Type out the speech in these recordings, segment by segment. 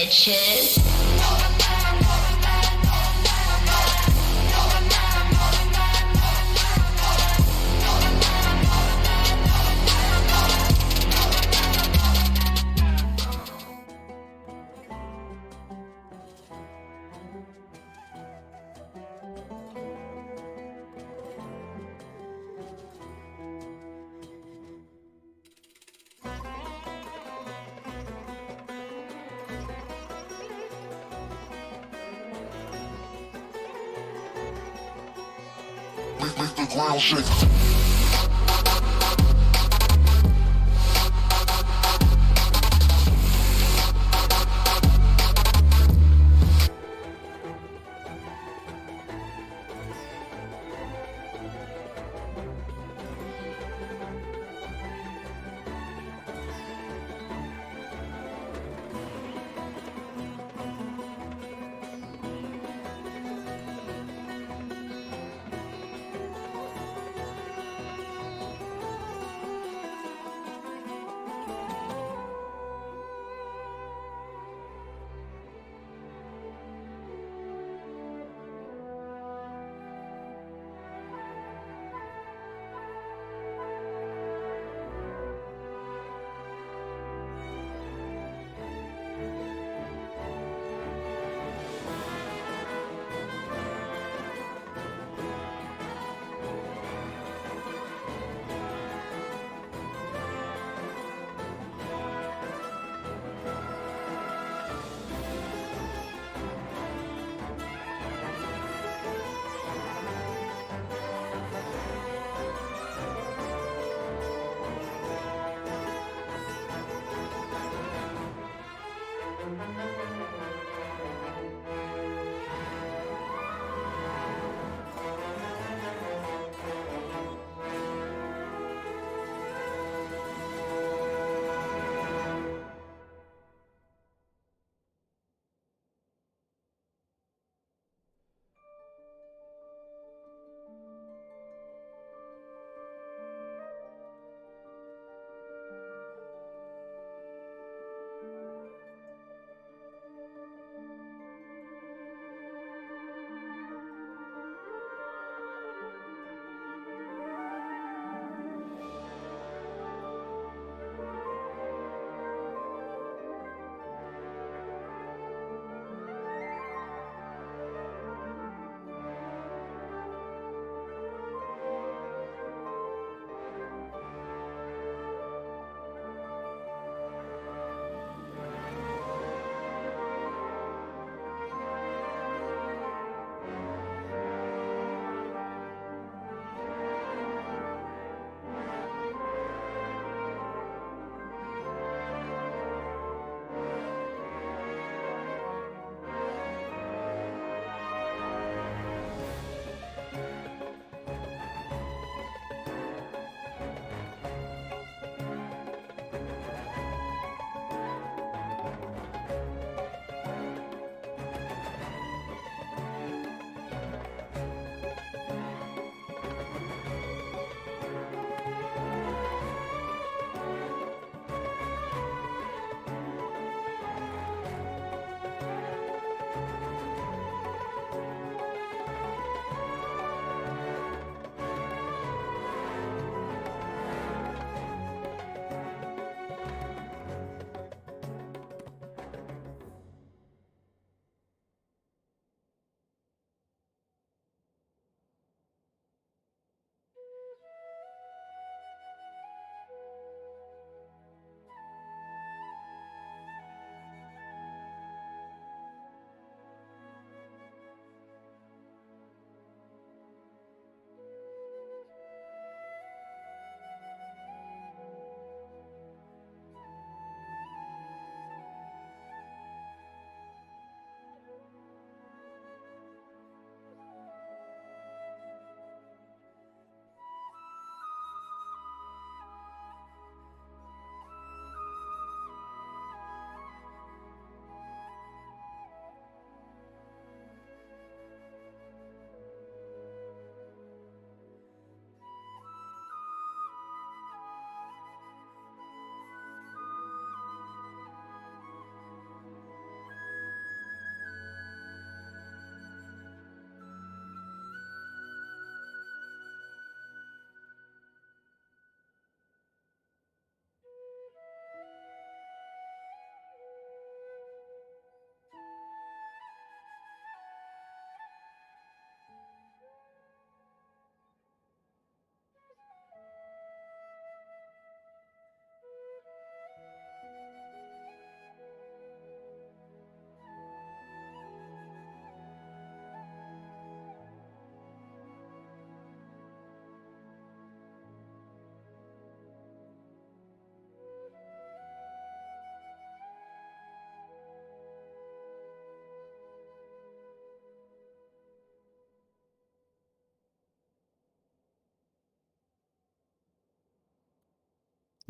bitches. Make the ground shake.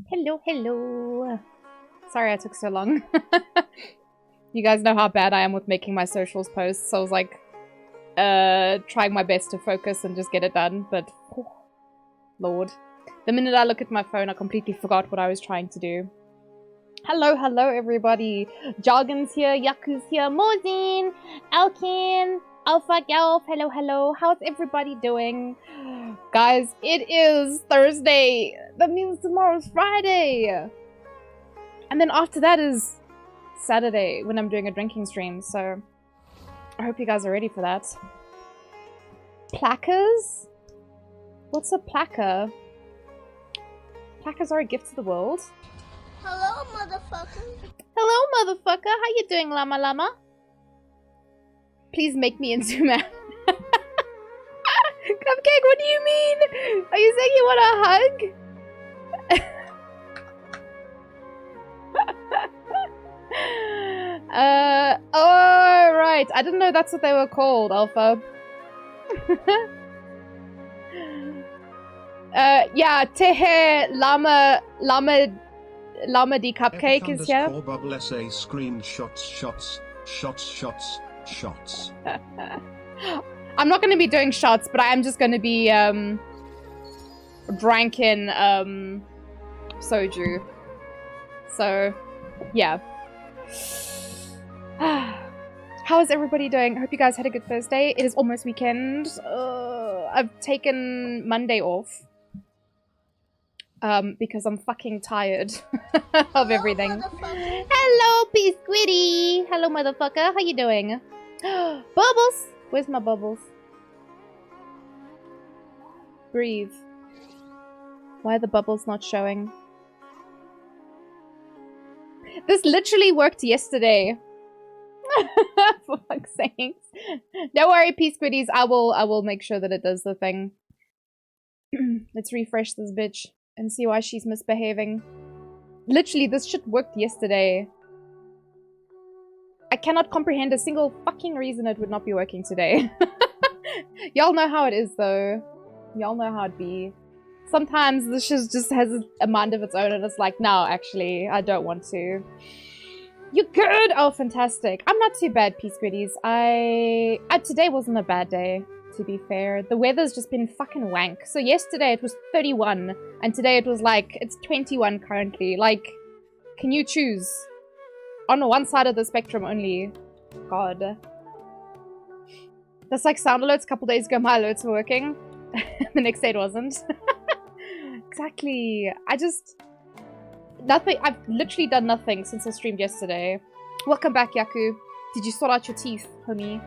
Hello, hello. Sorry I took so long. You guys know how bad I am with making my socials posts, so I was like, trying my best to focus and just get it done, but oh, Lord. The minute I look at my phone, I completely forgot what I was trying to do. Hello, hello, everybody. Jargon's here, Yaku's here, Mozin, Alkin, Alpha Gelf, hello, hello. How's everybody doing? Guys, it is Thursday. That means tomorrow's Friday. And then after that is Saturday when I'm doing a drinking stream, so I hope you guys are ready for that. Plackers? What's a placker? Plackers are a gift to the world. Hello, motherfucker. Hello, motherfucker. How you doing, llama llama? Please make me into man. Cupcake, what do you mean? Are you saying you want a hug? Oh, right. I didn't know that's what they were called, Alpha. Yeah, Tehe Llama D Cupcake is here. Bubble essay screenshots shots. I'm not going to be doing shots, but I am just going to be drinking soju. So, yeah. How is everybody doing? I hope you guys had a good Thursday. It is almost weekend. I've taken Monday off. Because I'm fucking tired of everything. Hello, Biscuity! Hello, motherfucker. How you doing? Bubbles! Where's my bubbles? Breathe. Why are the bubbles not showing? This literally worked yesterday. For fuck's sakes. Don't worry, Biscuities. I will make sure that it does the thing. Let's refresh this bitch and see why she's misbehaving. Literally, this shit worked yesterday. I cannot comprehend a single fucking reason it would not be working today. Y'all know how it is, though. Y'all know how it be. Sometimes this shit just has a mind of its own and it's like, no, actually, I don't want to. You good? Oh, fantastic. I'm not too bad, Peace Gritties. Today wasn't a bad day, to be fair. The weather's just been fucking wank. So yesterday it was 31, and today it was like, it's 21 currently. Like, can you choose? On one side of the spectrum only. God. That's like sound alerts. A couple days ago, my alerts were working. The next day it wasn't. Exactly. Nothing. I've literally done nothing since I streamed yesterday. Welcome back, Yaku. Did you sort out your teeth, homie?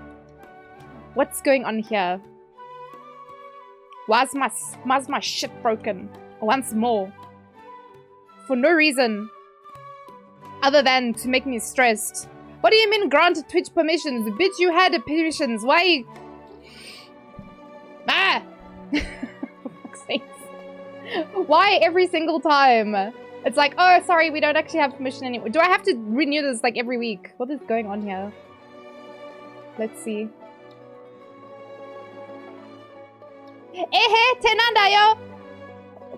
What's going on here? Why's my shit broken? Once more. For no reason. Other than to make me stressed. What do you mean granted Twitch permissions? Bitch, you had permissions. Why? Ah! For fuck's sake. Why every single time? It's like, oh, sorry, we don't actually have permission anymore. Do I have to renew this like every week? What is going on here? Let's see. Ehe, tenanda yo!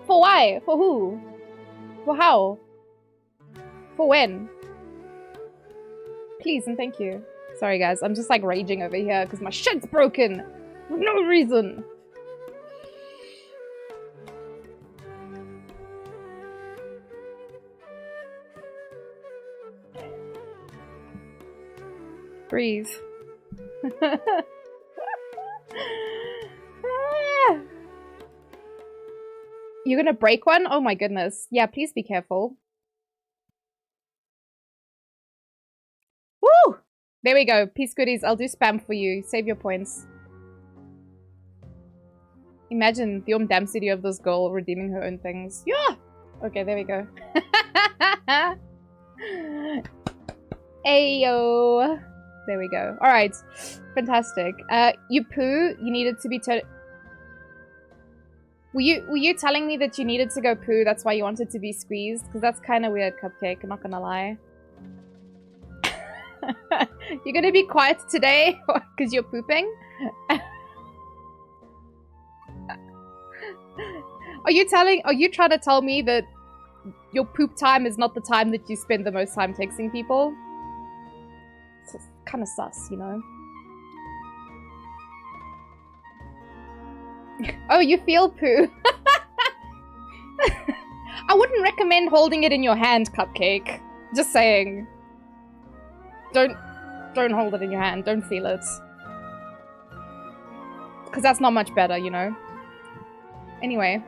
For why? For who? For how? For when? Please and thank you. Sorry guys, I'm just like raging over here because my shit's broken. For no reason. Breathe. You're gonna break one? Oh my goodness. Yeah, please be careful. Woo! There we go. Peace goodies. I'll do spam for you. Save your points. Imagine the damn city of this girl redeeming her own things. Yeah! Okay, there we go. Ayo! There we go. Alright. Fantastic. You poo, you needed to be Were you telling me that you needed to go poo, that's why you wanted to be squeezed? Because that's kind of weird, Cupcake, I'm not gonna lie. You're gonna be quiet today because you're pooping? Are you trying to tell me that your poop time is not the time that you spend the most time texting people. So it's kind of sus, you know? Oh, you feel poo. I wouldn't recommend holding it in your hand, Cupcake. Just saying. Don't hold it in your hand. Don't feel it. Because that's not much better, you know? Anyway.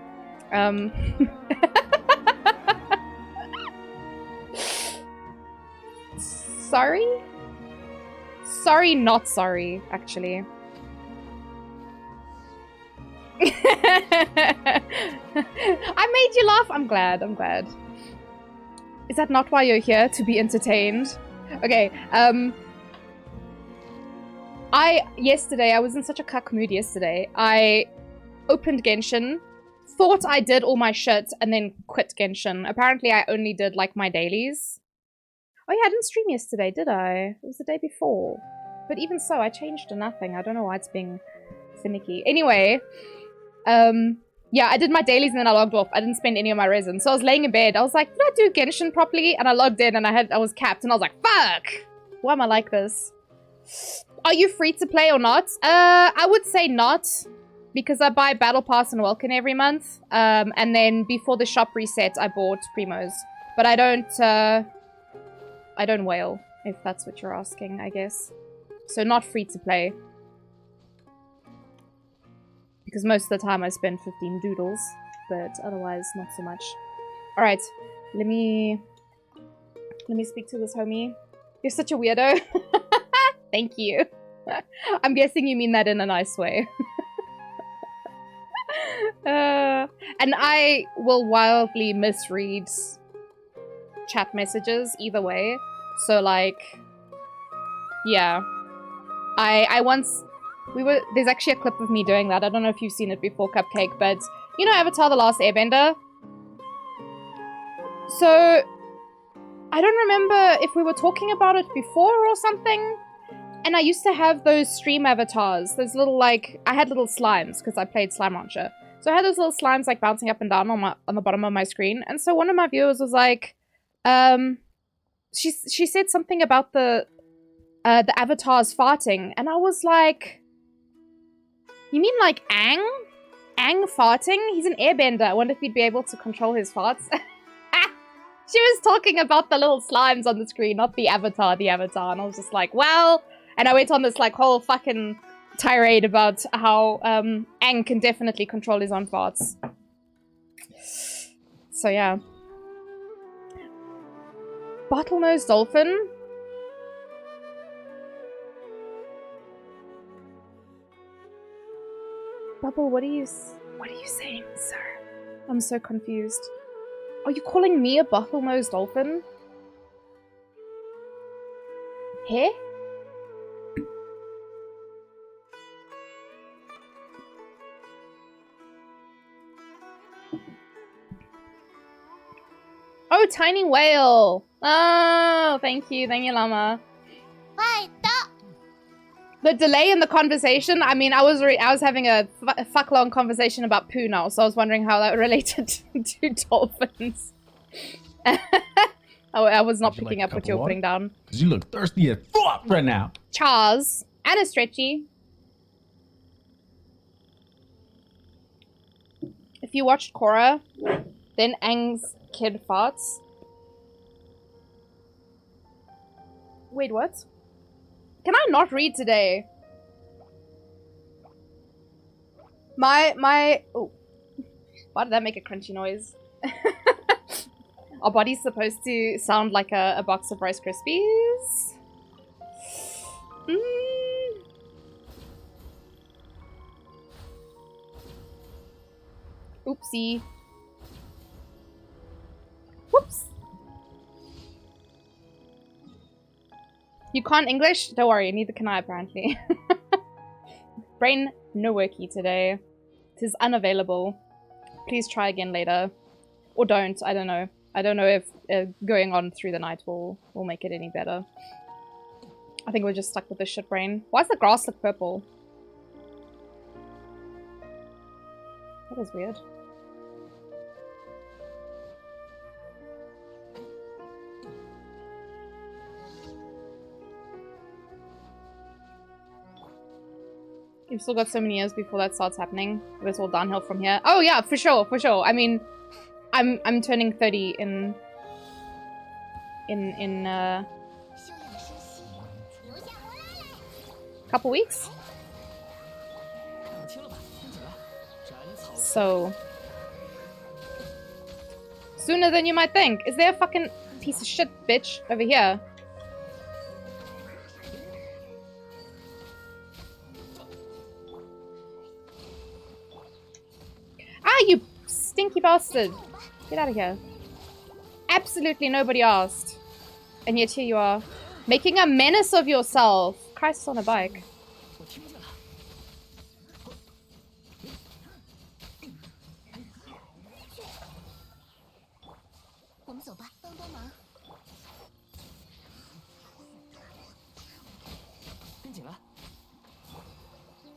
Sorry? Sorry, not sorry, actually. I made you laugh. I'm glad. I'm glad. Is that not why you're here? To be entertained? Okay, yesterday, I was in such a cuck mood yesterday. I opened Genshin, thought I did all my shit, and then quit Genshin. Apparently, I only did, like, my dailies. Oh yeah, I didn't stream yesterday, did I? It was the day before. But even so, I changed to nothing. I don't know why it's being finicky. Anyway, yeah, I did my dailies and then I logged off. I didn't spend any of my resin. So I was laying in bed. I was like, did I do Genshin properly? And I logged in and I was capped and I was like, fuck! Why am I like this? Are you free to play or not? I would say not. Because I buy Battle Pass and Welkin every month. And then before the shop reset, I bought Primos. But I don't whale, if that's what you're asking, I guess. So not free to play. Because most of the time I spend 15 doodles, but otherwise not so much. Alright, let me speak to this homie. You're such a weirdo. Thank you. I'm guessing you mean that in a nice way. And I will wildly misread chat messages either way. So like, yeah. I once... There's actually a clip of me doing that. I don't know if you've seen it before, Cupcake, but you know Avatar: The Last Airbender? So, I don't remember if we were talking about it before or something, and I used to have those stream avatars. Those little, like, I had little slimes, because I played Slime Rancher. So I had those little slimes, like, bouncing up and down on the bottom of my screen, and so one of my viewers was like, she said something about the avatars farting, and I was like... You mean like Aang? Aang farting? He's an airbender. I wonder if he'd be able to control his farts. She was talking about the little slimes on the screen, not the avatar. And I was just like, well... And I went on this like whole fucking tirade about how Aang can definitely control his own farts. So yeah. Bottlenose dolphin? Bubble, what are you saying, sir? I'm so confused. Are you calling me a bottlenose dolphin? Here? Oh, tiny whale! Oh, thank you, Llama. Hi, stop. The delay in the conversation, I mean, I was having a fuck-long conversation about poo now, so I was wondering how that related to dolphins. Oh, I was not picking up what you were putting down. You look thirsty as fuck right now. Chars. And a stretchy. If you watched Korra, then Aang's kid farts. Wait, what? Can I not read today? Oh. Why did that make a crunchy noise? Our body's supposed to sound like a box of Rice Krispies. Oopsie. Whoops. You can't English? Don't worry, neither can I apparently. Brain no worky today. Tis unavailable. Please try again later. Or don't, I don't know. I don't know if going on through the night will make it any better. I think we're just stuck with this shit brain. Why does the grass look purple? That is weird. You've still got so many years before that starts happening. It's all downhill from here. Oh yeah, for sure, for sure. I mean, I'm turning 30 in couple weeks. So sooner than you might think. Is there a fucking piece of shit bitch over here? Ah, you stinky bastard. Get out of here. Absolutely nobody asked. And yet here you are. Making a menace of yourself. Christ on a bike.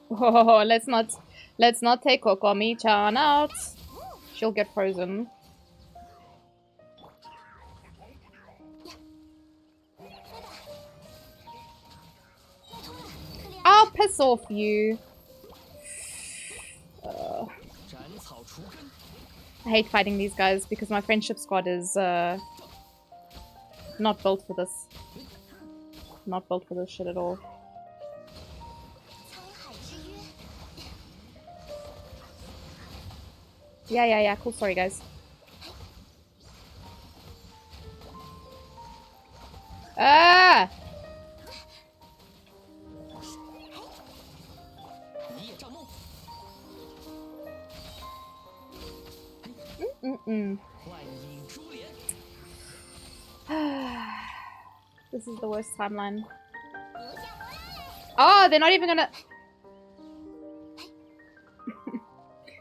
Oh, let's not take Kokomi-chan out. She'll get frozen. I'll piss off you. I hate fighting these guys because my friendship squad is not built for this. Not built for this shit at all. Yeah, cool story, guys. Ah! This is the worst timeline. Oh, they're not even gonna...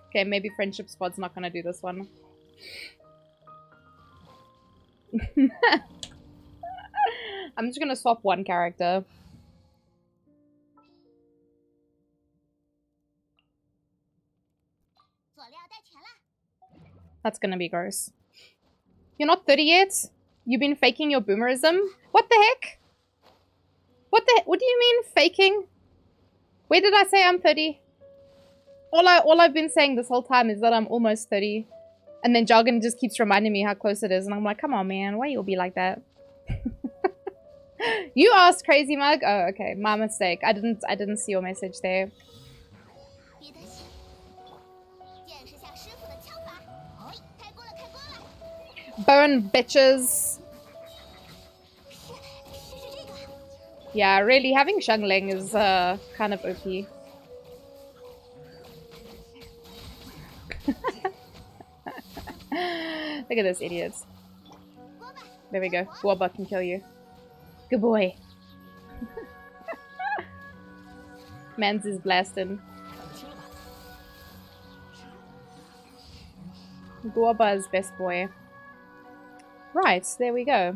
Okay, maybe Friendship Squad's not gonna do this one. I'm just gonna swap one character. That's gonna be gross. You're not 30 yet? You've been faking your boomerism? What the heck? What do you mean faking? Where did I say I'm 30? All I've been saying this whole time is that I'm almost 30. And then Jargon just keeps reminding me how close it is. And I'm like, come on, man. Why you'll be like that? You asked, Crazy Mug? Oh, okay. My mistake. I didn't see your message there. Burn, bitches. Yeah, really, having Xiangling is kind of OP. Look at this, idiots. There we go. Guoba can kill you. Good boy. Mans is blasting. Guoba is best boy. Right, there we go.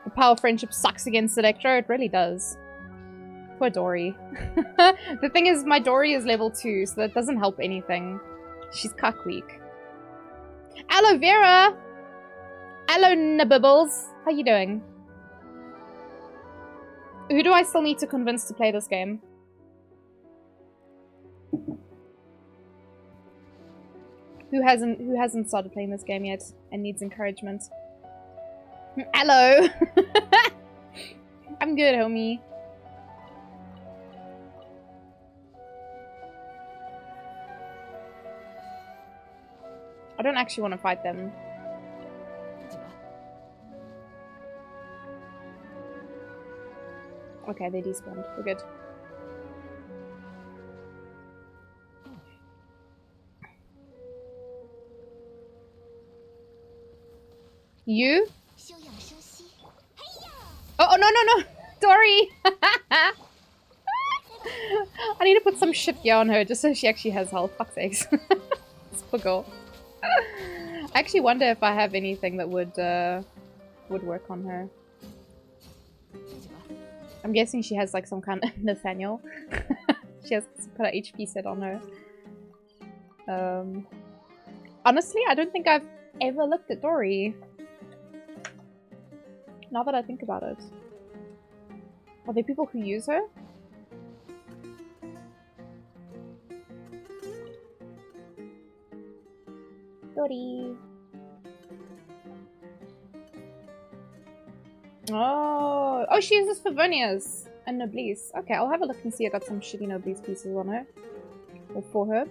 The power of friendship sucks against Electro. It really does. Poor Dory. The thing is, my Dory is level 2, so that doesn't help anything. She's cuck weak. Aloe Vera! Aloe Nabibbles. How you doing? Who do I still need to convince to play this game? Who hasn't started playing this game yet and needs encouragement? Hello! I'm good, homie. I don't actually want to fight them. Okay, they despawned. We're good. You? Oh, no! Dory! I need to put some shit gear on her just so she actually has health. Fuck's sakes. This poor girl. I actually wonder if I have anything that would work on her. I'm guessing she has like some kind of Nathaniel. She has some kind of HP set on her. Honestly, I don't think I've ever looked at Dory. Now that I think about it. Are there people who use her? Dory. Oh, oh, she uses Favonius and Noblesse. Okay, I'll have a look and see. I got some shitty Noblesse pieces on her. Or for her.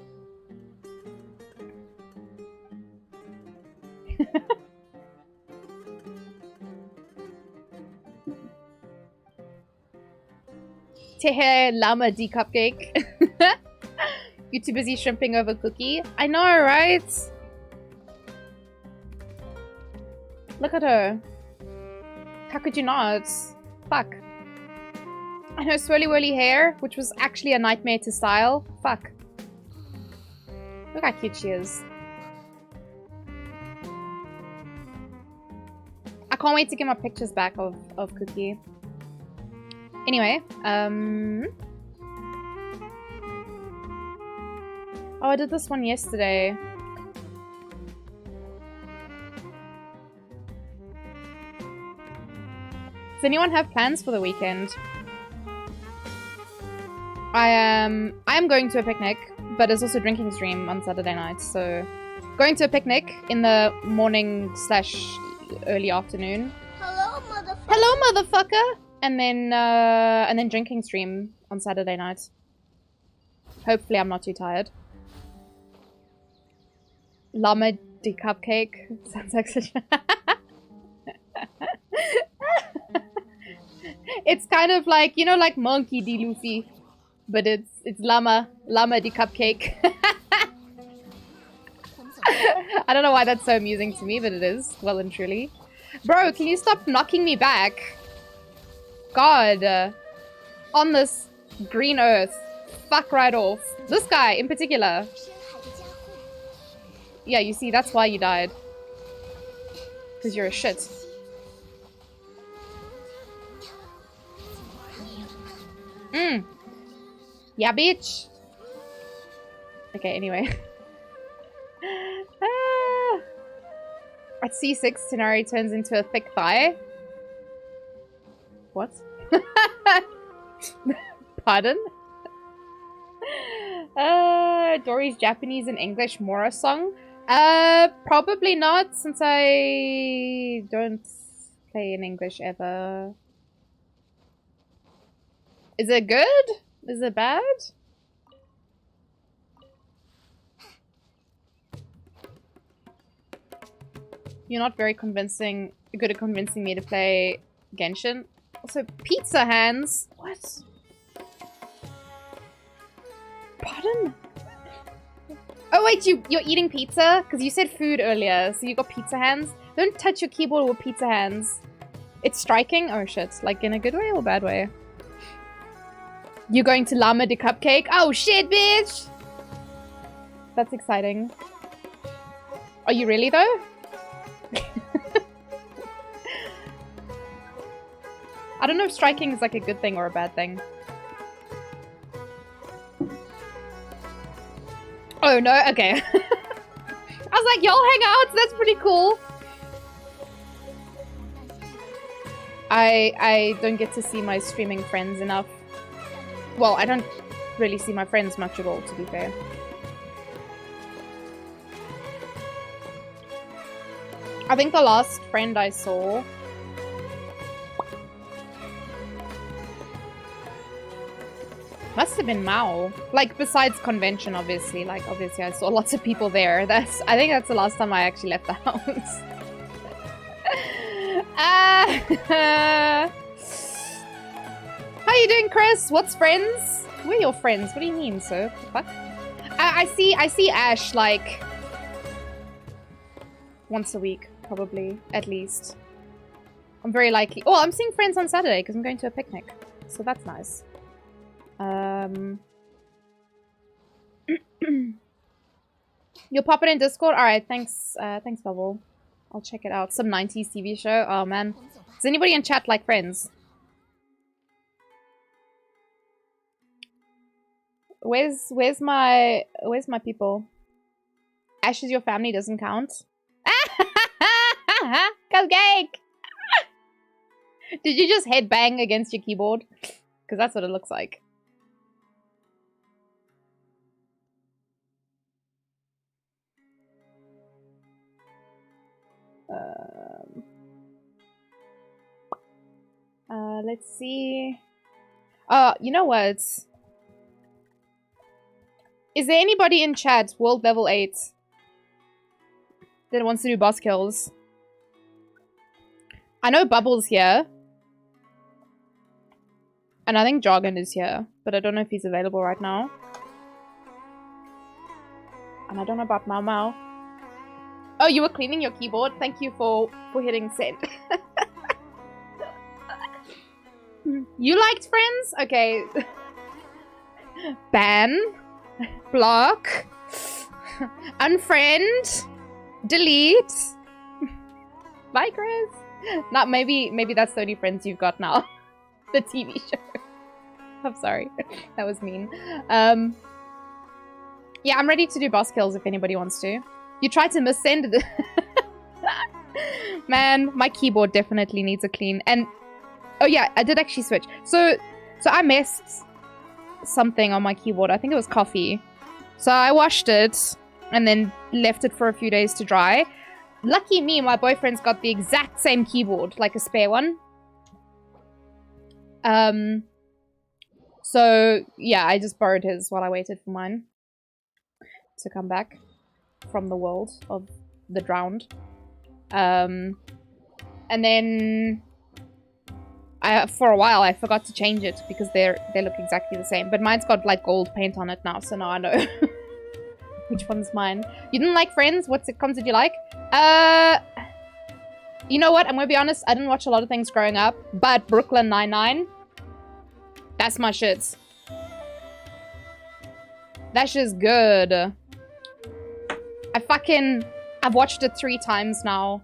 Tehe Llama D Cupcake. You too busy shrimping over Cookie? I know, right? Look at her. How could you not? Fuck. And her swirly whirly hair, which was actually a nightmare to style. Fuck. Look how cute she is. I can't wait to get my pictures back of Cookie. Anyway, oh, I did this one yesterday. Does anyone have plans for the weekend? I am going to a picnic, but there's also drinking stream on Saturday night, so going to a picnic in the morning / early afternoon. Hello, motherfucker. Hello, motherfucker! And then drinking stream on Saturday night. Hopefully I'm not too tired. Llama D Cupcake. Sounds like such a... It's kind of like, you know, like Monkey D Luffy. But it's Llama D Cupcake. I don't know why that's so amusing to me, but it is. Well and truly. Bro, can you stop knocking me back? God. On this green earth. Fuck right off. This guy in particular. Yeah, you see, that's why you died. Because you're a shit. Yeah, bitch. Okay, anyway. At C6, Tenari turns into a thick thigh. What? Pardon? Dory's Japanese and English Mora song? Probably not, since I don't play in English ever. Is it good? Is it bad? You're not very good at convincing me to play Genshin. Also, pizza hands? What? Pardon? Oh wait, you're eating pizza? Because you said food earlier, so you got pizza hands? Don't touch your keyboard with pizza hands. It's striking? Oh shit, like in a good way or bad way? You're going to Llama the Cupcake? Oh shit, bitch! That's exciting. Are you really though? I don't know if striking is like a good thing or a bad thing. Oh no, okay. I was like, y'all hang out, that's pretty cool. I don't get to see my streaming friends enough. Well, I don't really see my friends much at all, to be fair. I think the last friend I saw... must have been Mao. Like, besides convention, obviously. Like, obviously I saw lots of people there. I think that's the last time I actually left the house. How you doing, Chris? What's friends? Where are your friends? What do you mean, sir? What? I see Ash, like... once a week, probably. At least. I'm very likely... oh, I'm seeing friends on Saturday, because I'm going to a picnic. So that's nice. You'll pop it in Discord? Alright, thanks, thanks, Bubble. I'll check it out. Some 90s TV show? Oh, man. Does anybody in chat like Friends? Where's my people? Ash is your family doesn't count. Cupcake! Did you just headbang against your keyboard? Because that's what it looks like. Let's see. You know what? Is there anybody in chat, world level 8, that wants to do boss kills? I know Bubble's here. And I think Jargon is here, but I don't know if he's available right now. And I don't know about Mau Mau. Oh, you were cleaning your keyboard? Thank you for hitting send. You liked Friends? Okay. Ban. Block. Unfriend. Delete. Bye, Chris. Not maybe that's the only friends you've got now. The TV show. I'm sorry. That was mean. Yeah, I'm ready to do boss kills if anybody wants to. You tried to missend the... Man, my keyboard definitely needs a clean. And... Oh yeah, I did actually switch. So I messed something on my keyboard. I think it was coffee. So I washed it and then left it for a few days to dry. Lucky me, my boyfriend's got the exact same keyboard, like a spare one. So yeah, I just borrowed his while I waited for mine to come back from the world of the drowned. And then for a while I forgot to change it because they look exactly the same. But mine's got like gold paint on it now, so now I know which one's mine. You didn't like Friends? What sitcoms did you like? You know what? I'm gonna be honest. I didn't watch a lot of things growing up, but Brooklyn Nine-Nine, that's my shit. That shit's good. I've watched it 3 times now.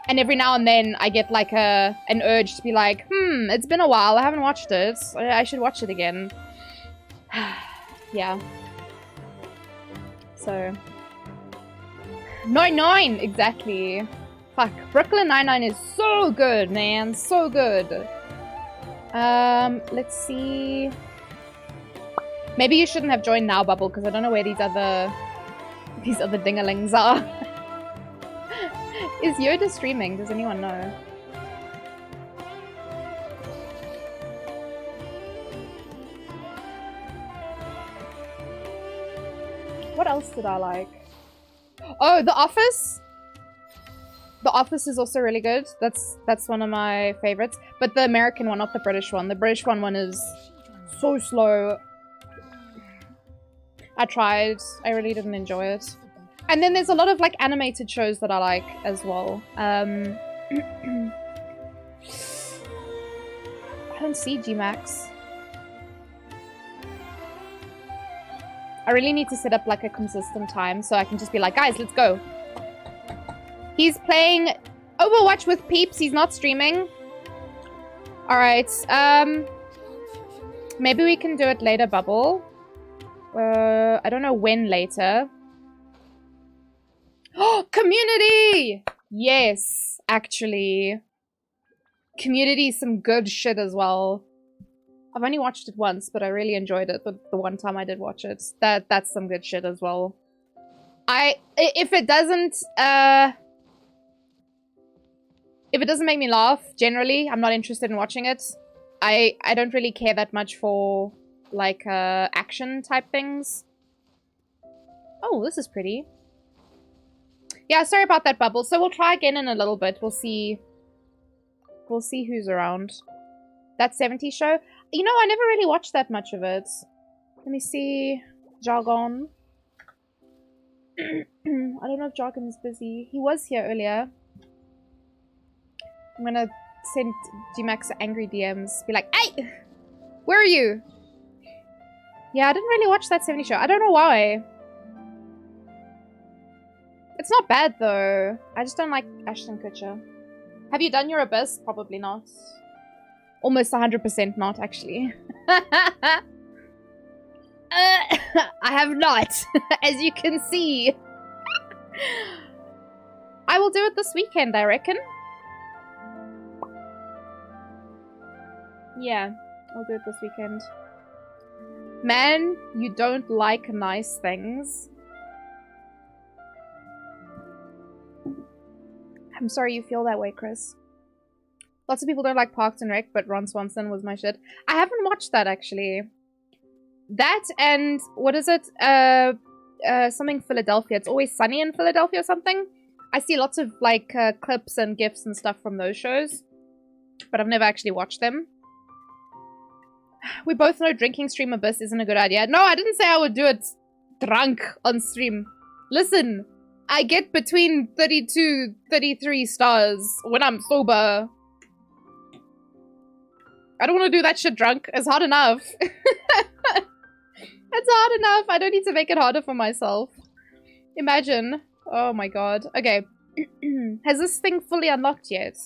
And every now and then I get like an urge to be like, it's been a while. I haven't watched it. I should watch it again. Yeah. So. 9-9! Exactly. Fuck. Brooklyn Nine-Nine is so good, man. So good. Let's see. Maybe you shouldn't have joined now, Bubble, because I don't know where these other dingalings are. Is Yoda streaming? Does anyone know? What else did I like? Oh, The Office! The Office is also really good. That's one of my favorites. But the American one, not the British one. The British one is so slow. I tried. I really didn't enjoy it. And then there's a lot of like animated shows that I like as well. I don't see G-Max. I really need to set up like a consistent time so I can just be like, guys, let's go. He's playing Overwatch with peeps. He's not streaming. Alright. Maybe we can do it later, Bubble. I don't know when later. Oh, Community! Yes, actually. Community is some good shit as well. I've only watched it once, but I really enjoyed it. But the one time I did watch it, that's some good shit as well. If it doesn't make me laugh, generally, I'm not interested in watching it. I don't really care that much for like action type things. Oh, this is pretty. Yeah, sorry about that, Bubble. So we'll try again in a little bit. We'll see who's around. That 70s show. You know, I never really watched that much of it. Let me see. Jargon. I don't know if Jargon's busy. He was here earlier. I'm gonna send G-Max angry DMs. Be like, hey! Where are you? Yeah, I didn't really watch that 70s show. I don't know why. It's not bad, though. I just don't like Ashton Kutcher. Have you done your Abyss? Probably not. Almost 100% not, actually. I have not, as you can see. I will do it this weekend, I reckon. Yeah, I'll do it this weekend. Man, you don't like nice things. I'm sorry you feel that way, Chris. Lots of people don't like Parks and Rec, but Ron Swanson was my shit. I haven't watched that, actually. That and, what is it? Something Philadelphia. It's Always Sunny in Philadelphia or something. I see lots of, like, clips and GIFs and stuff from those shows. But I've never actually watched them. We both know drinking Stream Abyss isn't a good idea. No, I didn't say I would do it drunk on stream. Listen, I get between 32, 33 stars when I'm sober. I don't want to do that shit drunk. It's hard enough. It's hard enough. I don't need to make it harder for myself. Imagine. Oh my god. Okay. Has this thing fully unlocked yet?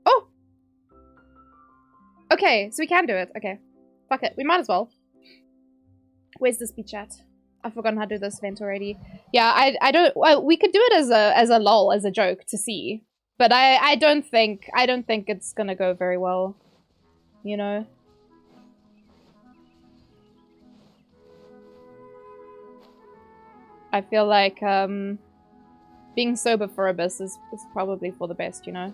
Oh! Okay, so we can do it. Okay. Fuck it. We might as well. Where's the speech at? I've forgotten how to do this event already. Yeah, I don't... Well, we could do it as a lol, as a joke to see. But I don't think it's gonna go very well. You know? I feel like, being sober for Abyss is probably for the best, you know?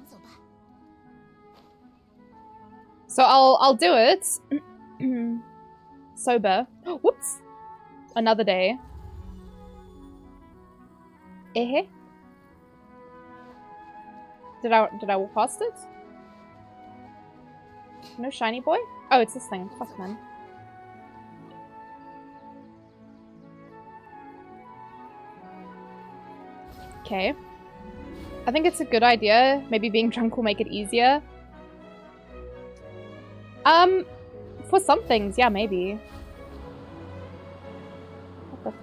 So I'll do it. Sober. Whoops! Another day. Eh? Did I walk past it? No shiny boy? Oh, it's this thing. Fuck, man. Okay. I think it's a good idea. Maybe being drunk will make it easier. For some things, yeah, maybe. What the...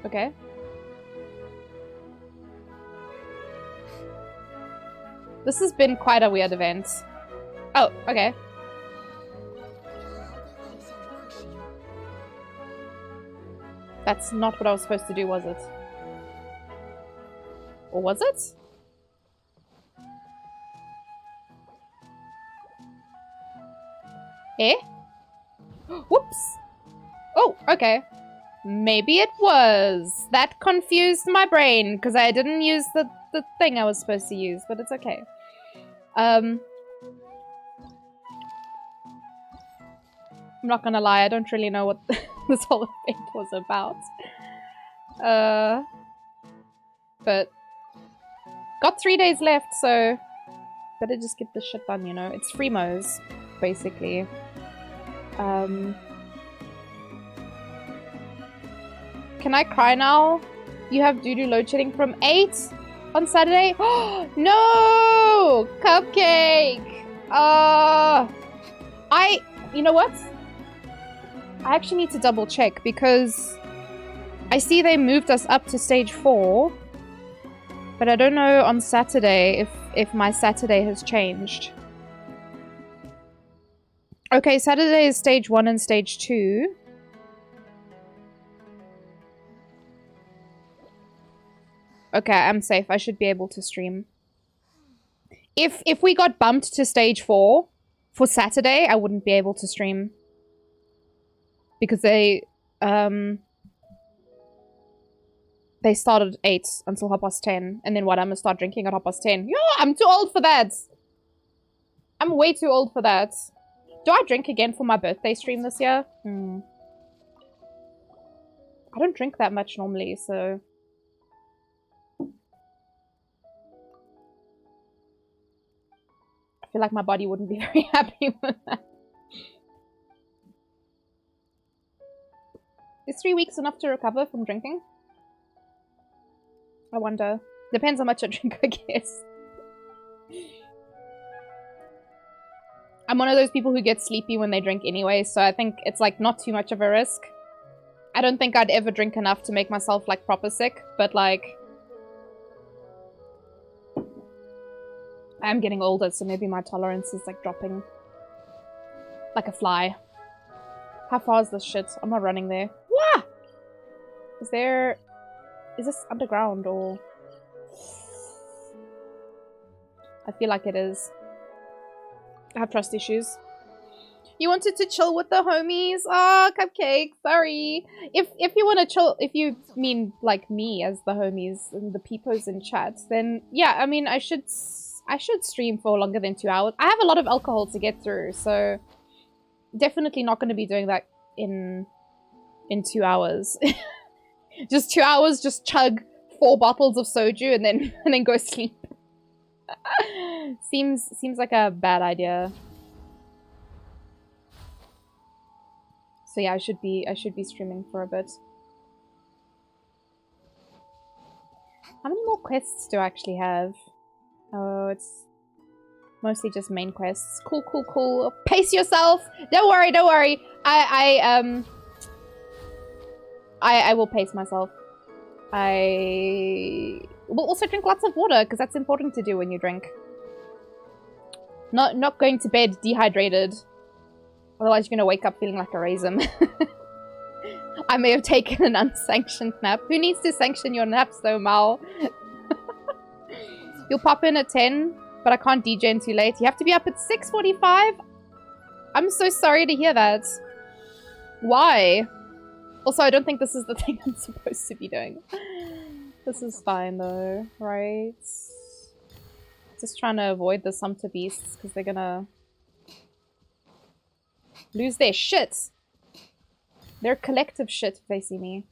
Okay. This has been quite a weird event. Oh, okay. That's not what I was supposed to do, was it? Or was it? Eh? Whoops! Oh, okay. Maybe it was. That confused my brain, because I didn't use the thing I was supposed to use, but it's okay. I'm not gonna lie, I don't really know what this whole event was about. But got 3 days left, so better just get this shit done, you know? It's free Mo's, basically. Can I cry now? You have doo-doo load shedding from 8 on Saturday? No! Cupcake! You know what? I actually need to double check because I see they moved us up to stage 4. But I don't know on Saturday if my Saturday has changed. Okay, Saturday is stage 1 and stage 2. Okay, I'm safe. I should be able to stream. If we got bumped to stage 4 for Saturday, I wouldn't be able to stream. Because they started at 8 until 10:30. And then what, I'm gonna start drinking at 10:30? Yeah, I'm too old for that! I'm way too old for that. Do I drink again for my birthday stream this year? I don't drink that much normally, so... I feel like my body wouldn't be very happy with that. Is 3 weeks enough to recover from drinking? I wonder. Depends how much I drink, I guess. I'm one of those people who get sleepy when they drink anyway, so I think it's like not too much of a risk. I don't think I'd ever drink enough to make myself like proper sick, but like... I'm getting older, so maybe my tolerance is like dropping. Like a fly. How far is this shit? I'm not running there. Wah! Is there... Is this underground or... I feel like it is. I have trust issues. You wanted to chill with the homies? Oh, Cupcake, sorry. If you want to chill, if you mean like me as the homies and the peepos in chat, then yeah, I mean, I should I should stream for longer than 2 hours. I have a lot of alcohol to get through, so definitely not going to be doing that in 2 hours. Just 2 hours, just chug 4 bottles of soju and then go sleep. Seems like a bad idea. So yeah, I should be streaming for a bit. How many more quests do I actually have? Oh, it's mostly just main quests. Cool, cool, cool. Pace yourself. Don't worry, don't worry. I will pace myself. I will also drink lots of water because that's important to do when you drink. Not going to bed dehydrated. Otherwise, you're gonna wake up feeling like a raisin. I may have taken an unsanctioned nap. Who needs to sanction your naps though, Mal? You'll pop in at 10, but I can't DJ too late. You have to be up at 6:45? I'm so sorry to hear that. Why? Also, I don't think this is the thing I'm supposed to be doing. This is fine though, right? Just trying to avoid the sumpter beasts because they're gonna lose their shit. Their collective shit if they see me.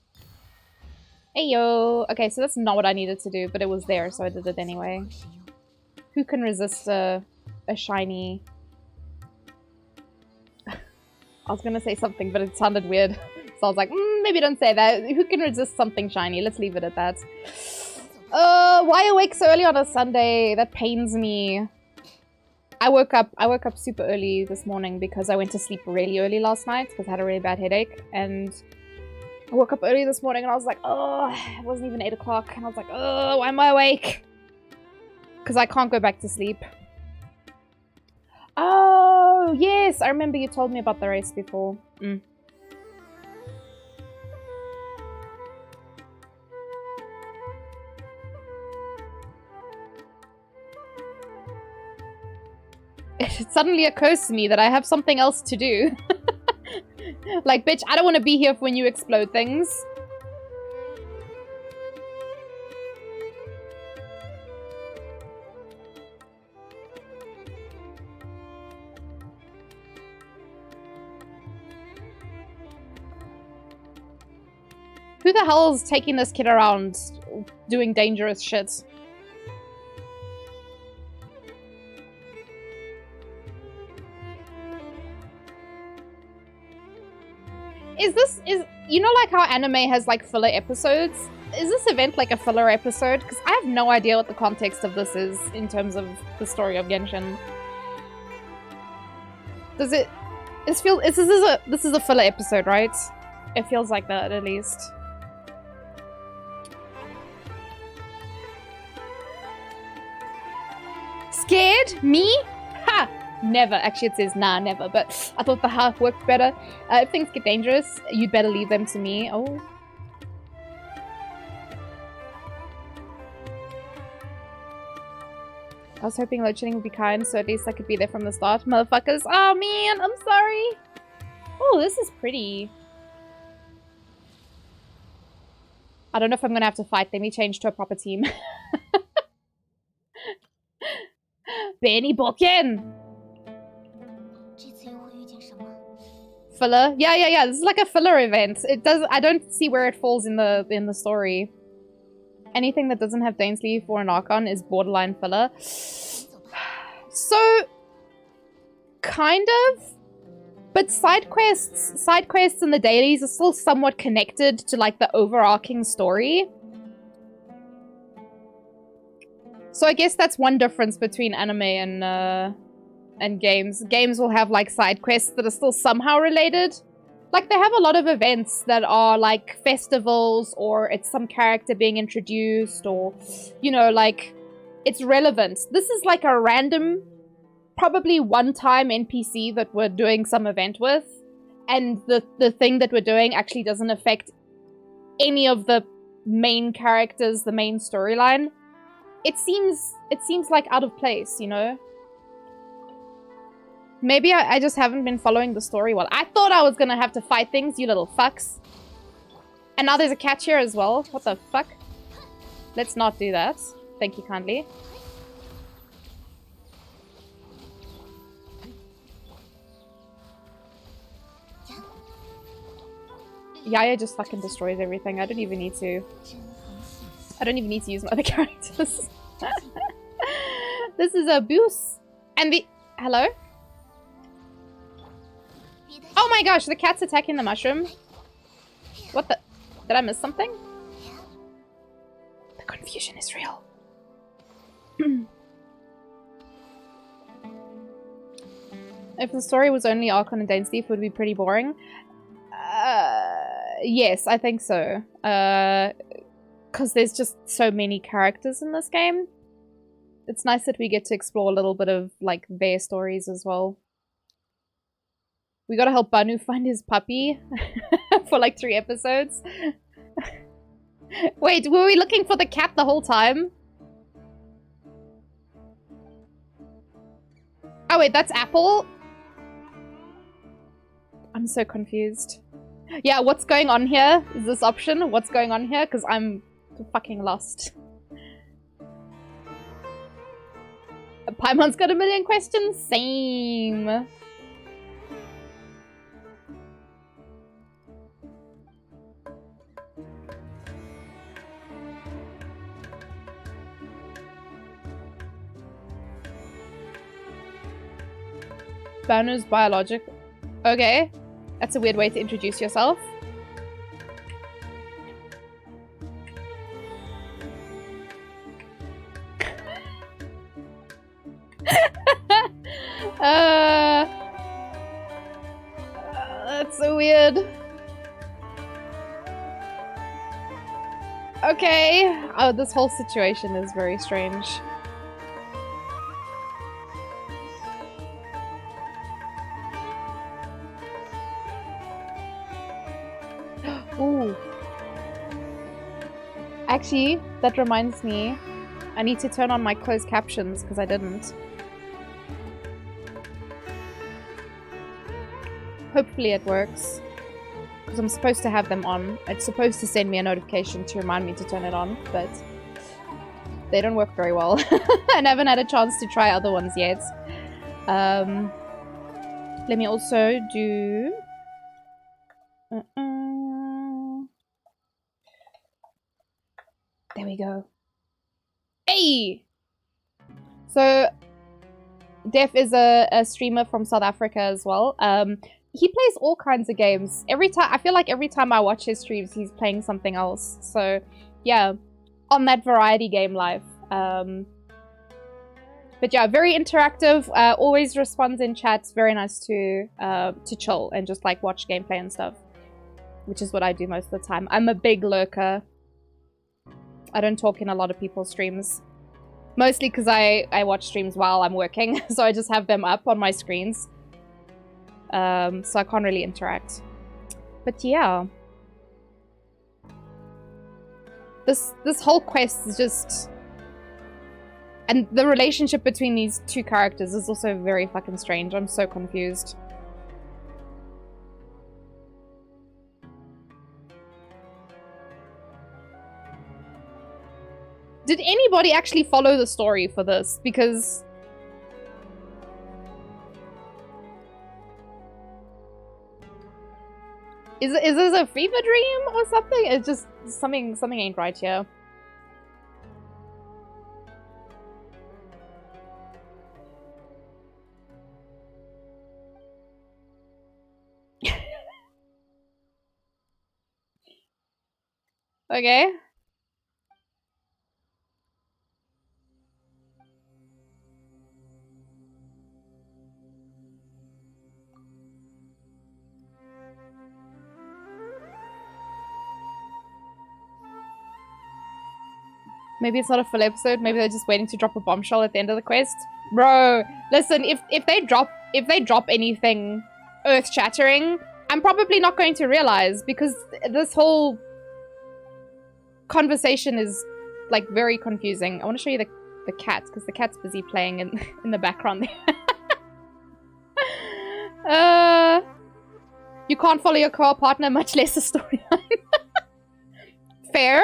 Hey yo! Okay, so that's not what I needed to do, but it was there, so I did it anyway. Who can resist a shiny... I was gonna say something, but it sounded weird. So I was like, maybe don't say that. Who can resist something shiny? Let's leave it at that. Why awake so early on a Sunday? That pains me. I woke up super early this morning because I went to sleep really early last night because I had a really bad headache, and I woke up early this morning and I was like, oh, it wasn't even 8 o'clock, and I was like, oh, why am I awake? Because I can't go back to sleep. Oh, yes, I remember you told me about the race before. It suddenly occurs to me that I have something else to do. Like, bitch, I don't want to be here when you explode things. Who the hell is taking this kid around doing dangerous shit? Is you know, like how anime has like filler episodes? Is this event like a filler episode? Because I have no idea what the context of this is in terms of the story of Genshin. Does it? This is a filler episode, right? It feels like that at least. Scared? Me? Ha! Never. Actually, it says nah, never. But I thought the ha worked better. If things get dangerous, you'd better leave them to me. Oh. I was hoping load shedding would be kind, so at least I could be there from the start. Motherfuckers. Oh, man. I'm sorry. Oh, this is pretty. I don't know if I'm gonna have to fight. Let me change to a proper team. Benny Boken! Filler? Yeah. This is like a filler event. It does. I don't see where it falls in the story. Anything that doesn't have Dainsleif or an Archon is borderline filler. So, kind of. But side quests and the dailies are still somewhat connected to like the overarching story. So I guess that's one difference between anime and games. Games will have like side quests that are still somehow related. Like they have a lot of events that are like festivals, or it's some character being introduced, or you know, like it's relevant. This is like a random, probably one-time NPC that we're doing some event with, and the thing that we're doing actually doesn't affect any of the main characters, the main storyline. It seems like out of place, you know? Maybe I just haven't been following the story well. I thought I was gonna have to fight things, you little fucks. And now there's a catch here as well. What the fuck? Let's not do that. Thank you kindly. Yaya just fucking destroys everything. I don't even need to use my other characters. This is a boost. And the... Hello? Oh my gosh, the cat's attacking the mushroom. What the... Did I miss something? The confusion is real. If the story was only Archon and Dane Steve, it would be pretty boring. Yes, I think so. Because there's just so many characters in this game. It's nice that we get to explore a little bit of, like, their stories as well. We gotta help Banu find his puppy for, like, 3 episodes. Wait, were we looking for the cat the whole time? Oh wait, that's Apple? I'm so confused. Yeah, what's going on here? Is this option? What's going on here? Because I'm fucking lost. Paimon's got a million questions? Same. Banu's biologic. Okay. That's a weird way to introduce yourself. That's so weird. Okay. Oh, this whole situation is very strange. Ooh. Actually, that reminds me. I need to turn on my closed captions because I didn't. Hopefully it works. Because I'm supposed to have them on. It's supposed to send me a notification to remind me to turn it on, but they don't work very well. And I haven't had a chance to try other ones yet. Let me also do... There we go. Hey! So, Def is a streamer from South Africa as well. He plays all kinds of games. I feel like every time I watch his streams, he's playing something else. So, yeah, on that variety game life. But yeah, very interactive. Always responds in chats. Very nice to chill and just like watch gameplay and stuff, which is what I do most of the time. I'm a big lurker. I don't talk in a lot of people's streams. Mostly because I watch streams while I'm working, so I just have them up on my screens. So I can't really interact. But yeah. This whole quest is just... And the relationship between these two characters is also very fucking strange. I'm so confused. Did anybody actually follow the story for this? Because... Is this a fever dream or something? It's just... Something ain't right here. Okay. Maybe it's not a full episode. Maybe they're just waiting to drop a bombshell at the end of the quest. Bro, listen, if they drop anything earth-shattering, I'm probably not going to realize because this whole conversation is like very confusing. I want to show you the cat because the cat's busy playing in the background there. You can't follow your co-op partner, much less a storyline. Fair.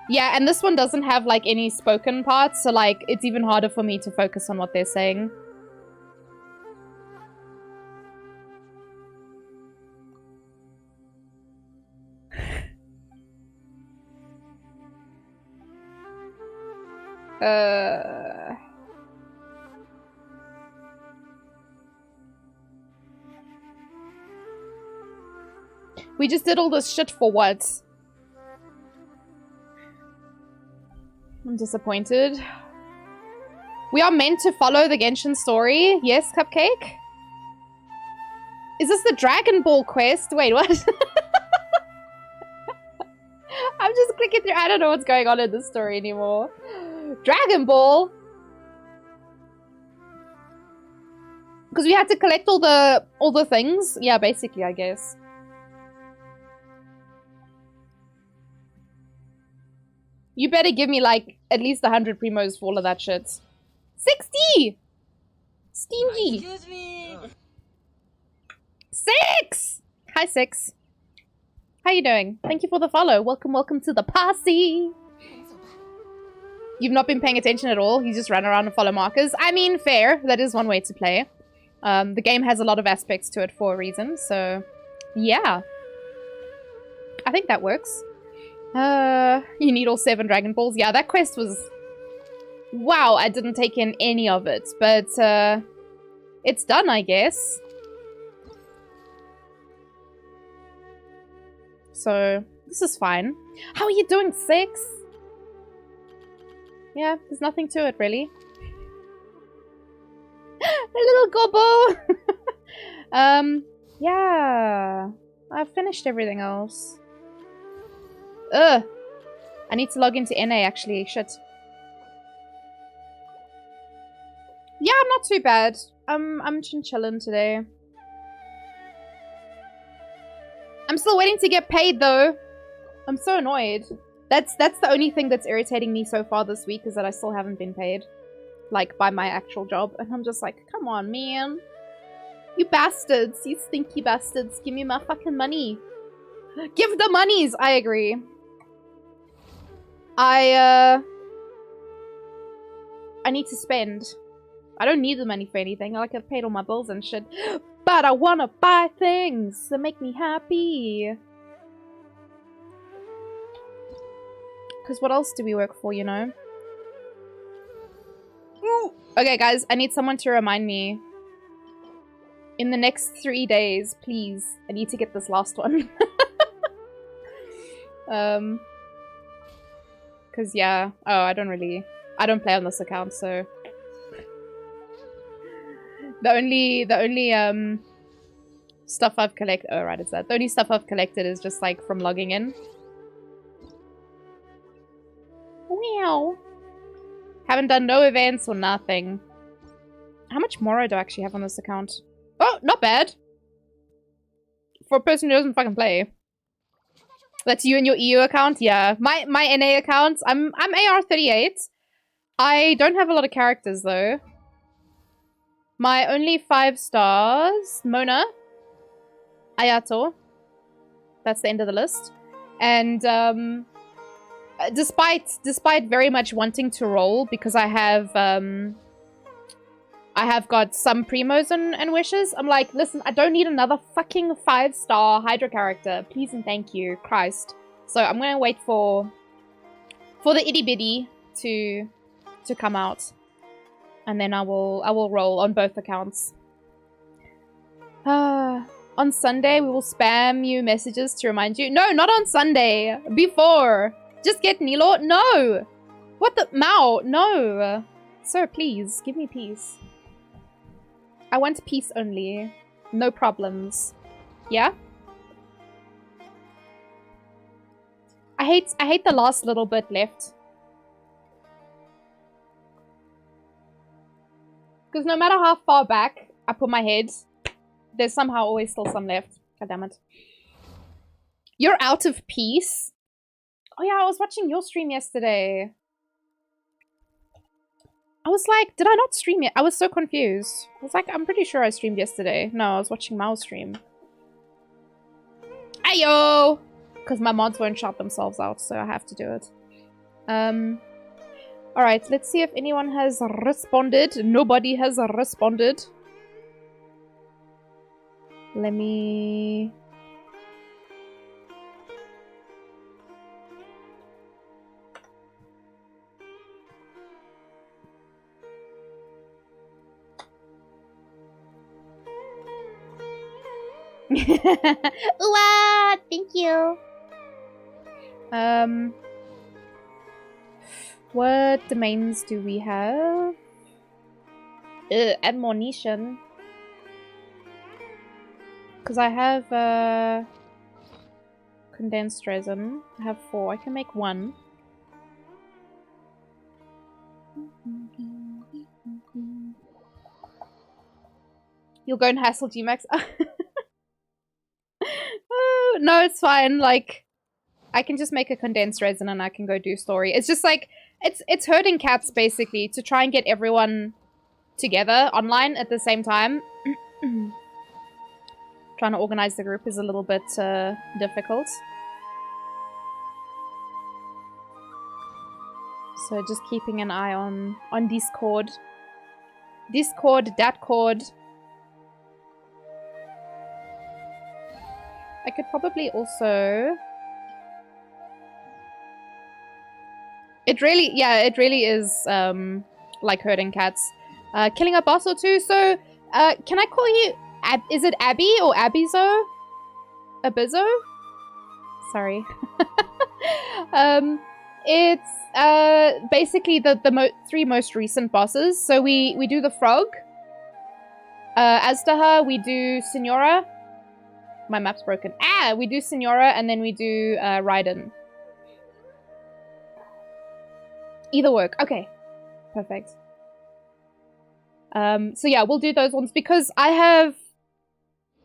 Yeah, and this one doesn't have, like, any spoken parts, so, like, it's even harder for me to focus on what they're saying. We just did all this shit for what? I'm disappointed. We are meant to follow the Genshin story. Yes, Cupcake? Is this the Dragon Ball quest? Wait, what? I'm just clicking through. I don't know what's going on in this story anymore. Dragon Ball? Because we had to collect all the things. Yeah, basically, I guess. You better give me, like, at least 100 primos for all of that shit. 60! Stingy! Excuse me! 6! Hi, 6. How you doing? Thank you for the follow. Welcome, welcome to the posse! You've not been paying attention at all. You just run around and follow markers. I mean, fair. That is one way to play. The game has a lot of aspects to it for a reason, so... yeah. I think that works. You need all 7 Dragon Balls. Yeah, that quest was... wow, I didn't take in any of it. But, it's done, I guess. So, this is fine. How are you doing, 6? Yeah, there's nothing to it, really. A little gobbo! Yeah. I've finished everything else. Ugh. I need to log into NA, actually. Shit. Yeah, I'm not too bad. I'm chinchillin' today. I'm still waiting to get paid, though. I'm so annoyed. That's the only thing that's irritating me so far this week, is that I still haven't been paid. Like, by my actual job. And I'm just like, come on, man. You bastards. You stinky bastards. Give me my fucking money. Give the monies! I agree. I need to spend. I don't need the money for anything. Like, I've paid all my bills and shit. But I want to buy things that make me happy. Because what else do we work for, you know? Ooh. Okay, guys. I need someone to remind me. In the next 3 days, please. I need to get this last one. Because, yeah. Oh, I don't play on this account, so... The only stuff I've collected... oh, right, it's that. The only stuff I've collected is just, like, from logging in. Meow. Haven't done no events or nothing. How much Moro do I actually have on this account? Oh, not bad. For a person who doesn't fucking play. That's you and your EU account? Yeah. My NA account, I'm AR38. I don't have a lot of characters, though. My only 5 stars, Mona, Ayato. That's the end of the list. And despite very much wanting to roll, because I have got some primos and wishes, I'm like, listen, I don't need another fucking 5-star Hydra character. Please and thank you, Christ. So I'm gonna wait for the itty bitty to come out. And then I will roll on both accounts. On Sunday, we will spam you messages to remind you. No, not on Sunday. Before. Just get Nilo. No. What the? Mao. No. Sir, please. Give me peace. I want peace only. No problems. Yeah? I hate the last little bit left. Because no matter how far back I put my head, there's somehow always still some left. God damn it. You're out of peace? Oh yeah, I was watching your stream yesterday. I was like, did I not stream it? I was so confused. I was like, I'm pretty sure I streamed yesterday. No, I was watching Mao's stream. Ayo! Because my mods won't shout themselves out, so I have to do it. Alright, let's see if anyone has responded. Nobody has responded. Let me... Uwa, thank you. What domains do we have? Admonition. Because I have condensed resin. I have 4. I can make 1. You'll go and hassle Gmax. Oh, no, it's fine. Like, I can just make a condensed resin and I can go do story. It's just like, it's herding cats basically to try and get everyone together online at the same time. Trying to organize the group is a little bit difficult. So just keeping an eye on Discord. Discord, Datcord. I could probably also... It really is like herding cats. Killing a boss or two. So, can I call you... is it Abby or Abizo? Abizo? Sorry. It's basically the 3 most recent bosses. So we do the frog. Aztaha, we do Signora. My map's broken. We do Signora and then we do Raiden. Either work. Okay. Perfect. So yeah, we'll do those ones because I have...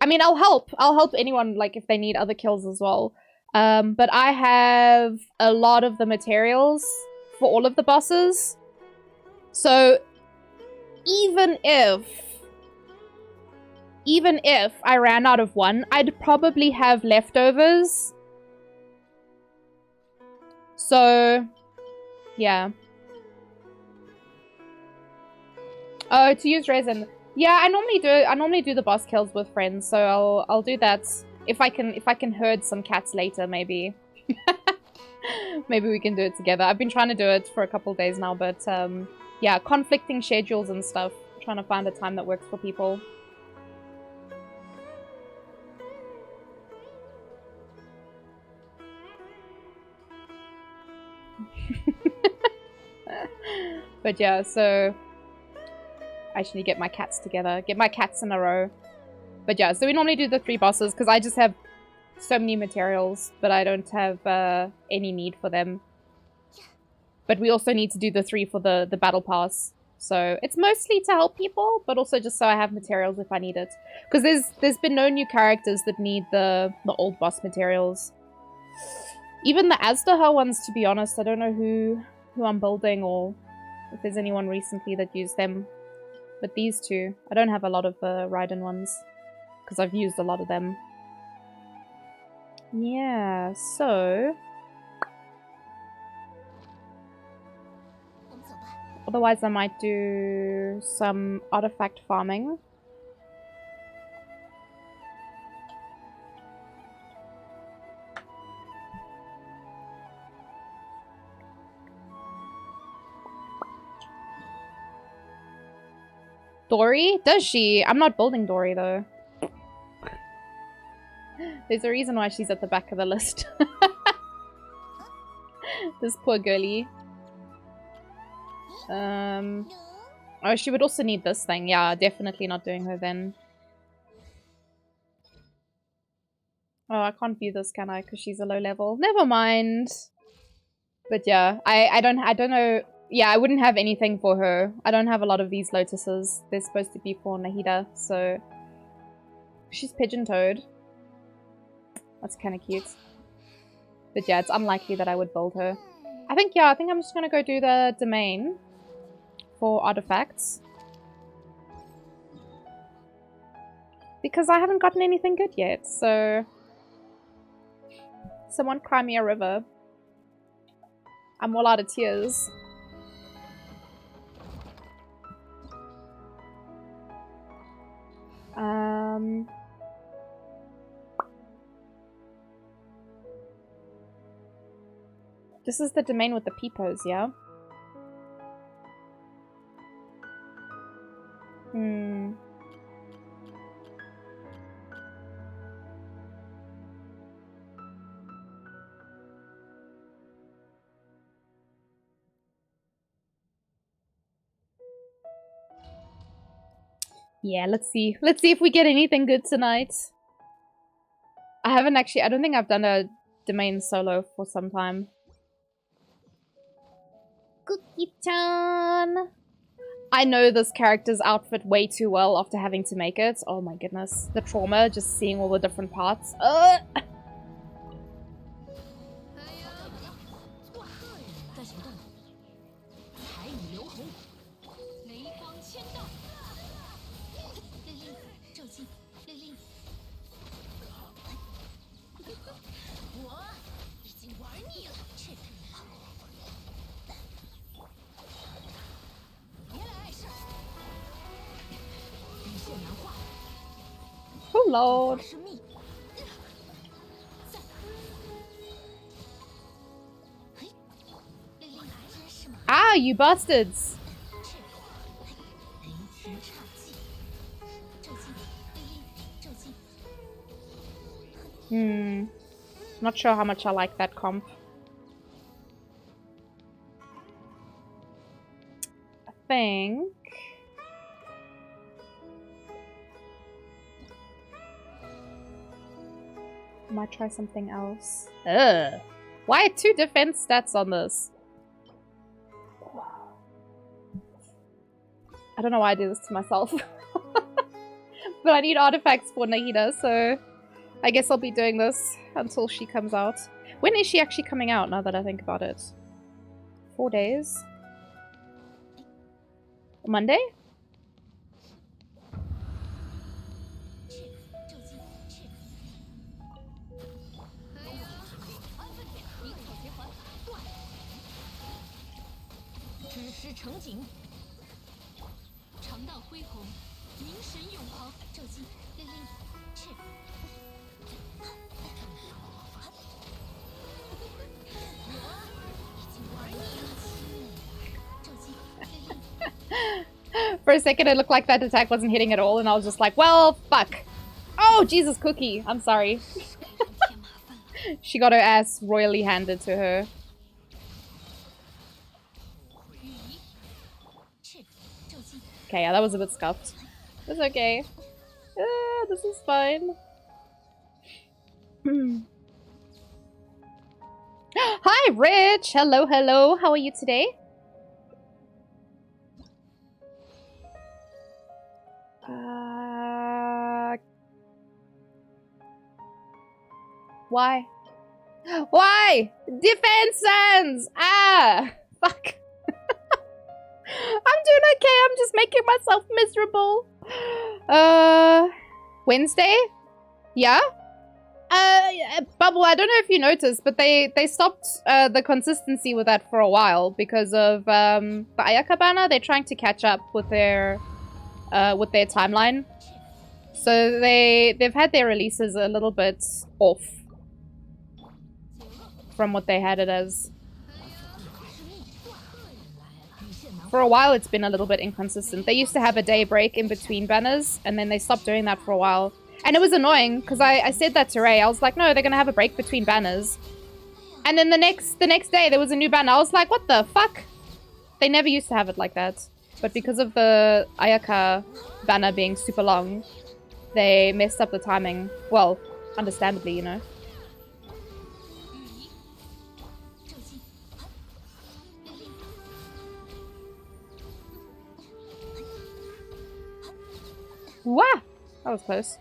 I mean, I'll help. I'll help anyone, like, if they need other kills as well. But I have a lot of the materials for all of the bosses. So, even if I ran out of one, I'd probably have leftovers. So, yeah. Oh, to use resin. Yeah, I normally do the boss kills with friends, so I'll do that if I can herd some cats later, maybe. Maybe we can do it together. I've been trying to do it for a couple days now, but yeah, conflicting schedules and stuff. Trying to find a time that works for people. But yeah, so I actually get my cats together. Get my cats in a row. But yeah, so we normally do the 3 bosses because I just have so many materials, but I don't have any need for them. But we also need to do the 3 for the battle pass. So it's mostly to help people, but also just so I have materials if I need it. Because there's been no new characters that need the old boss materials. Even the Aztaha ones, to be honest, I don't know who I'm building or if there's anyone recently that used them. But these 2, I don't have a lot of the Raiden ones because I've used a lot of them. Yeah, so... Otherwise I might do some artifact farming. Dory? Does she? I'm not building Dory though. There's a reason why she's at the back of the list. This poor girlie. Oh, she would also need this thing. Yeah, definitely not doing her then. Oh, I can't view this, can I? Because she's a low level. Never mind. But yeah, I don't know. Yeah, I wouldn't have anything for her. I don't have a lot of these lotuses. They're supposed to be for Nahida, so... She's pigeon-toed. That's kind of cute. But yeah, it's unlikely that I would build her. I think I'm just gonna go do the domain for artifacts. Because I haven't gotten anything good yet, so... Someone cry me a river. I'm all out of tears. This is the domain with the peepos, yeah? Hmm. Yeah, let's see. Let's see if we get anything good tonight. I haven't actually... I don't think I've done a domain solo for some time. Cookie-chan! I know this character's outfit way too well after having to make it. Oh my goodness. The trauma, just seeing all the different parts. Ugh! Oh lord. Ah, you bastards! Not sure how much I like that comp. I think... I might try something else. Ugh. Why 2 defense stats on this? I don't know why I do this to myself. But I need artifacts for Nahida, so I guess I'll be doing this until she comes out. When is she actually coming out, now that I think about it? 4 days? Monday? For a second it looked like that attack wasn't hitting at all and I was just like, well, fuck. Oh, Jesus, Cookie. I'm sorry. She got her ass royally handed to her. Okay, yeah, that was a bit scuffed. It's okay. This is fine. Hi, Rich! Hello, hello. How are you today? Why? Why? Defense! Ah! Fuck. I'm doing okay. I'm just making myself miserable. Wednesday? Yeah? Bubble, I don't know if you noticed, but they stopped the consistency with that for a while because of the Ayaka banner. They're trying to catch up with their timeline. So they've had their releases a little bit off from what they had it as. For a while, it's been a little bit inconsistent. They used to have a day break in between banners, and then they stopped doing that for a while. And it was annoying, because I said that to Ray. I was like, no, they're going to have a break between banners. And then the next day, there was a new banner. I was like, what the fuck? They never used to have it like that. But because of the Ayaka banner being super long, they messed up the timing. Well, understandably, you know. Wah! That was close.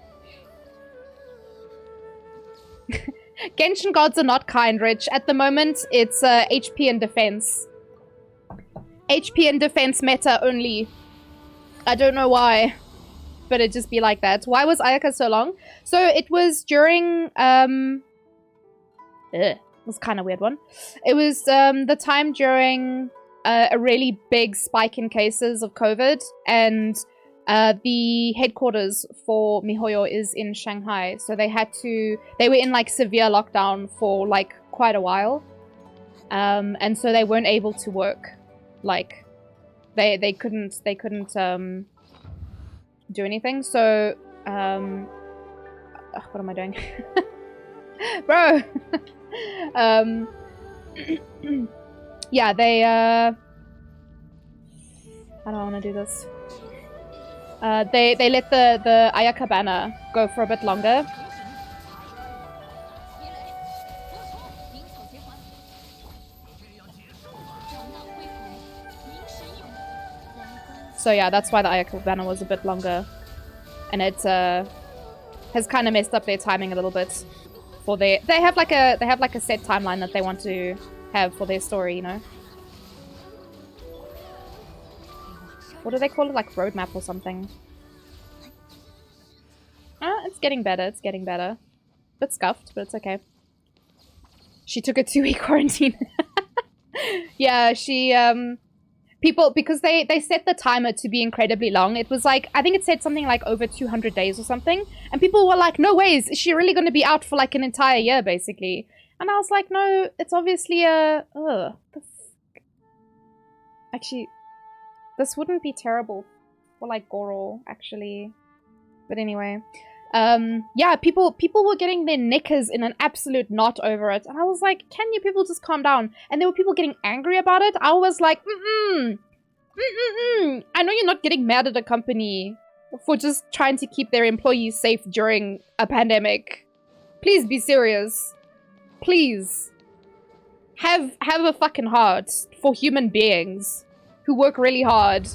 Genshin gods are not kind, Rich. At the moment, it's HP and defense. HP and defense meta only. I don't know why, but it just be like that. Why was Ayaka so long? So it was during It was kind of weird one. It was the time during a really big spike in cases of COVID, and the headquarters for MiHoYo is in Shanghai, so they were in like severe lockdown for like quite a while, and so they weren't able to work. Like they couldn't do anything. So what am I doing? Bro! Yeah, they I don't want to do this. They let the Ayaka banner go for a bit longer. So yeah, that's why the Ayaka banner was a bit longer, and it has kind of messed up their timing a little bit. For they have like a set timeline that they want to have for their story, you know. What do they call it? Like roadmap or something. It's getting better. It's getting better. Bit scuffed, but it's okay. She took a 2-week quarantine. Yeah, she people, because they set the timer to be incredibly long. It was like, I think it said something like over 200 days or something. And people were like, no ways, is she really going to be out for like an entire year, basically? And I was like, no, it's obviously a... Actually, this wouldn't be terrible for like Goro, actually. But anyway. Yeah, people were getting their knickers in an absolute knot over it. And I was like, can you people just calm down? And there were people getting angry about it. I was like, I know you're not getting mad at a company for just trying to keep their employees safe during a pandemic. Please be serious. Please. Have a fucking heart for human beings who work really hard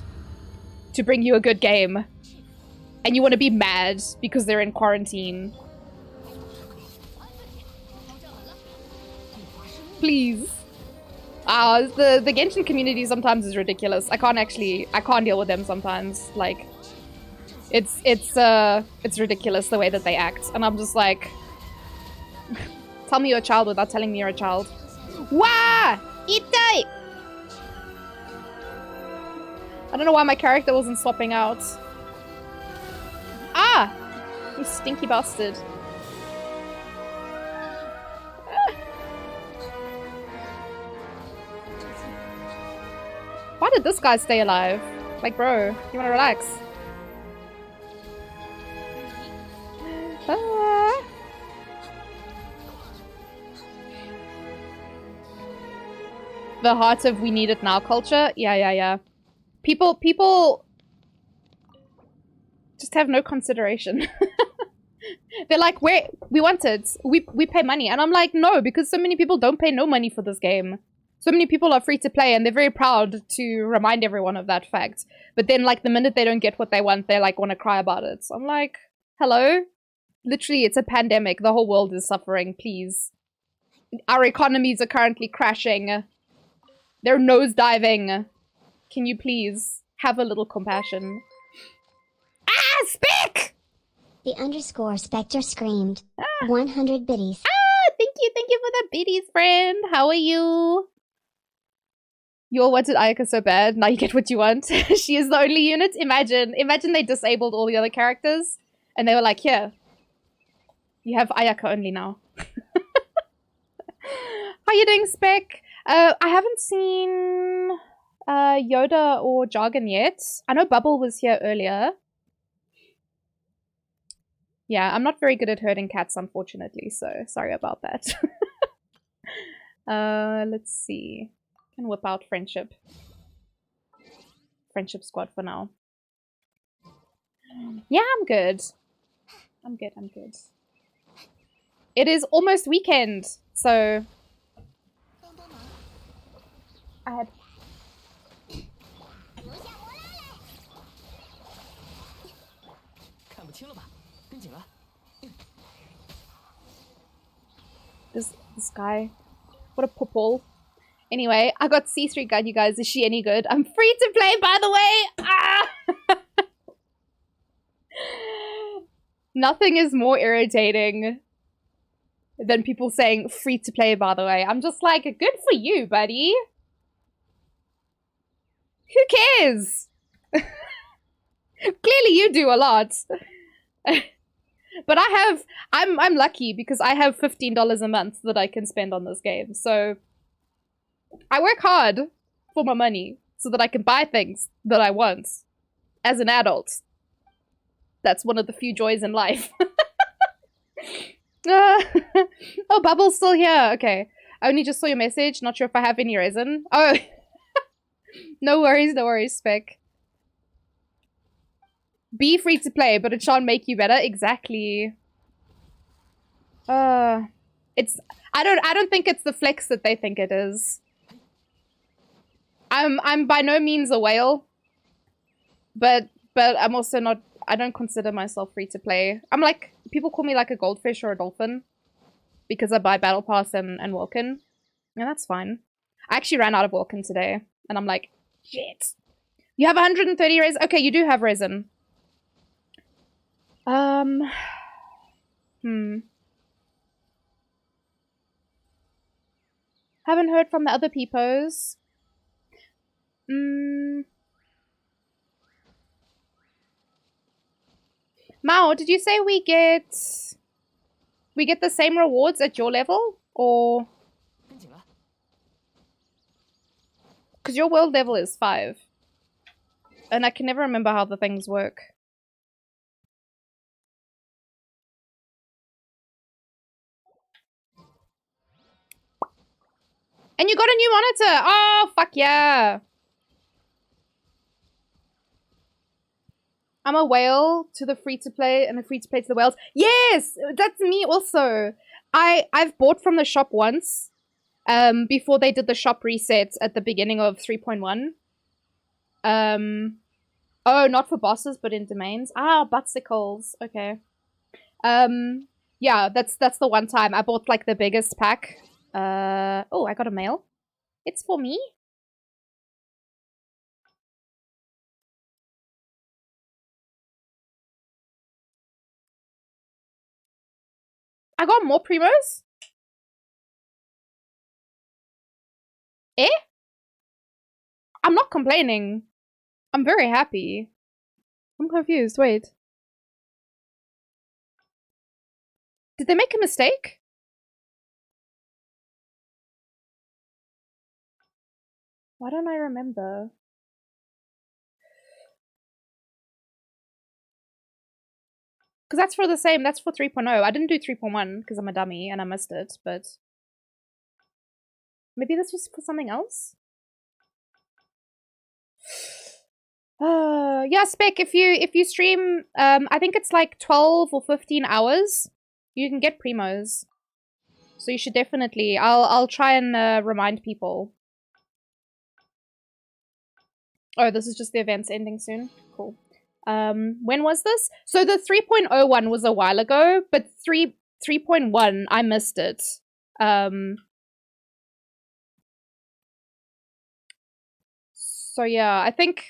to bring you a good game. And you want to be mad because they're in quarantine. Please. The Genshin community sometimes is ridiculous. I can't deal with them sometimes. Like, it's ridiculous the way that they act. And I'm just like, tell me you're a child without telling me you're a child. Wah! Itai! I don't know why my character wasn't swapping out. Ah! You stinky bastard. Why did this guy stay alive? Like, bro, you wanna relax? Ah. The heart of we need it now culture? Yeah. People just have no consideration. They're like, wait, we want it. We pay money. And I'm like, no, because so many people don't pay no money for this game. So many people are free to play, and they're very proud to remind everyone of that fact. But then, like, the minute they don't get what they want, they, like, want to cry about it. So I'm like, hello? Literally, it's a pandemic. The whole world is suffering, please. Our economies are currently crashing. They're nosediving. Can you please have a little compassion? Ah, speak! The underscore Spectre screamed. 100 biddies. Ah, thank you for the biddies, friend. How are you? You all wanted Ayaka so bad, now you get what you want. She is the only unit. Imagine they disabled all the other characters, and they were like, here, you have Ayaka only now. How you doing, Spec? I haven't seen Yoda or Jargon yet. I know Bubble was here earlier. Yeah, I'm not very good at herding cats, unfortunately, so sorry about that. Let's see. I can whip out Friendship. Friendship squad for now. Yeah, I'm good. I'm good. It is almost weekend, so... I had... This guy. What a pupil. Anyway, I got C3 Gun, you guys. Is she any good? I'm free to play, by the way! Ah! Nothing is more irritating than people saying free to play, by the way. I'm just like, good for you, buddy. Who cares? Clearly you do a lot. But I'm lucky because I have $15 a month that I can spend on this game. So I work hard for my money so that I can buy things that I want as an adult. That's one of the few joys in life. Oh, Bubble's still here. Okay. I only just saw your message. Not sure if I have any resin. Oh. No worries, Spec. Be free to play, but it shan't make you better. Exactly. It's I don't think it's the flex that they think it is. I'm by no means a whale. But I'm also not, I don't consider myself free to play. I'm like, people call me like a goldfish or a dolphin because I buy Battle Pass and Welkin. And that's fine. I actually ran out of Welkin today and I'm like, shit. You have 130 resin? Okay, you do have resin. Haven't heard from the other peepos. Mao, did you say we get the same rewards at your level? Or... Because your world level is 5. And I can never remember how the things work. And you got a new monitor! Oh, fuck yeah! I'm a whale to the free-to-play and a free-to-play to the whales. Yes! That's me also! I've bought from the shop once. Before they did the shop resets at the beginning of 3.1. Oh, not for bosses, but in domains. Ah, buttsicles. Okay. Yeah, that's the one time. I bought, like, the biggest pack. Oh, I got a mail. It's for me? I got more primos? Eh? I'm not complaining. I'm very happy. I'm confused. Wait. Did they make a mistake? Why don't I remember? Because that's for the same. That's for 3.0. I didn't do 3.1 because I'm a dummy and I missed it, but... Maybe this was for something else? Yeah, Spec, if you stream, I think it's like 12 or 15 hours, you can get primos. So you should definitely, I'll try and remind people. Oh, this is just the event's ending soon. Cool. When was this? So the 3.0 one was a while ago, but 3.1, I missed it. So yeah, I think...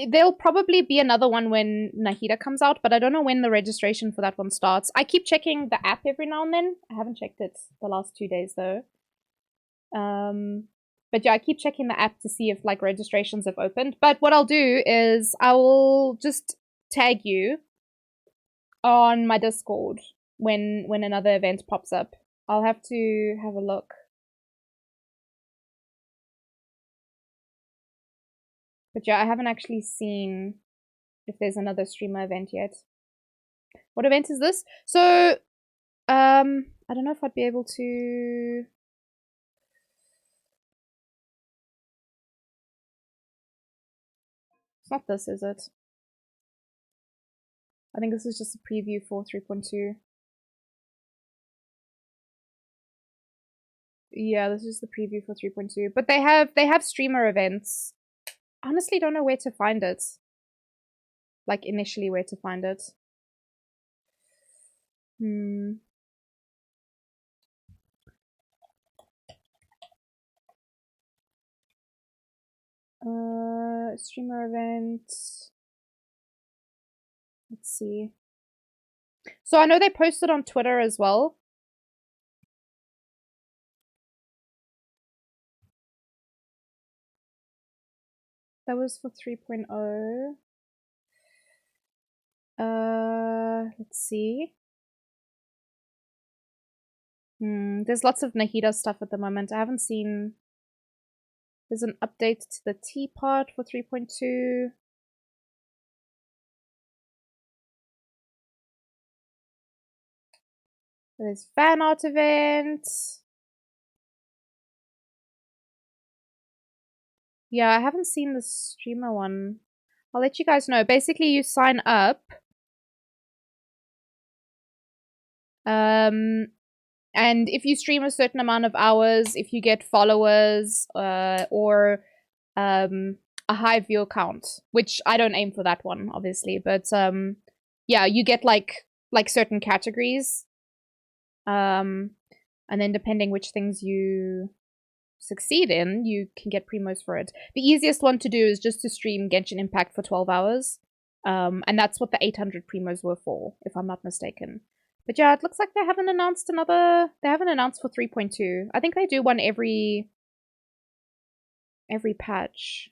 There'll probably be another one when Nahida comes out, but I don't know when the registration for that one starts. I keep checking the app every now and then. I haven't checked it the last 2 days, though. But yeah, I keep checking the app to see if, like, registrations have opened. But what I'll do is I will just tag you on my Discord when another event pops up. I'll have to have a look. But yeah, I haven't actually seen if there's another streamer event yet. What event is this? So, I don't know if I'd be able to... It's not this, is it? I think this is just a preview for 3.2. Yeah, this is the preview for 3.2. But they have streamer events. Honestly, don't know where to find it. Like, initially where to find it. streamer event. Let's see. So I know they posted on Twitter as well. That was for 3.0. Let's see. There's lots of Nahida stuff at the moment. I haven't seen... There's an update to the teapot for 3.2. There's fan art event. Yeah, I haven't seen the streamer one. I'll let you guys know. Basically, you sign up. And if you stream a certain amount of hours, if you get followers, or a high view count, which I don't aim for that one, obviously, but yeah, you get like certain categories. And then depending which things you succeed in, you can get primos for it. The easiest one to do is just to stream Genshin Impact for 12 hours. And that's what the 800 primos were for, if I'm not mistaken. But yeah, it looks like they haven't announced another... They haven't announced for 3.2. I think they do one every patch.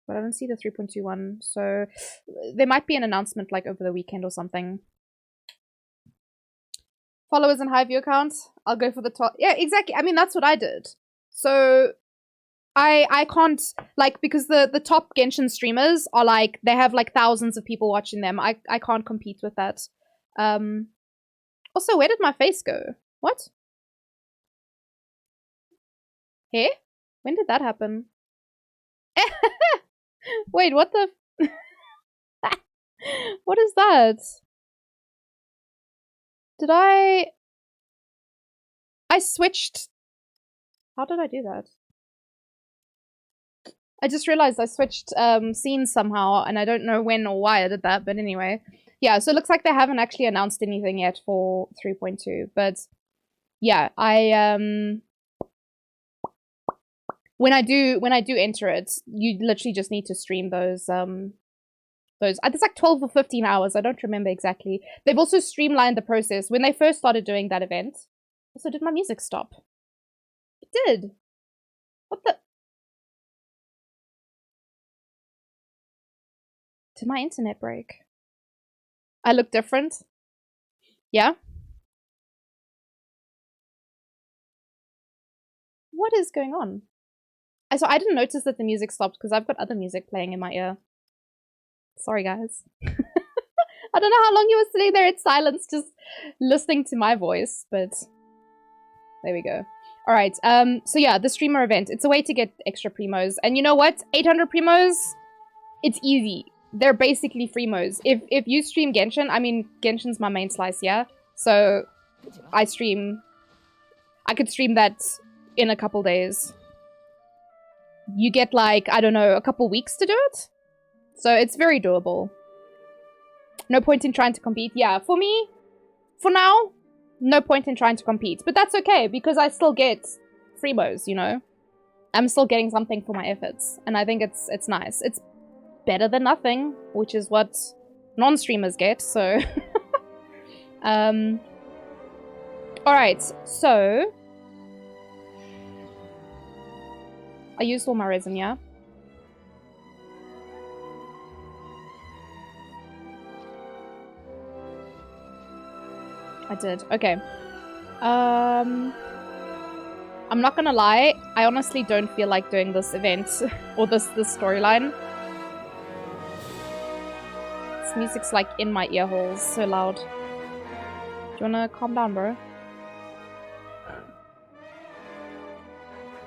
But I don't see the 3.2 one. So there might be an announcement like over the weekend or something. Followers and high view accounts. I'll go for the top. Yeah, exactly. I mean, that's what I did. So I can't, like, because the top Genshin streamers are like, they have like thousands of people watching them. I can't compete with that. Also, where did my face go? What? Hey? When did that happen? Wait, what the... What is that? Did I switched... How did I do that? I just realized I switched scenes somehow, and I don't know when or why I did that, but anyway. Yeah, so it looks like they haven't actually announced anything yet for 3.2, but yeah, when I do enter it, you literally just need to stream those it's like 12 or 15 hours, I don't remember exactly. They've also streamlined the process. When they first started doing that event... Also, did my music stop? It did. What the... Did my internet break? I look different? Yeah? What is going on? So I didn't notice that the music stopped because I've got other music playing in my ear. Sorry, guys. I don't know how long you were sitting there in silence just listening to my voice, but there we go. All right, so yeah, the streamer event. It's a way to get extra primos. And you know what? 800 primos, it's easy. They're basically freemos. If you stream Genshin, I mean, Genshin's my main slice, yeah? So I could stream that in a couple days. You get like, I don't know, a couple weeks to do it. So it's very doable. No point in trying to compete. Yeah, for me, for now, no point in trying to compete. But that's okay, because I still get freemos, you know? I'm still getting something for my efforts. And I think it's nice. It's better than nothing, which is what non-streamers get, so... Alright, so... I used all my resin, yeah? I did. Okay. I'm not gonna lie, I honestly don't feel like doing this event or this storyline. This music's like in my ear holes, so loud. Do you wanna calm down, bro?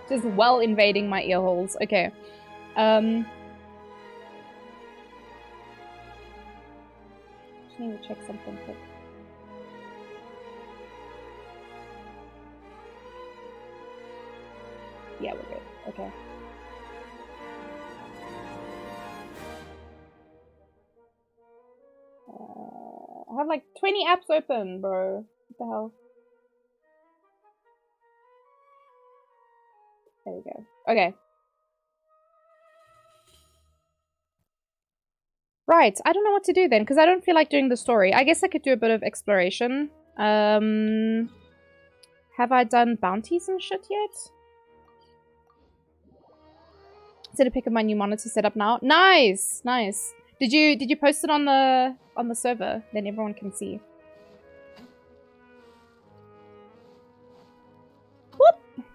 Just well invading my ear holes. Okay. Just need to check something quick. Yeah, we're good. Okay. I have like 20 apps open, bro. What the hell? There we go. Okay. Right, I don't know what to do then, because I don't feel like doing the story. I guess I could do a bit of exploration. Have I done bounties and shit yet? Instead of pick up my new monitor setup now. Nice, nice. Did you post it on the server? Then everyone can see. Whoop.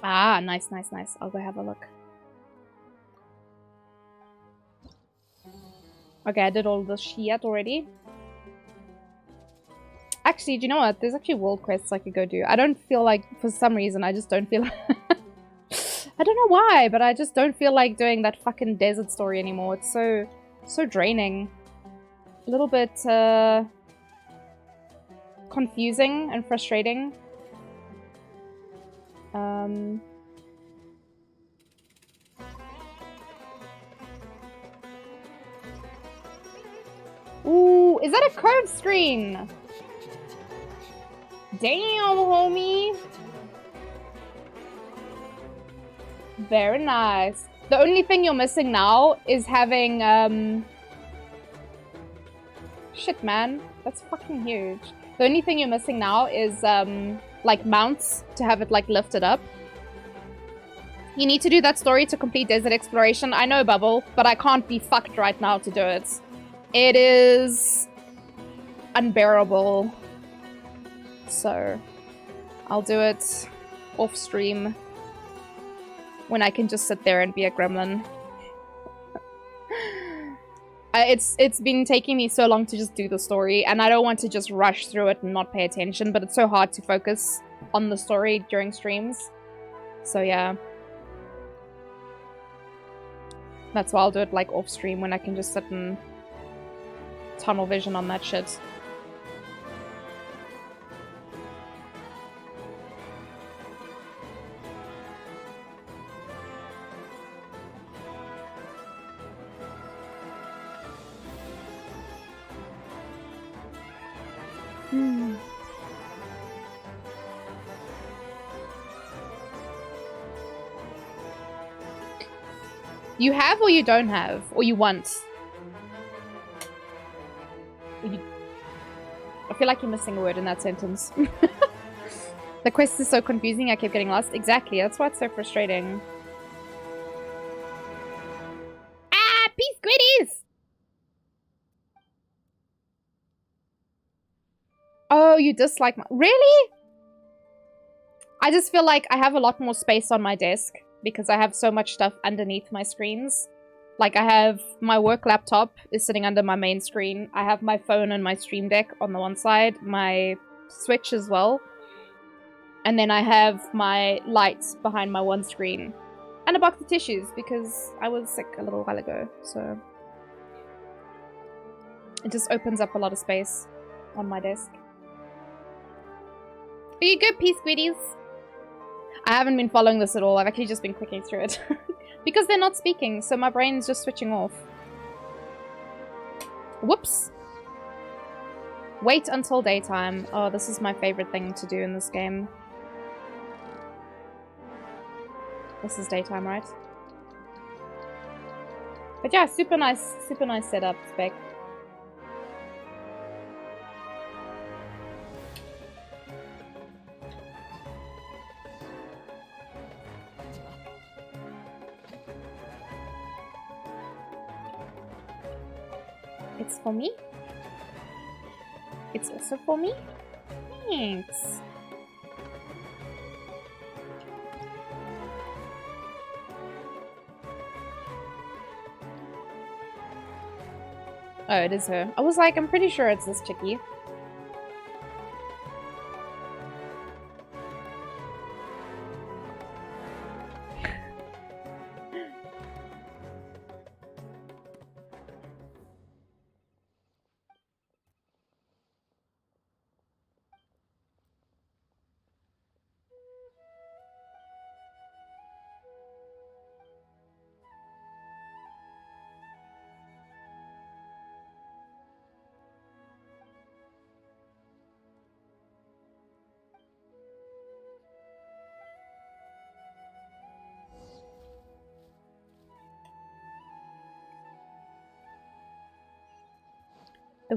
Ah, nice, nice, nice. I'll go have a look. Okay, I did all the shit already. Actually, do you know what? There's actually world quests I could go do. I don't feel like, for some reason, I just don't feel like... I don't know why, but I just don't feel like doing that fucking desert story anymore. It's so draining. A little bit, confusing and frustrating. Ooh, is that a curved screen? Damn, homie. Very nice. The only thing you're missing now is having, shit, man. That's fucking huge. The only thing you're missing now is, like, mounts to have it, like, lifted up. You need to do that story to complete desert exploration. I know, Bubble, but I can't be fucked right now to do it. It is unbearable. So, I'll do it off stream when I can just sit there and be a gremlin. It's been taking me so long to just do the story, and I don't want to just rush through it and not pay attention, but it's so hard to focus on the story during streams. So yeah. That's why I'll do it like off stream when I can just sit and tunnel vision on that shit. You have or you don't have? Or you want? I feel like you're missing a word in that sentence. The quest is so confusing, I kept getting lost. Exactly, that's why it's so frustrating. Ah, peace squiddies! Oh, you dislike my... Really? I just feel like I have a lot more space on my desk because I have so much stuff underneath my screens. Like, I have my work laptop is sitting under my main screen. I have my phone and my Stream Deck on the one side, my Switch as well. And then I have my lights behind my one screen. And a box of tissues because I was sick a little while ago, so... It just opens up a lot of space on my desk. Are you good, Peace Squiddies? I haven't been following this at all. I've actually just been clicking through it. Because they're not speaking, so my brain's just switching off. Whoops. Wait until daytime. Oh, this is my favorite thing to do in this game. This is daytime, right? But yeah, super nice setup, Spec. It's for me? It's also for me? Thanks. Oh, it is her. I was like, I'm pretty sure it's this chickie.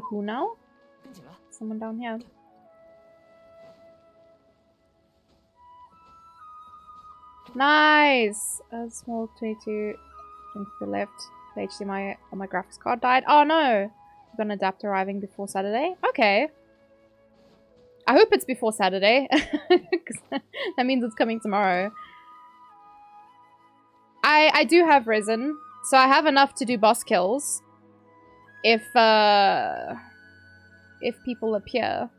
Who now? Someone down here. Nice! A small 22 to the left. The HDMI on my graphics card died. Oh no! I've got an adapter arriving before Saturday. Okay. I hope it's before Saturday. That means it's coming tomorrow. I do have resin, so I have enough to do boss kills. If people appear.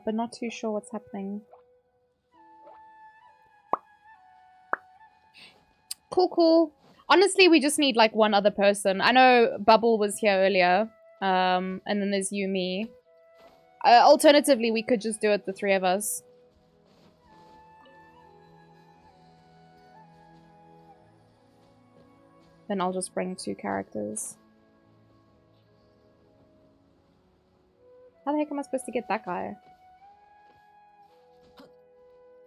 But not too sure what's happening. Cool, cool. Honestly, we just need like one other person. I know Bubble was here earlier. And then there's you, me. Alternatively, we could just do it, the three of us. Then I'll just bring 2 characters. How the heck am I supposed to get that guy?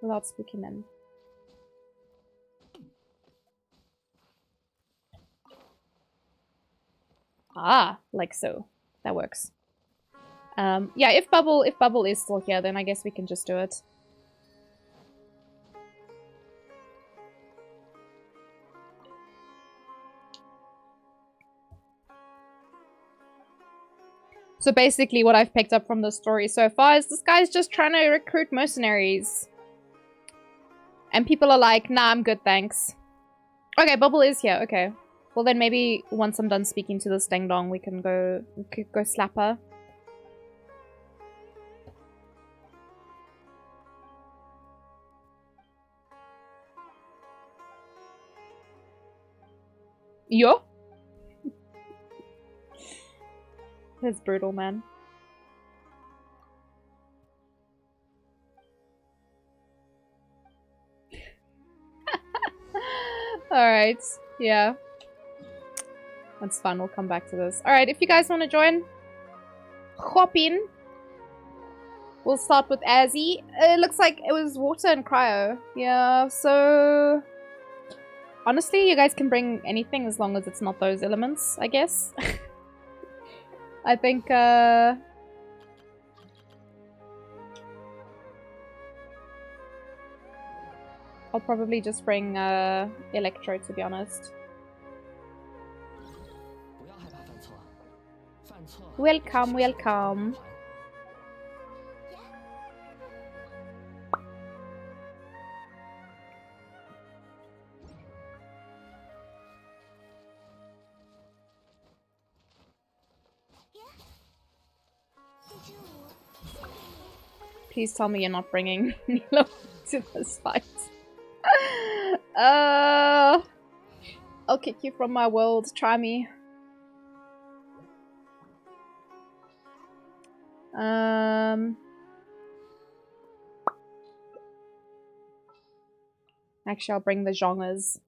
Without spooking them. Ah, like so. That works. Yeah, if Bubble is still here, then I guess we can just do it. So basically what I've picked up from the story so far is this guy's just trying to recruit mercenaries. And people are like, nah, I'm good, thanks. Okay, Bubble is here, okay. Well then maybe once I'm done speaking to this ding dong, we can go slap her. Yo? That's brutal, man. Alright, yeah. That's fun, we'll come back to this. Alright, if you guys want to join, hop in. We'll start with Azzy. It looks like it was water and cryo. Yeah, so... Honestly, you guys can bring anything as long as it's not those elements, I guess. I think, I'll probably just bring, Electro, to be honest. Welcome, welcome. Please tell me you're not bringing Nilo to this fight. I'll kick you from my world. Try me. Actually, I'll bring the Zhongers.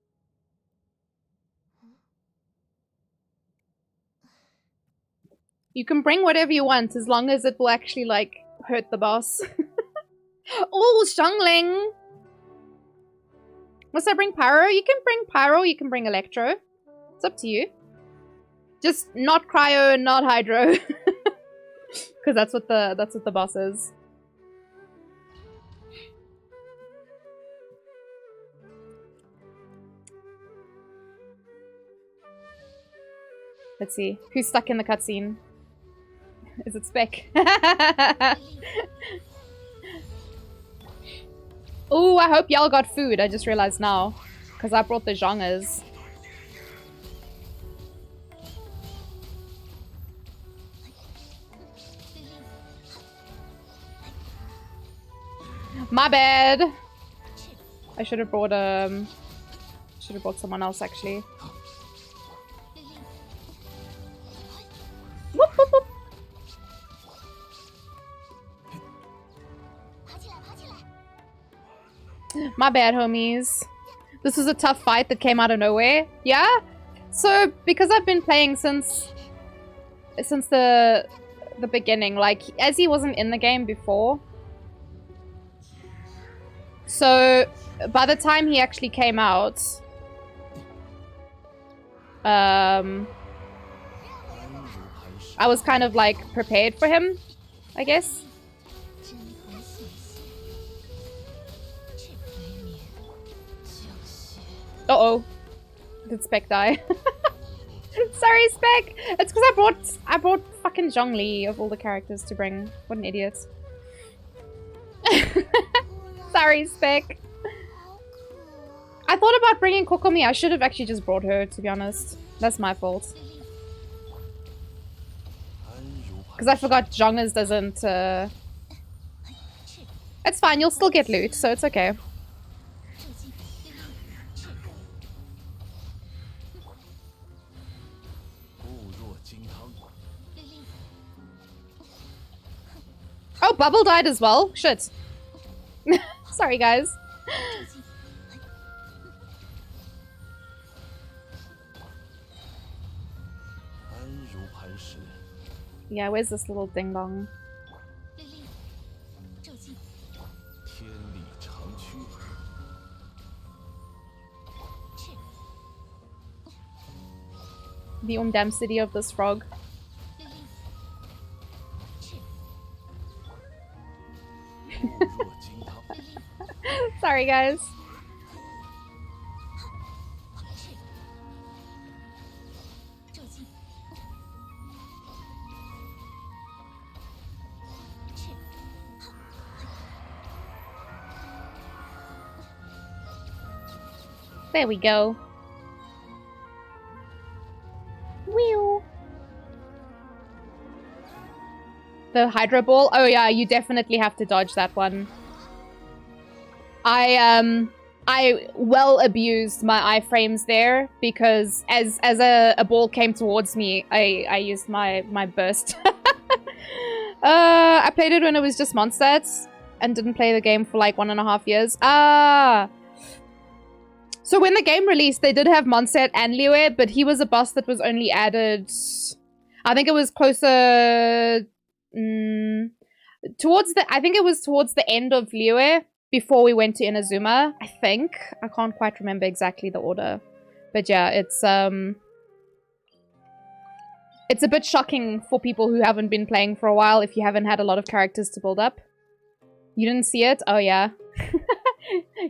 You can bring whatever you want as long as it will actually, like, hurt the boss. Oh, Xiangling! Must I bring Pyro? You can bring Pyro, you can bring Electro. It's up to you. Just not Cryo and not Hydro. Because that's what the boss is. Let's see. Who's stuck in the cutscene? Is it Spec? Oh, I hope y'all got food. I just realized now. Because I brought the Zhongers. My bad. I should have brought someone else actually. Whoop, whoop, whoop. My bad, homies. This was a tough fight that came out of nowhere. Yeah? So, because I've been playing since the beginning, like, as he wasn't in the game before. So, by the time he actually came out, I was kind of like prepared for him, I guess. Uh-oh. Did Spec die? Sorry, Spec! It's because I brought fucking Zhongli of all the characters to bring. What an idiot. Sorry, Spec. I thought about bringing Kokomi. I should have actually just brought her, to be honest. That's my fault. Because I forgot Zhong's doesn't... It's fine, you'll still get loot, so it's okay. Oh, Bubble died as well? Shit. Sorry, guys. Yeah, where's this little ding-dong? The City of this frog. Sorry, guys. There we go. Wheel. The Hydro Ball? Oh yeah, you definitely have to dodge that one. I well abused my iframes there because as a ball came towards me, I used my burst. I played it when it was just Mondstadt and didn't play the game for like 1.5 years. Ah. So when the game released, they did have Mondstadt and Liyue, but he was a boss that was only added. I think it was closer towards the. I think it was towards the end of Liyue. Before we went to Inazuma, I think. I can't quite remember exactly the order. But yeah, it's a bit shocking for people who haven't been playing for a while if you haven't had a lot of characters to build up. You didn't see it? Oh yeah.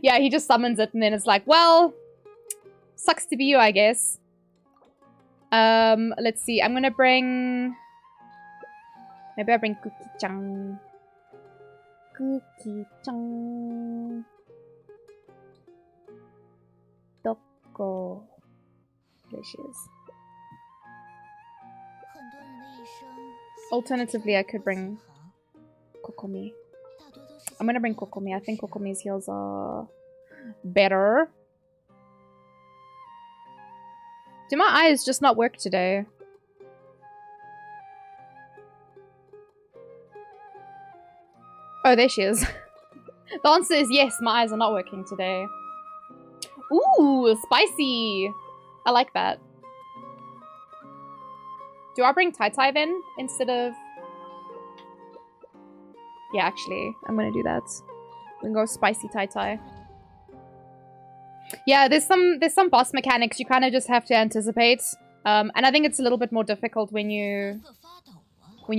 Yeah, he just summons it and then it's like, well, sucks to be you, I guess. Let's see. I'm gonna bring... Maybe I bring Cookie-chan. Cookie-chan. Doko. There she is. Alternatively, I could bring Kokomi. I'm gonna bring Kokomi. I think Kokomi's heals are better. Do my eyes just not work today? Oh, there she is. The answer is yes, my eyes are not working today. Ooh, spicy! I like that. Do I bring Tai Tai then, instead of... Yeah, actually, I'm gonna do that. We can go spicy Tai Tai. Yeah, there's some boss mechanics you kind of just have to anticipate. And I think it's a little bit more difficult when you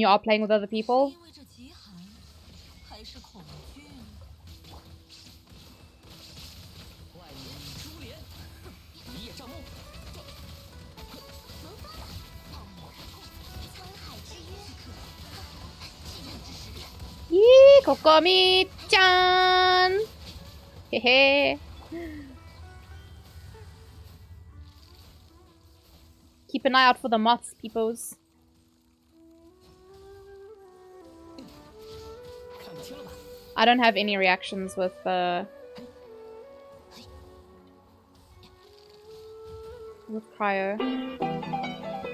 are playing with other people. Yee, Kokomi-chan! Hehe. Keep an eye out for the moths, peepos. I don't have any reactions with Cryo.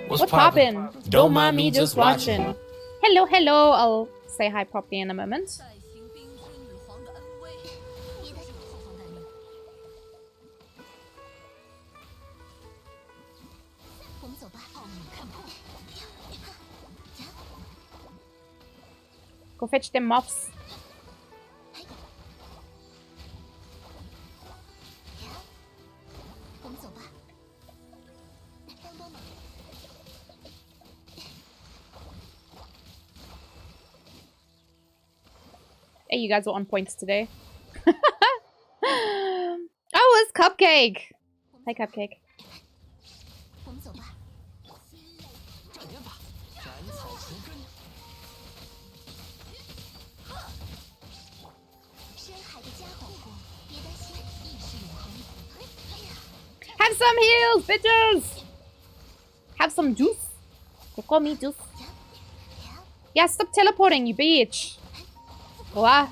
What's poppin'? Don't mind me just watching. Hello, hello. I'll say hi properly in a moment. Go fetch them moths. Hey, you guys are on points today. Oh, it's Cupcake! Hey, Cupcake. Have some heals, bitches! Have some juice. They call me juice. Yeah, stop teleporting, you bitch. What?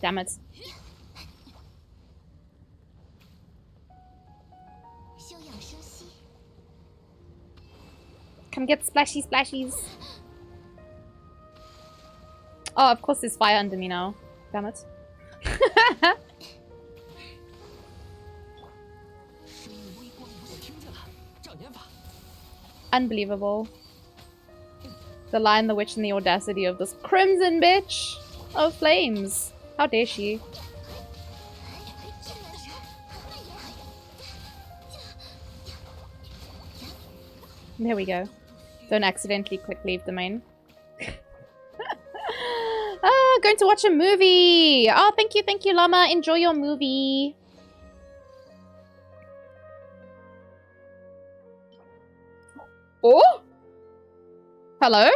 Damn it. Come get splashy splashies. Oh, of course there's fire under me now. Damn it. Unbelievable. The Lion, the Witch, and the audacity of this crimson bitch of flames. How dare she? There we go. Don't accidentally click leave the main. Going to watch a movie! Oh, thank you, Llama. Enjoy your movie. Oh? Hello?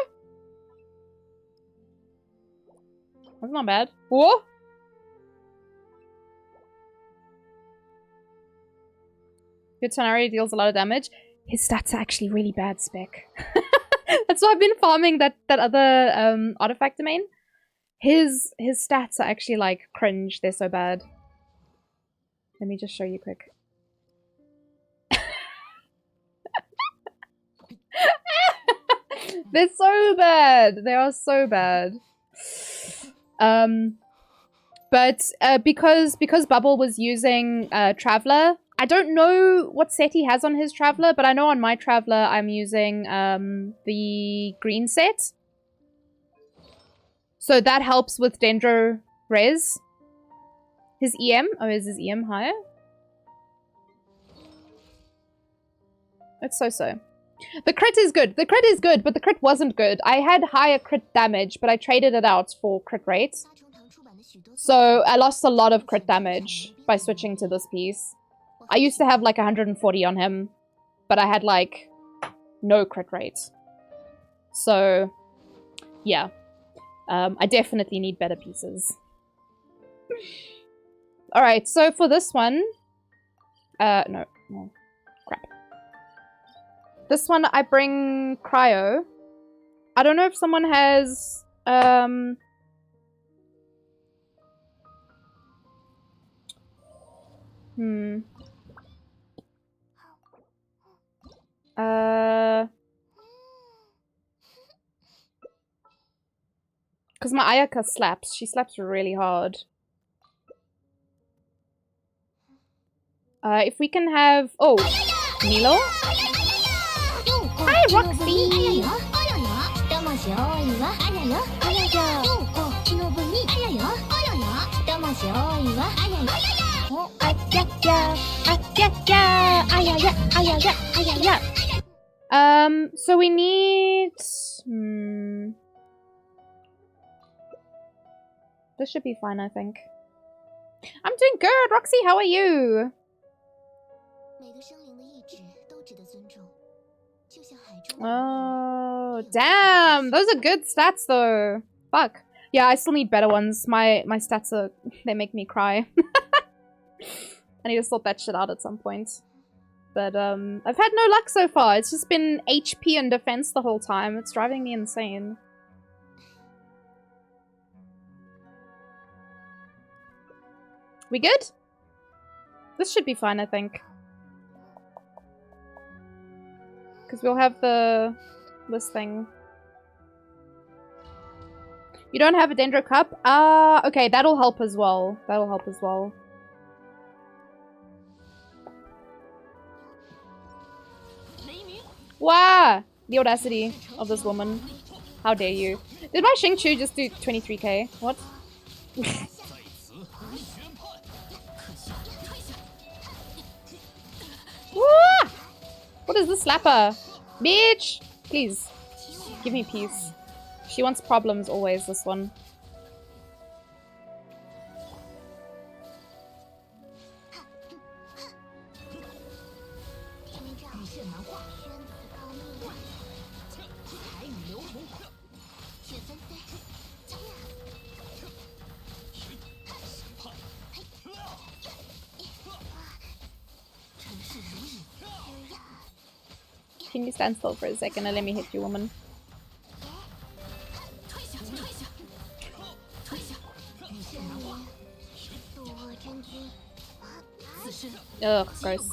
That's not bad. Oh? Good Tonari deals a lot of damage. His stats are actually really bad, Spec. That's why I've been farming that other artifact domain. His stats are actually like cringe. They're so bad. Let me just show you quick. They're so bad. They are so bad. But because Bubble was using Traveler, I don't know what set he has on his Traveler, but I know on my Traveler I'm using the green set. So that helps with Dendro Res. His EM? Oh, is his EM higher? It's so-so. The crit is good. The crit is good, but the crit wasn't good. I had higher crit damage, but I traded it out for crit rate. So I lost a lot of crit damage by switching to this piece. I used to have like 140 on him, but I had like no crit rate. So yeah, I definitely need better pieces. All right, so for this one, no, crap. This one I bring Cryo. I don't know if someone has because my Ayaka slaps. She slaps really hard. If we can have... Oh, Milo? Hi, Roxy! So we need... This should be fine, I think. I'm doing good, Roxy. How are you? Oh, damn. Those are good stats, though. Fuck. Yeah, I still need better ones. My stats are... They make me cry. I need to sort that shit out at some point. But, I've had no luck so far. It's just been HP and defense the whole time. It's driving me insane. We good? This should be fine, I think. Because we'll have this thing. You don't have a Dendro Cup? Okay, that'll help as well. That'll help as well. Wow! The audacity of this woman. How dare you. Did my Xingqiu just do 23k? What? Wah! What is this slapper? Bitch! Please. Give me peace. She wants problems always, this one. Can you stand still for a second and let me hit you, woman? Ugh, gross.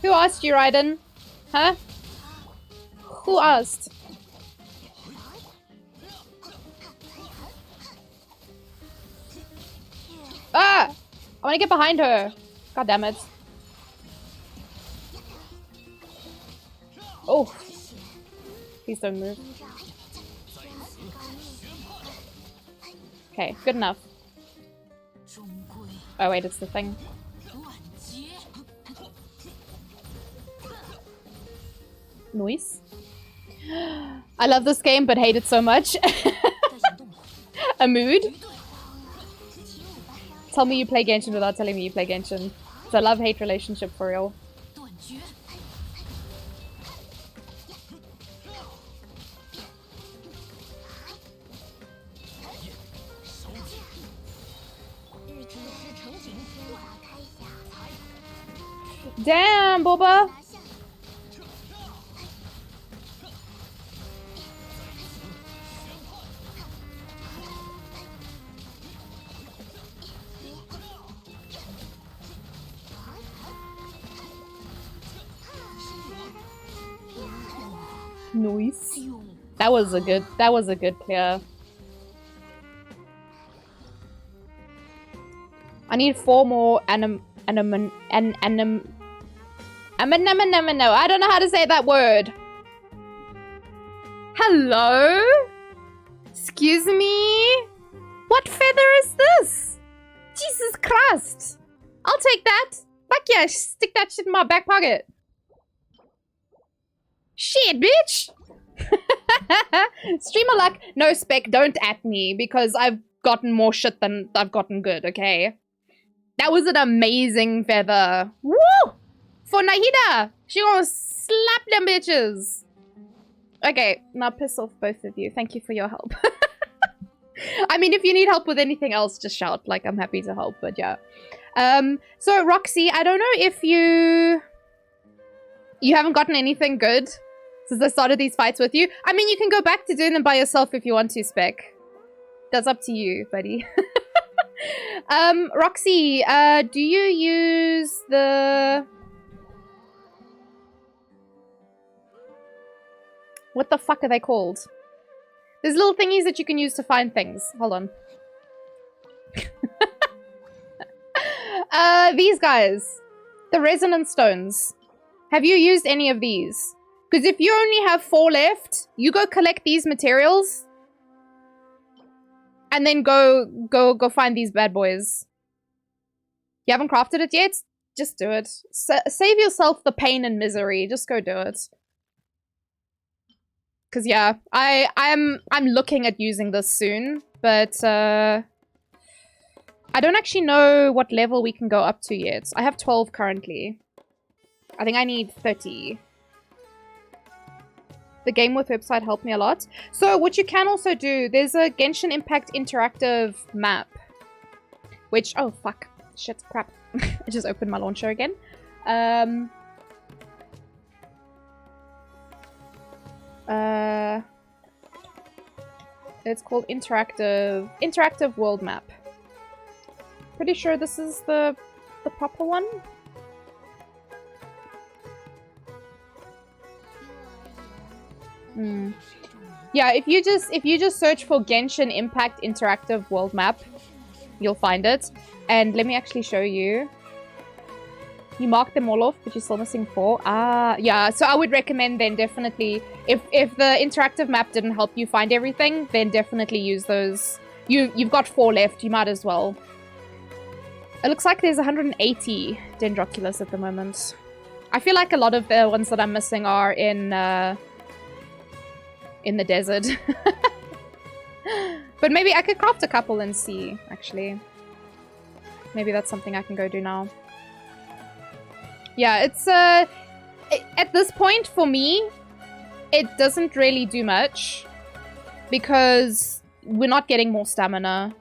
Who asked you, Raiden? Huh? Who asked? Ah! I wanna get behind her. God damn it. Oh. Please don't move. Okay, good enough. Oh wait, it's the thing. Noise. I love this game, but hate it so much. A mood. Tell me you play Genshin without telling me you play Genshin. It's a love-hate relationship for real. Damn, Boba! Nice. That was a good clear. I need 4 more I don't know how to say that word. Hello? Excuse me? What feather is this? Jesus Christ. I'll take that. Fuck yeah, stick that shit in my back pocket. Shit, bitch! Streamer luck. No, Spec, don't at me because I've gotten more shit than I've gotten good, okay? That was an amazing feather. Woo! For Nahida! She gonna slap them bitches. Okay, now piss off both of you. Thank you for your help. I mean, if you need help with anything else, just shout. Like, I'm happy to help, but yeah. So, Roxy, I don't know if you haven't gotten anything good since I started these fights with you. I mean, you can go back to doing them by yourself if you want to, Spec. That's up to you, buddy. Roxy, do you use the... What the fuck are they called? There's little thingies that you can use to find things. Hold on. These guys. The resonance stones. Have you used any of these? Because if you only have 4 left, you go collect these materials. And then go find these bad boys. You haven't crafted it yet? Just do it. Save yourself the pain and misery. Just go do it. Because yeah, I'm looking at using this soon, but I don't actually know what level we can go up to yet. I have 12 currently. I think I need 30. The Game With website helped me a lot. So what you can also do, there's a Genshin Impact interactive map. Which, oh fuck, shit, crap. I just opened my launcher again. It's called interactive world map. Pretty sure this is the proper one. Yeah, if you just search for Genshin Impact interactive world map, you'll find it. And let me actually show you. You marked them all off, but you're still missing 4. Ah, yeah. So I would recommend then definitely, if the interactive map didn't help you find everything, then definitely use those. You've got 4 left. You might as well. It looks like there's 180 Dendroculus at the moment. I feel like a lot of the ones that I'm missing are in the desert. But maybe I could craft a couple and see, actually. Maybe that's something I can go do now. Yeah, it's, at this point, for me, it doesn't really do much. Because we're not getting more stamina.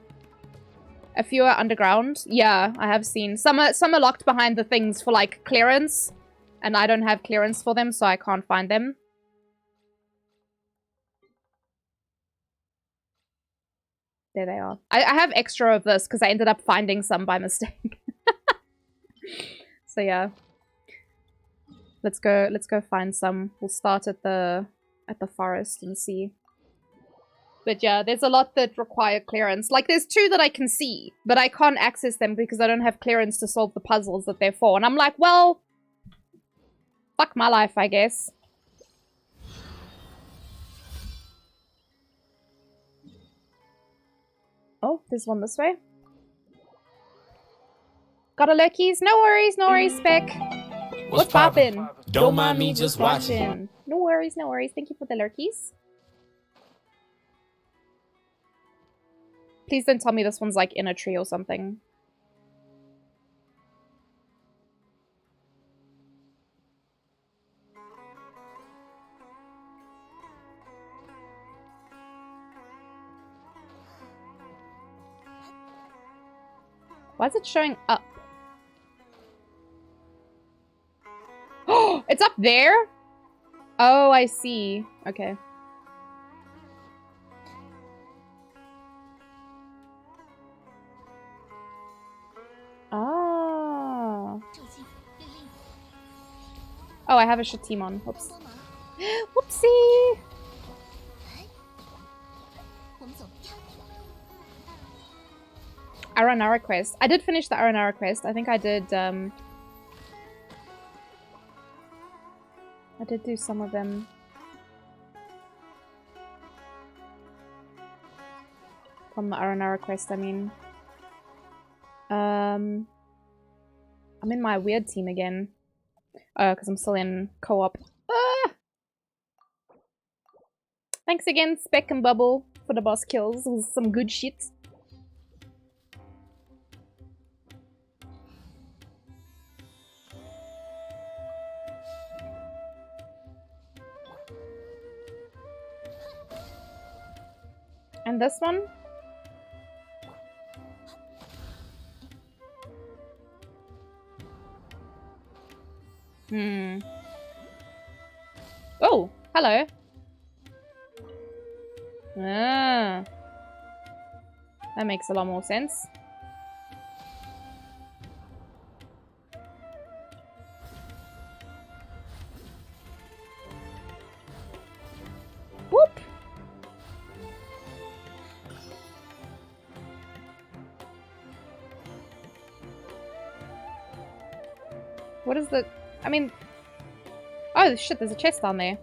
A few are underground. Yeah, I have seen. Some are locked behind the things for, like, clearance. And I don't have clearance for them, so I can't find them. There they are. I have extra of this, because I ended up finding some by mistake. So, yeah. Let's go find some. We'll start at the forest and see. But yeah, there's a lot that require clearance. Like, there's 2 that I can see, but I can't access them because I don't have clearance to solve the puzzles that they're for. And I'm like, well, fuck my life, I guess. Oh, there's one this way. Got a lurkies? No worries, Spec. What's poppin'? Don't mind me just watching. No worries. Thank you for the lurkies. Please don't tell me this one's like in a tree or something. Why is it showing up? Oh, it's up there? Oh, I see. Okay. Oh. Oh, I have a Shatimon. Whoops. Whoopsie! Aranara quest. I did finish the Aranara quest. I think I did do some of them. From the Aranara quest, I mean. I'm in my weird team again. Because I'm still in co-op. Ah! Thanks again, Spec and Bubble, for the boss kills. It was some good shit. And this one? Oh, hello. Ah. That makes a lot more sense. Whoop! What is the... I mean... Oh, shit, there's a chest down there.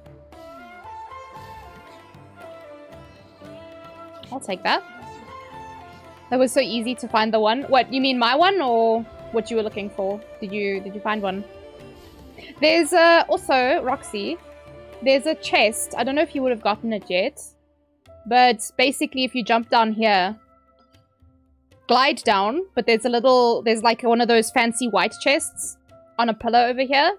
I'll take that. That was so easy to find the one. What, you mean my one or what you were looking for? Did you find one? There's also, Roxy, there's a chest. I don't know if you would have gotten it yet. But basically if you jump down here, glide down, but there's like one of those fancy white chests on a pillar over here.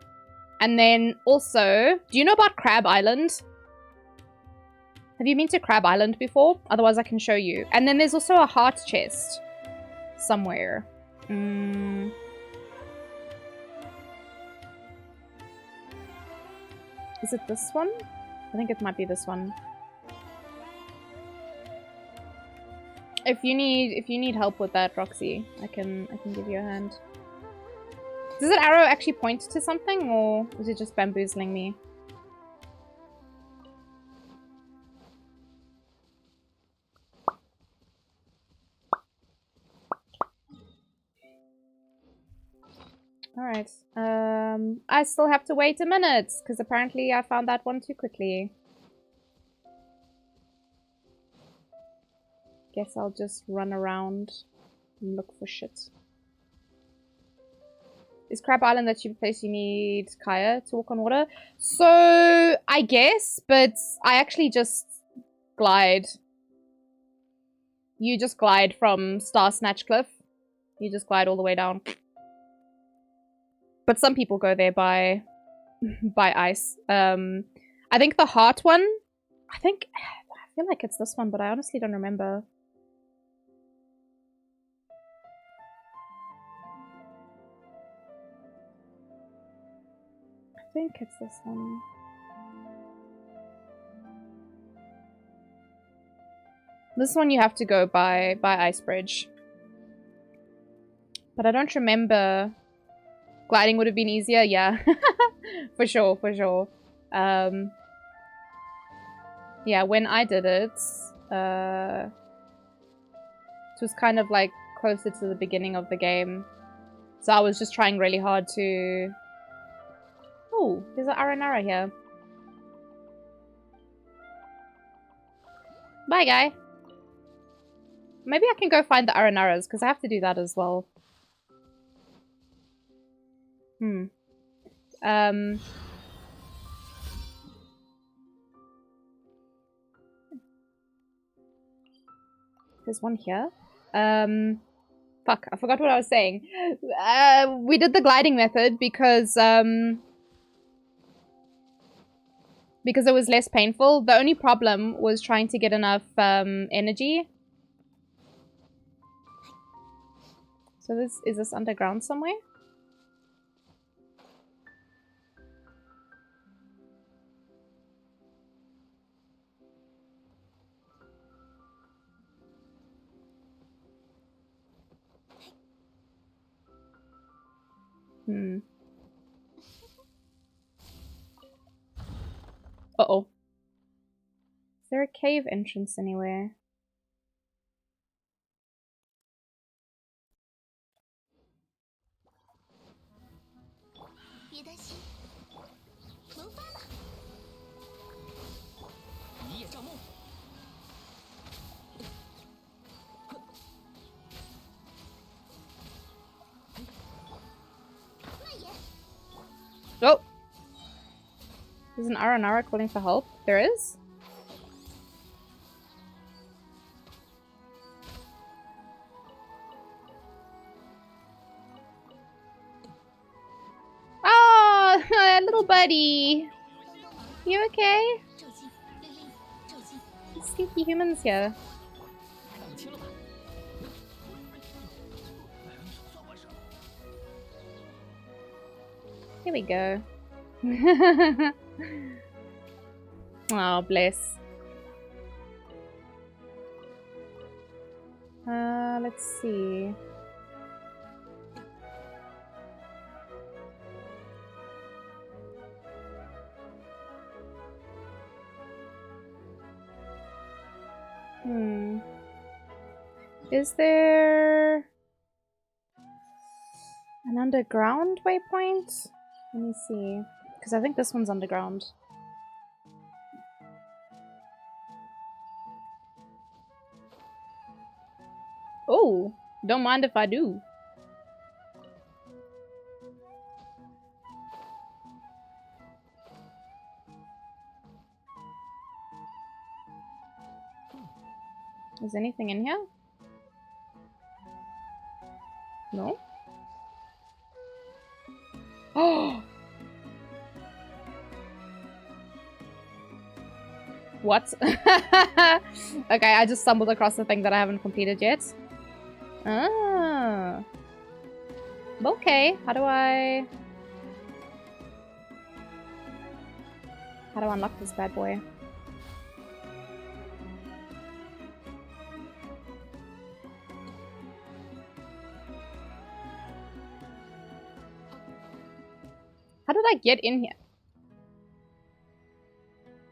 And then also, do you know about Crab Island? Have you been to Crab Island before? Otherwise I can show you. And then there's also a heart chest somewhere. Is it this one? I think it might be this one. If you need help with that, Roxy, I can give you a hand. Does that arrow actually point to something, or is it just bamboozling me? Alright. Alright. I still have to wait a minute, because apparently I found that one too quickly. Guess I'll just run around and look for shit. Is Crab Island the cheapest place you need Kaya to walk on water? So, I guess, but I actually just glide. You just glide from Star Snatch Cliff. You just glide all the way down. But some people go there by ice. I think the heart one, I feel like it's this one, but I honestly don't remember. I think it's this one. This one you have to go by Ice Bridge. But I don't remember. Gliding would have been easier, yeah. For sure, for sure. Yeah, when I did it, it was kind of like closer to the beginning of the game. So I was just trying really hard to... Oh, there's an Aranara here. Bye, guy. Maybe I can go find the Aranaras, because I have to do that as well. There's one here. Fuck, I forgot what I was saying. We did the gliding method because it was less painful. The only problem was trying to get enough energy. So is this underground somewhere? Uh-oh. Is there a cave entrance anywhere? Oh! There's an Aranara calling for help. There is? Oh! Little buddy! You okay? Stinky humans here. Here we go. Oh, bless. Let's see. Is there an underground waypoint? Let me see. Because I think this one's underground. Oh, don't mind if I do. Is anything in here? No? Oh! What? Okay, I just stumbled across the thing that I haven't completed yet. Ah. Okay, how do I unlock this bad boy? How did I get in here?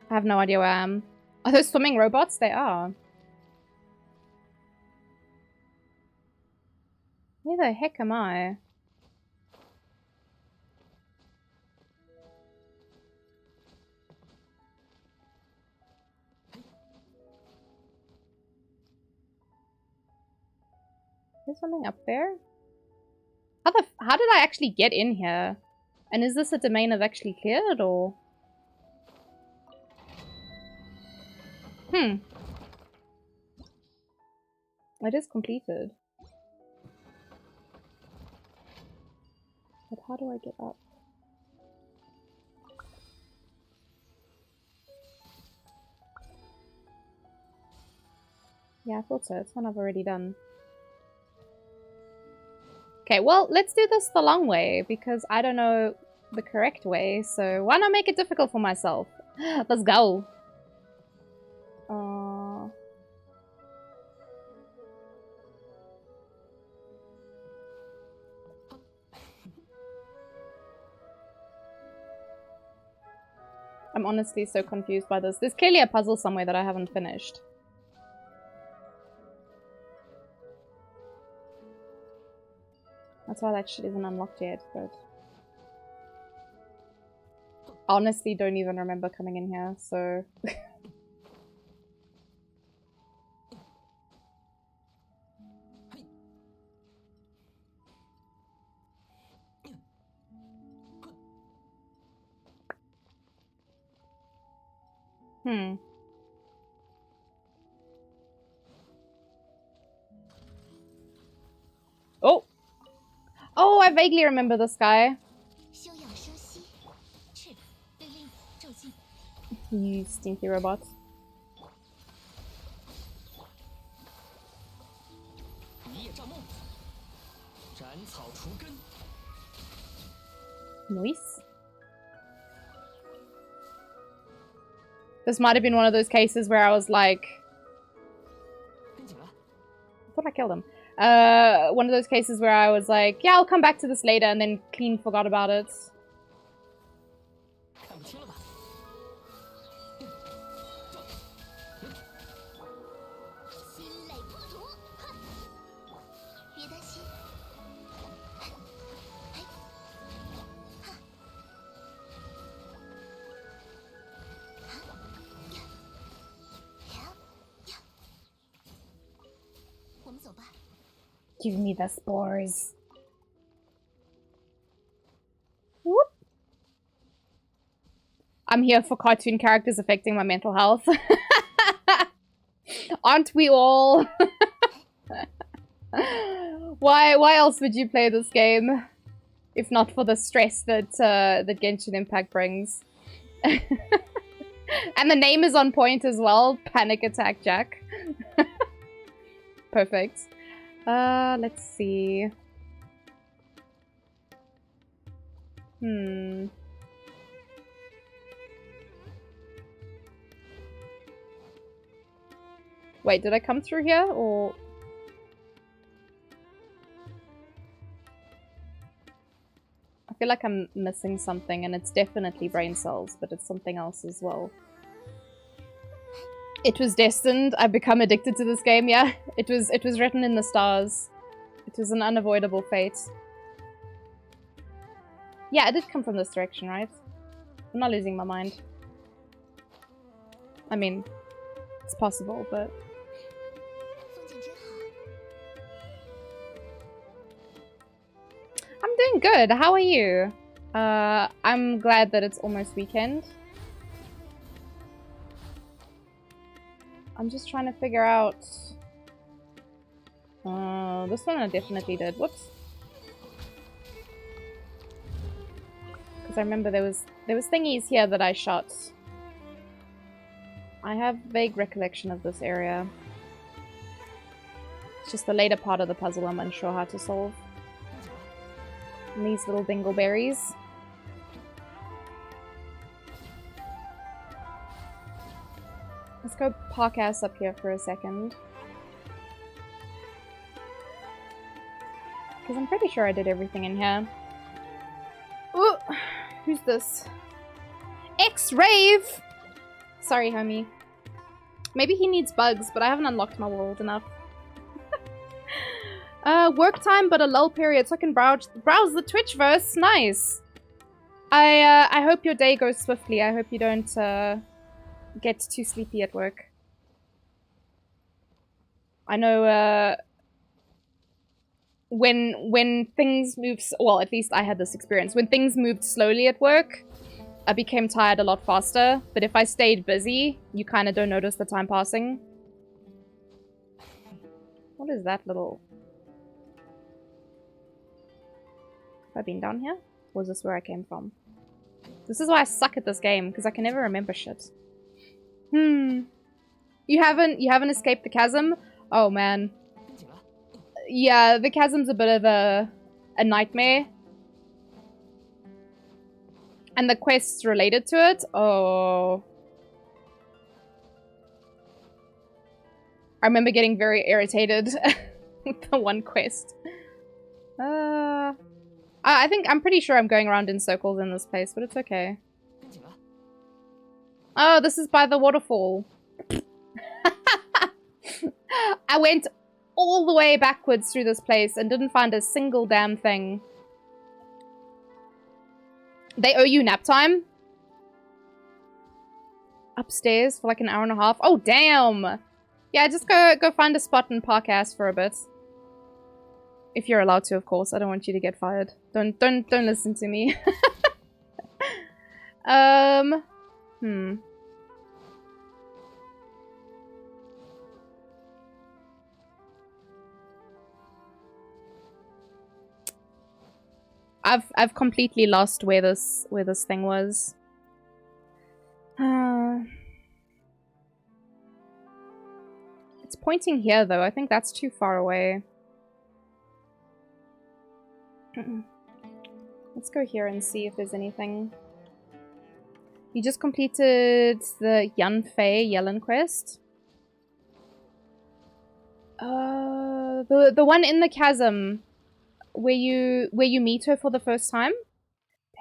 I have no idea where I am. Are those swimming robots? They are. Where the heck am I? There's something up there? How did I actually get in here? And is this a domain I've actually cleared, or? It is completed. But how do I get up? Yeah, I thought so. It's one I've already done. Okay, well, let's do this the long way, because I don't know the correct way, so why not make it difficult for myself? Let's go! I'm honestly so confused by this. There's clearly a puzzle somewhere that I haven't finished. That's why that shit isn't unlocked yet, but... honestly don't even remember coming in here, so... Oh! Oh, I vaguely remember this guy. You stinky robot. Nice. This might have been one of those cases where I was like... I thought I killed him. One of those cases where I was like, yeah, I'll come back to this later, and then clean forgot about it. Give me the spores. Whoop. I'm here for cartoon characters affecting my mental health. Aren't we all? Why else would you play this game? If not for the stress that that Genshin Impact brings. And the name is on point as well. Panic Attack Jack. Perfect. Let's see. Wait, did I come through here, or... I feel like I'm missing something, and it's definitely brain cells, but it's something else as well. It was destined. I've become addicted to this game, yeah. It was written in the stars. It was an unavoidable fate. Yeah, it did come from this direction, right? I'm not losing my mind. I mean, it's possible, but... I'm doing good. How are you? I'm glad that it's almost weekend. I'm just trying to figure out... this one I definitely did. Whoops. Because I remember there was thingies here that I shot. I have vague recollection of this area. It's just the later part of the puzzle I'm unsure how to solve. And these little dingleberries. Let's go park ass up here for a second. Because I'm pretty sure I did everything in here. Ooh, who's this? X-Rave! Sorry, homie. Maybe he needs bugs, but I haven't unlocked my world enough. Work time, but a lull period, so I can browse the Twitchverse. Nice. I hope your day goes swiftly. I hope you don't get too sleepy at work. I know when things move, well, at least I had this experience. When things moved slowly at work, I became tired a lot faster. But if I stayed busy, you kind of don't notice the time passing. What is that little... Have I been down here? Or is this where I came from? This is why I suck at this game, because I can never remember shit. You haven't escaped the chasm? Oh man. Yeah, the chasm's a bit of a nightmare. And the quests related to it? Oh. I remember getting very irritated with the one quest. I'm pretty sure I'm going around in circles in this place, but it's okay. Oh, this is by the waterfall. I went all the way backwards through this place and didn't find a single damn thing. They owe you nap time? Upstairs for like an hour and a half? Oh, damn! Yeah, just go find a spot and park ass for a bit. If you're allowed to, of course. I don't want you to get fired. Don't listen to me. I've completely lost where this thing was. It's pointing here though. I think that's too far away. Let's go here and see if there's anything. You just completed the Yanfei Yellen quest. The one in the chasm where you meet her for the first time.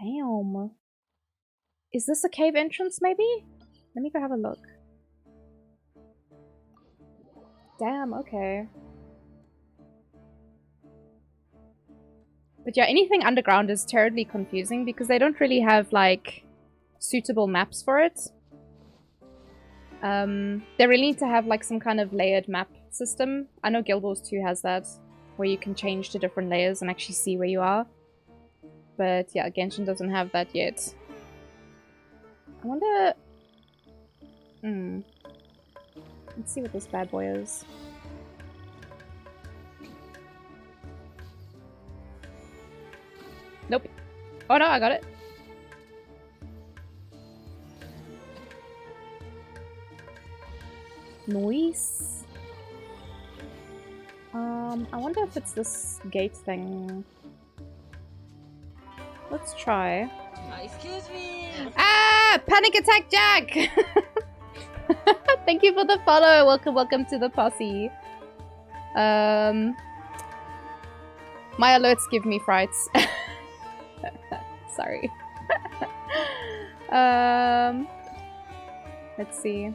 Damn. Is this a cave entrance maybe? Let me go have a look. Damn, okay. But yeah, anything underground is terribly confusing because they don't really have, like, suitable maps for it. They really need to have, like, some kind of layered map system. I know Guild Wars 2 has that, where you can change to different layers and actually see where you are. But yeah, Genshin doesn't have that yet. I wonder... Let's see what this bad boy is. Nope. Oh no, I got it. Noise. I wonder if it's this gate thing. Let's try. Excuse me. Ah! Panic attack, Jack! Thank you for the follow. Welcome to the posse. My alerts give me frights. Sorry. Let's see.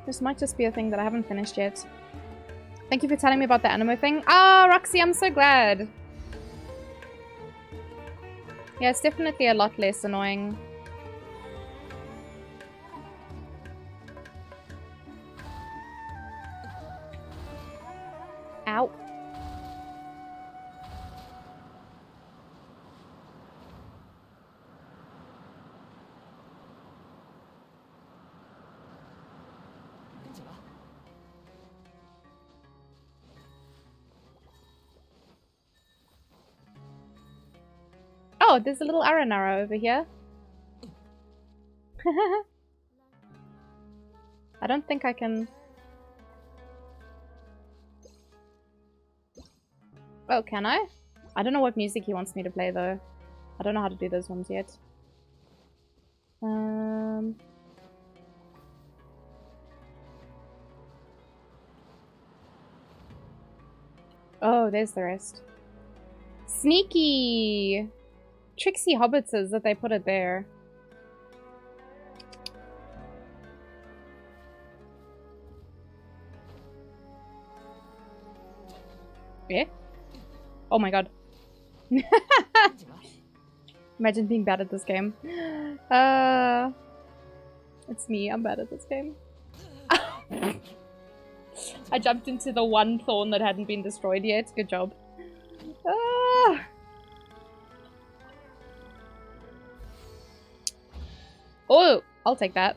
This might just be a thing that I haven't finished yet. Thank you for telling me about the anime thing. Ah, Roxy, I'm so glad. Yeah, it's definitely a lot less annoying. Ow. Oh, there's a little Aranara over here. I don't think I can... Oh, can I? I don't know what music he wants me to play, though. I don't know how to do those ones yet. Oh, there's the rest. Sneaky! Tricksy hobbitses that they put it there. Yeah? Oh my god. Imagine being bad at this game. It's me, I'm bad at this game. I jumped into the one thorn that hadn't been destroyed yet. Good job. Ah. Oh, I'll take that.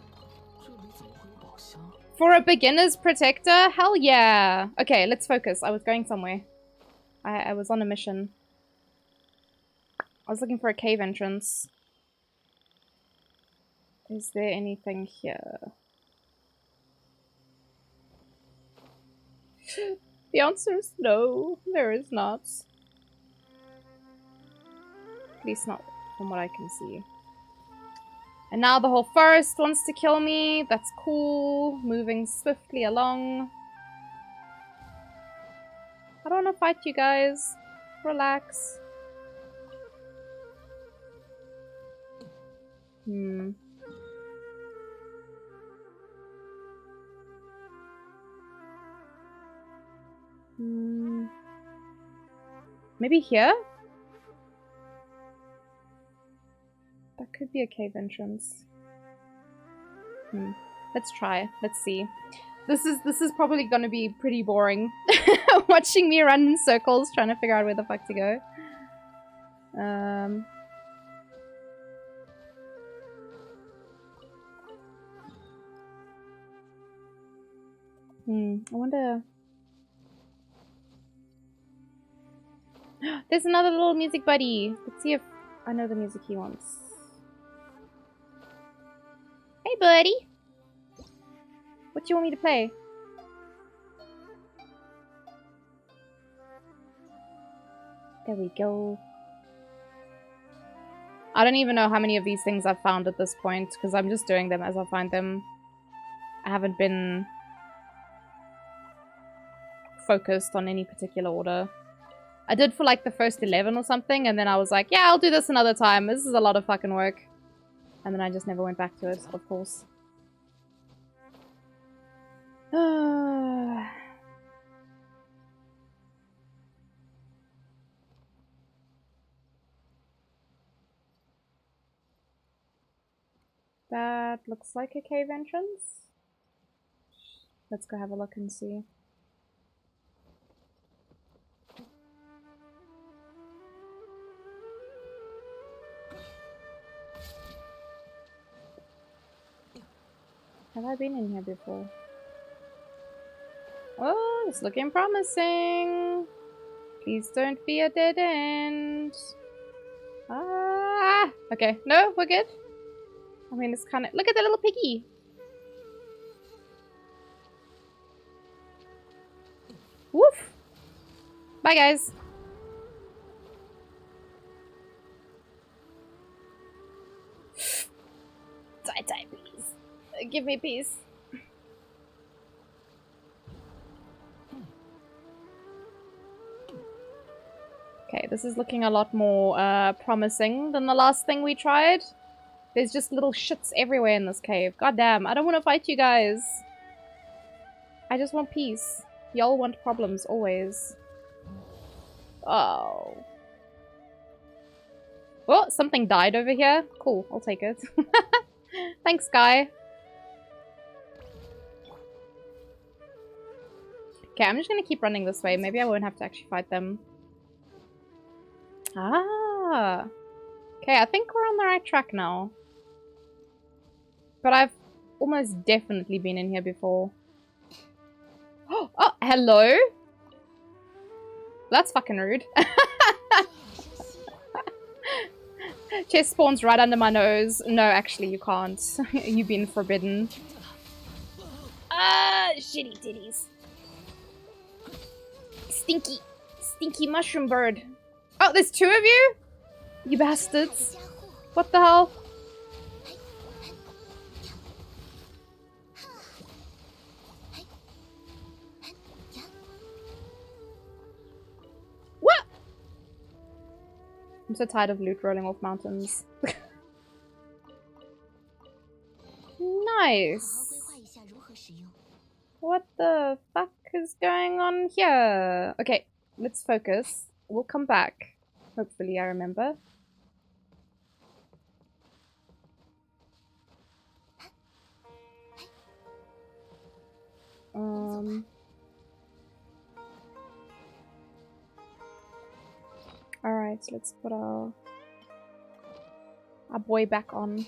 For a beginner's protector? Hell yeah. Okay, let's focus. I was going somewhere. I was on a mission. I was looking for a cave entrance. Is there anything here? The answer is no, there is not. At least not from what I can see. And now the whole forest wants to kill me. That's cool. Moving swiftly along. I don't want to fight you guys. Relax. Maybe here? That could be a cave entrance. Let's try. Let's see. This is probably gonna be pretty boring. Watching me run in circles trying to figure out where the fuck to go. I wonder... There's another little music buddy. Let's see if I know the music he wants. Hey, buddy. What do you want me to play? There we go. I don't even know how many of these things I've found at this point, because I'm just doing them as I find them. I haven't been focused on any particular order. I did for like the first 11 or something, and then I was like, yeah, I'll do this another time. This is a lot of fucking work. And then I just never went back to it, of course. That looks like a cave entrance. Let's go have a look and see. Have I been in here before? Oh, it's looking promising. Please don't be a dead end. Ah! Okay, no, we're good. I mean, it's kind of... Look at the little piggy! Woof! Bye, guys. Die, please. Give me peace. Okay, this is looking a lot more promising than the last thing we tried. There's just little shits everywhere in this cave. God damn, I don't want to fight you guys. I just want peace. Y'all want problems, always. Oh. Well, something died over here. Cool, I'll take it. Thanks, guy. Okay, I'm just gonna keep running this way. Maybe I won't have to actually fight them. Ah. Okay, I think we're on the right track now. But I've almost definitely been in here before. Oh, hello? That's fucking rude. Chest spawns right under my nose. No, actually, you can't. You've been forbidden. Ah, shitty titties. Stinky. Stinky mushroom bird. Oh, there's two of you? You bastards. What the hell? What? I'm so tired of loot rolling off mountains. Nice. What the fuck is going on here? Okay, let's focus. We'll come back. Hopefully I remember. Alright, let's put our boy back on.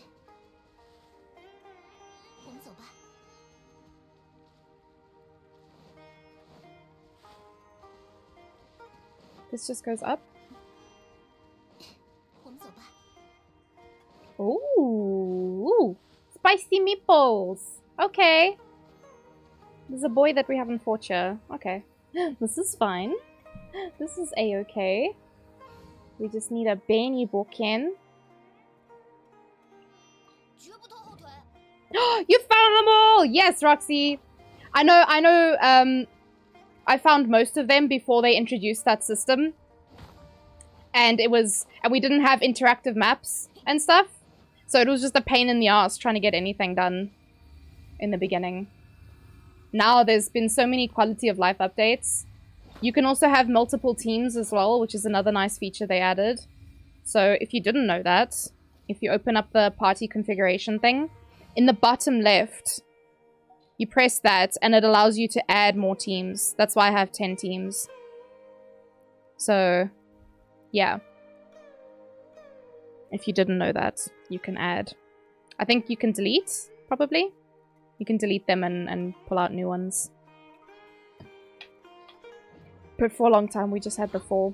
This just goes up. Ooh, spicy meatballs. Okay. There's a boy that we haven't fought yet. Okay. This is fine. This is a-okay. We just need a Benny Boken. You found them all! Yes, Roxy! I know, I found most of them before they introduced that system. And we didn't have interactive maps and stuff. So it was just a pain in the ass trying to get anything done in the beginning. Now there's been so many quality of life updates. You can also have multiple teams as well, which is another nice feature they added. So if you didn't know that, if you open up the party configuration thing, in the bottom left, you press that and it allows you to add more teams. That's why I have 10 teams. So, yeah. If you didn't know that, you can add. I think you can delete, probably. You can delete them and pull out new ones. But for a long time, we just had the 4.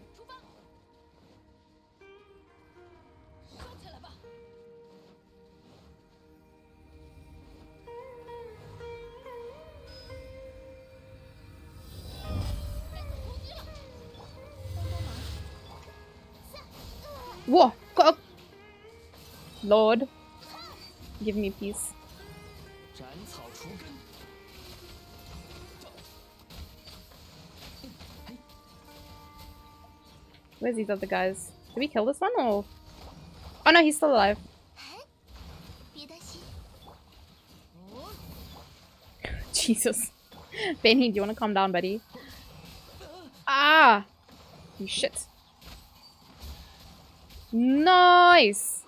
Whoa! Lord, give me peace. Where's these other guys? Did we kill this one or? Oh no, he's still alive. Jesus. Benny, do you want to calm down, buddy? Ah! You shit. Nice!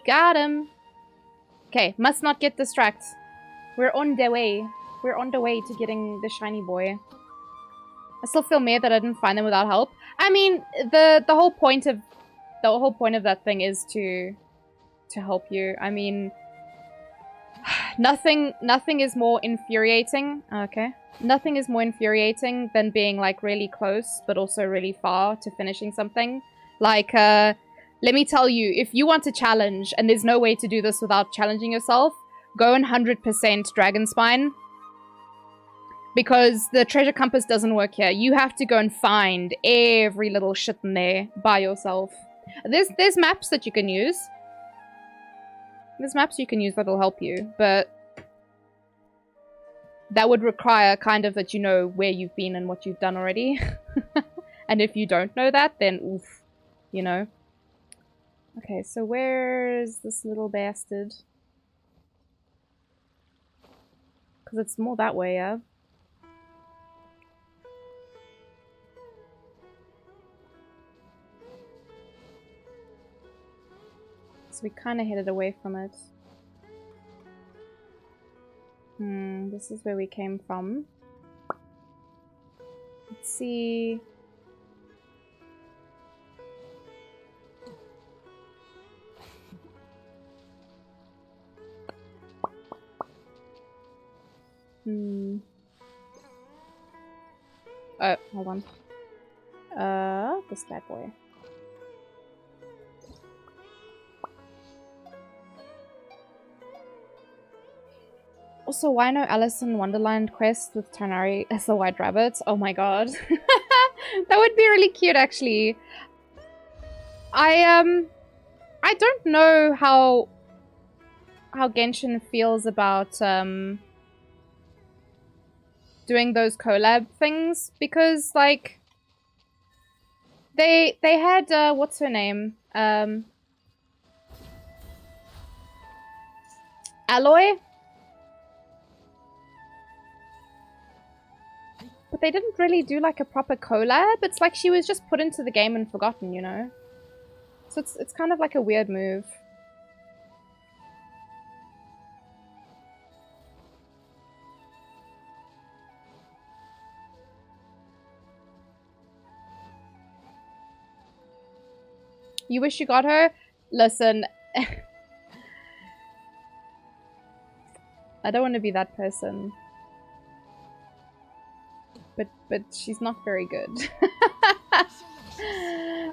Got him! Okay, must not get distracted. We're on the way. We're on the way to getting the shiny boy. I still feel mad that I didn't find them without help. I mean, the whole point of that thing is to help you. I mean, nothing is more infuriating. Okay. Nothing is more infuriating than being like really close, but also really far to finishing something. Like, let me tell you, if you want to challenge and there's no way to do this without challenging yourself, go in 100% Dragon Spine. Because the treasure compass doesn't work here. You have to go and find every little shit in there by yourself. There's maps that you can use. There's maps you can use that'll help you, but that would require kind of that you know where you've been and what you've done already. And if you don't know that, then oof, you know. Okay, so where's this little bastard? Because it's more that way, yeah? So we kind of headed away from it. This is where we came from. Let's see. Oh, hold on. This bad boy. Also, why no Alice in Wonderland quest with Tarnari as the White Rabbit? Oh my god. That would be really cute, actually. I don't know how Genshin feels about doing those collab things, because like they had what's her name? Aloy? But they didn't really do like a proper collab. It's like she was just put into the game and forgotten, you know? So it's kind of like a weird move. You wish you got her? Listen. I don't want to be that person. But she's not very good.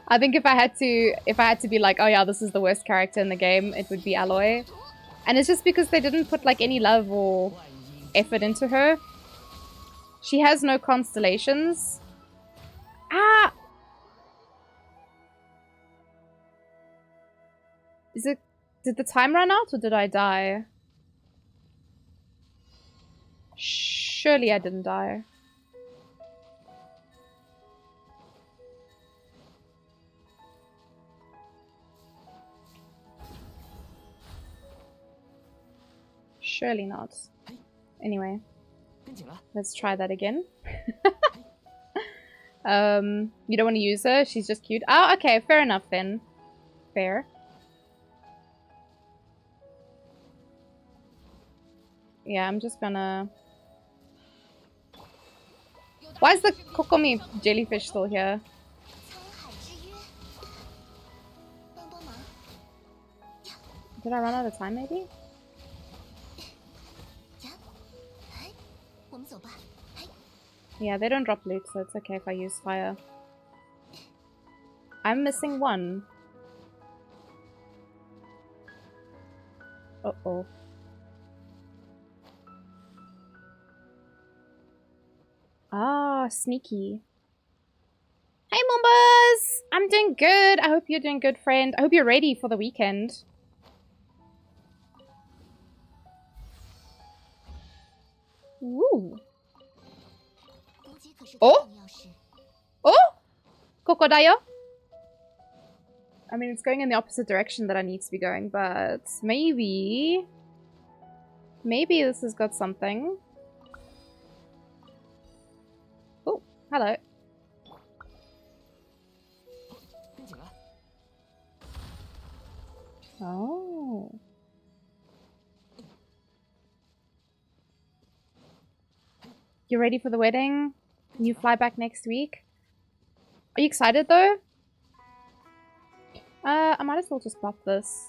I think if I had to be like, oh yeah, this is the worst character in the game, it would be Aloy. And it's just because they didn't put like any love or effort into her. She has no constellations. Ah! Did the time run out or did I die? Surely I didn't die. Surely not. Anyway, let's try that again. You don't want to use her? She's just cute. Oh, okay, fair enough then. Fair. Yeah, I'm just gonna... Why is the Kokomi jellyfish still here? Did I run out of time maybe? Yeah, they don't drop loot, so it's okay if I use fire. I'm missing one. Uh-oh. Ah, sneaky. Hey, Moombas! I'm doing good. I hope you're doing good, friend. I hope you're ready for the weekend. Woo! Oh? Oh? Kokodayo? I mean, it's going in the opposite direction that I need to be going, but maybe... Maybe this has got something. Oh, hello. Oh. You ready for the wedding? You fly back next week? Are you excited though? I might as well just pop this.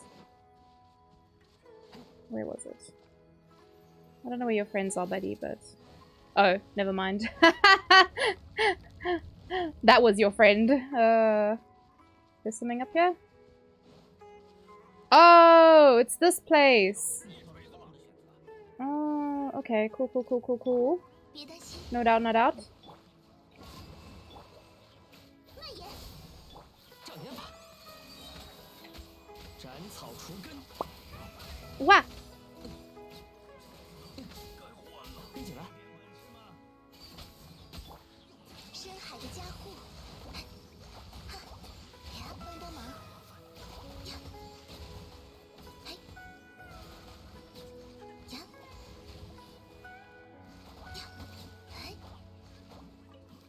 Where was it? I don't know where your friends are, buddy, but... Oh, never mind. That was your friend. There's something up here? Oh, it's this place. Oh, okay. Cool, cool, cool, cool, cool. No doubt, no doubt. Wah!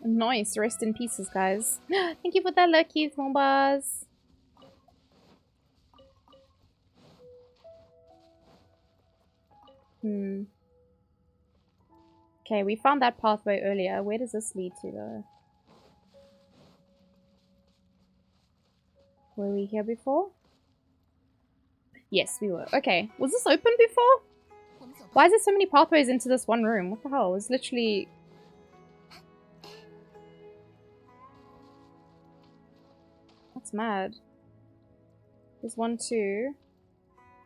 Nice. Rest in pieces, guys. Thank you for that, lucky Moombas. Okay, we found that pathway earlier. Where does this lead to, though? Were we here before? Yes, we were. Okay. Was this open before? Why is there so many pathways into this one room? What the hell? It's literally... That's mad. There's 1, 2.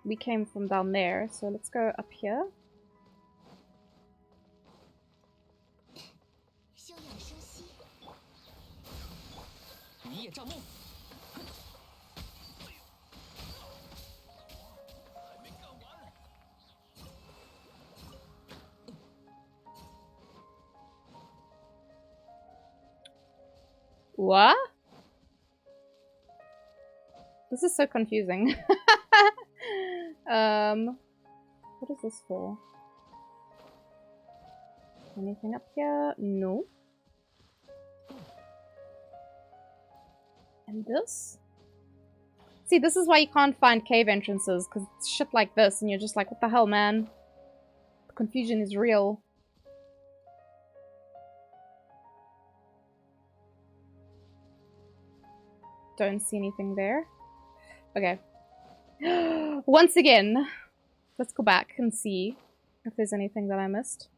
We came from down there, so let's go up here. What? This is so confusing. What is this for? Anything up here? No. And this? See, this is why you can't find cave entrances, because it's shit like this, and you're just like, what the hell, man? The confusion is real. Don't see anything there. Okay. Once again, let's go back and see if there's anything that I missed.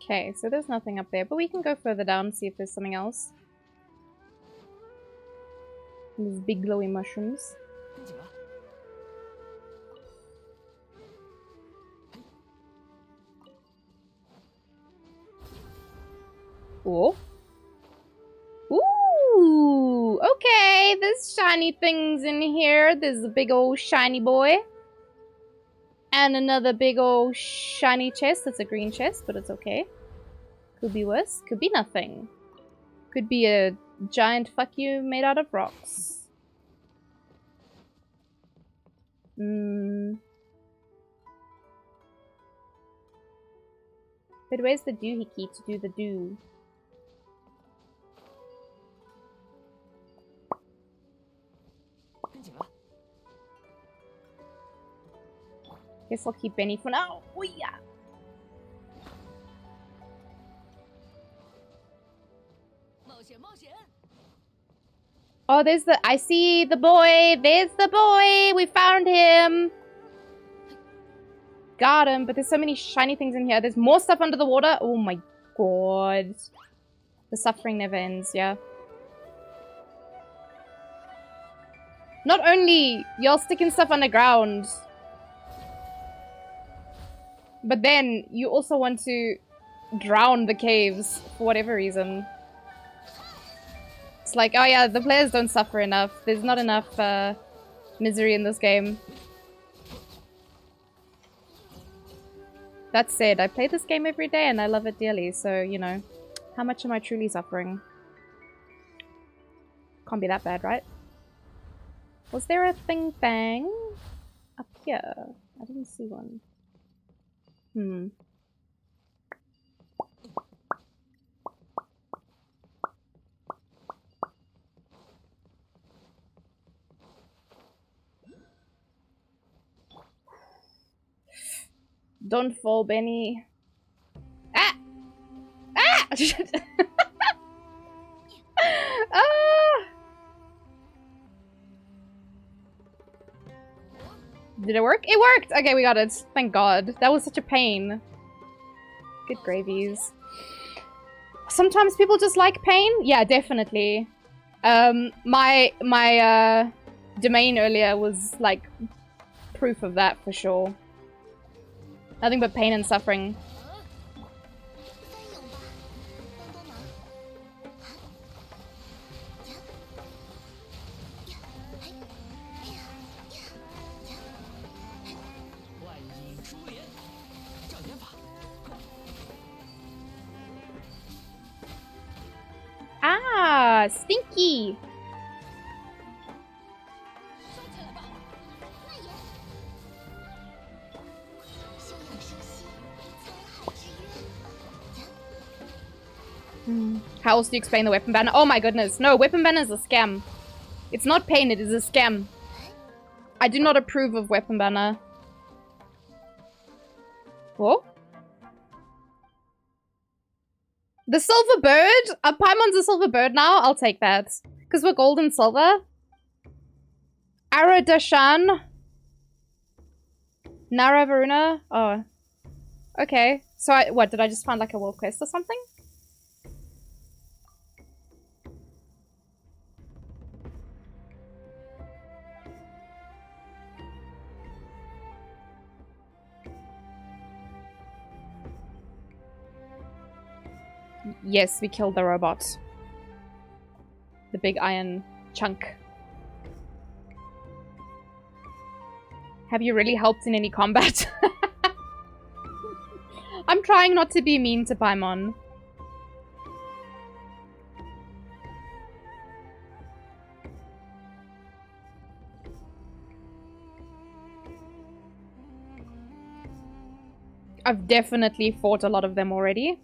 Okay, so there's nothing up there, but we can go further down and see if there's something else. These big glowy mushrooms. Oh. Ooh, okay, there's shiny things in here. There's a big old shiny boy. And another big old shiny chest. It's a green chest, but it's okay. Could be worse. Could be nothing. Could be a giant fuck you made out of rocks. But where's the doohickey to do the do? Guess I'll keep Benny for now. Oh yeah. Oh, there's the... I see the boy. There's the boy. We found him. Got him. But there's so many shiny things in here. There's more stuff under the water. Oh my god. The suffering never ends, yeah. Not only y'all sticking stuff underground, but then you also want to drown the caves for whatever reason. It's like, oh yeah, the players don't suffer enough. There's not enough misery in this game. That said, I play this game every day and I love it dearly, so, you know, how much am I truly suffering? Can't be that bad, right? Was there a thing bang up here? I didn't see one. Don't fall, Benny. Ah! Ah! Ah! Did it work? It worked! Okay, we got it. Thank God. That was such a pain. Good gravies. Sometimes people just like pain? Yeah, definitely. My domain earlier was, like, proof of that for sure. Nothing but pain and suffering. Ah, stinky. How else do you explain the weapon banner? Oh my goodness. No, weapon banner is a scam. It's not pain, it is a scam. I do not approve of weapon banner. Whoa. The silver bird? Paimon's a silver bird now? I'll take that. Because we're gold and silver. Aradashan. Nara Varuna. Oh. Okay. So what, did I just find like a world quest or something? Yes, we killed the robot. The big iron chunk. Have you really helped in any combat? I'm trying not to be mean to Paimon. I've definitely fought a lot of them already.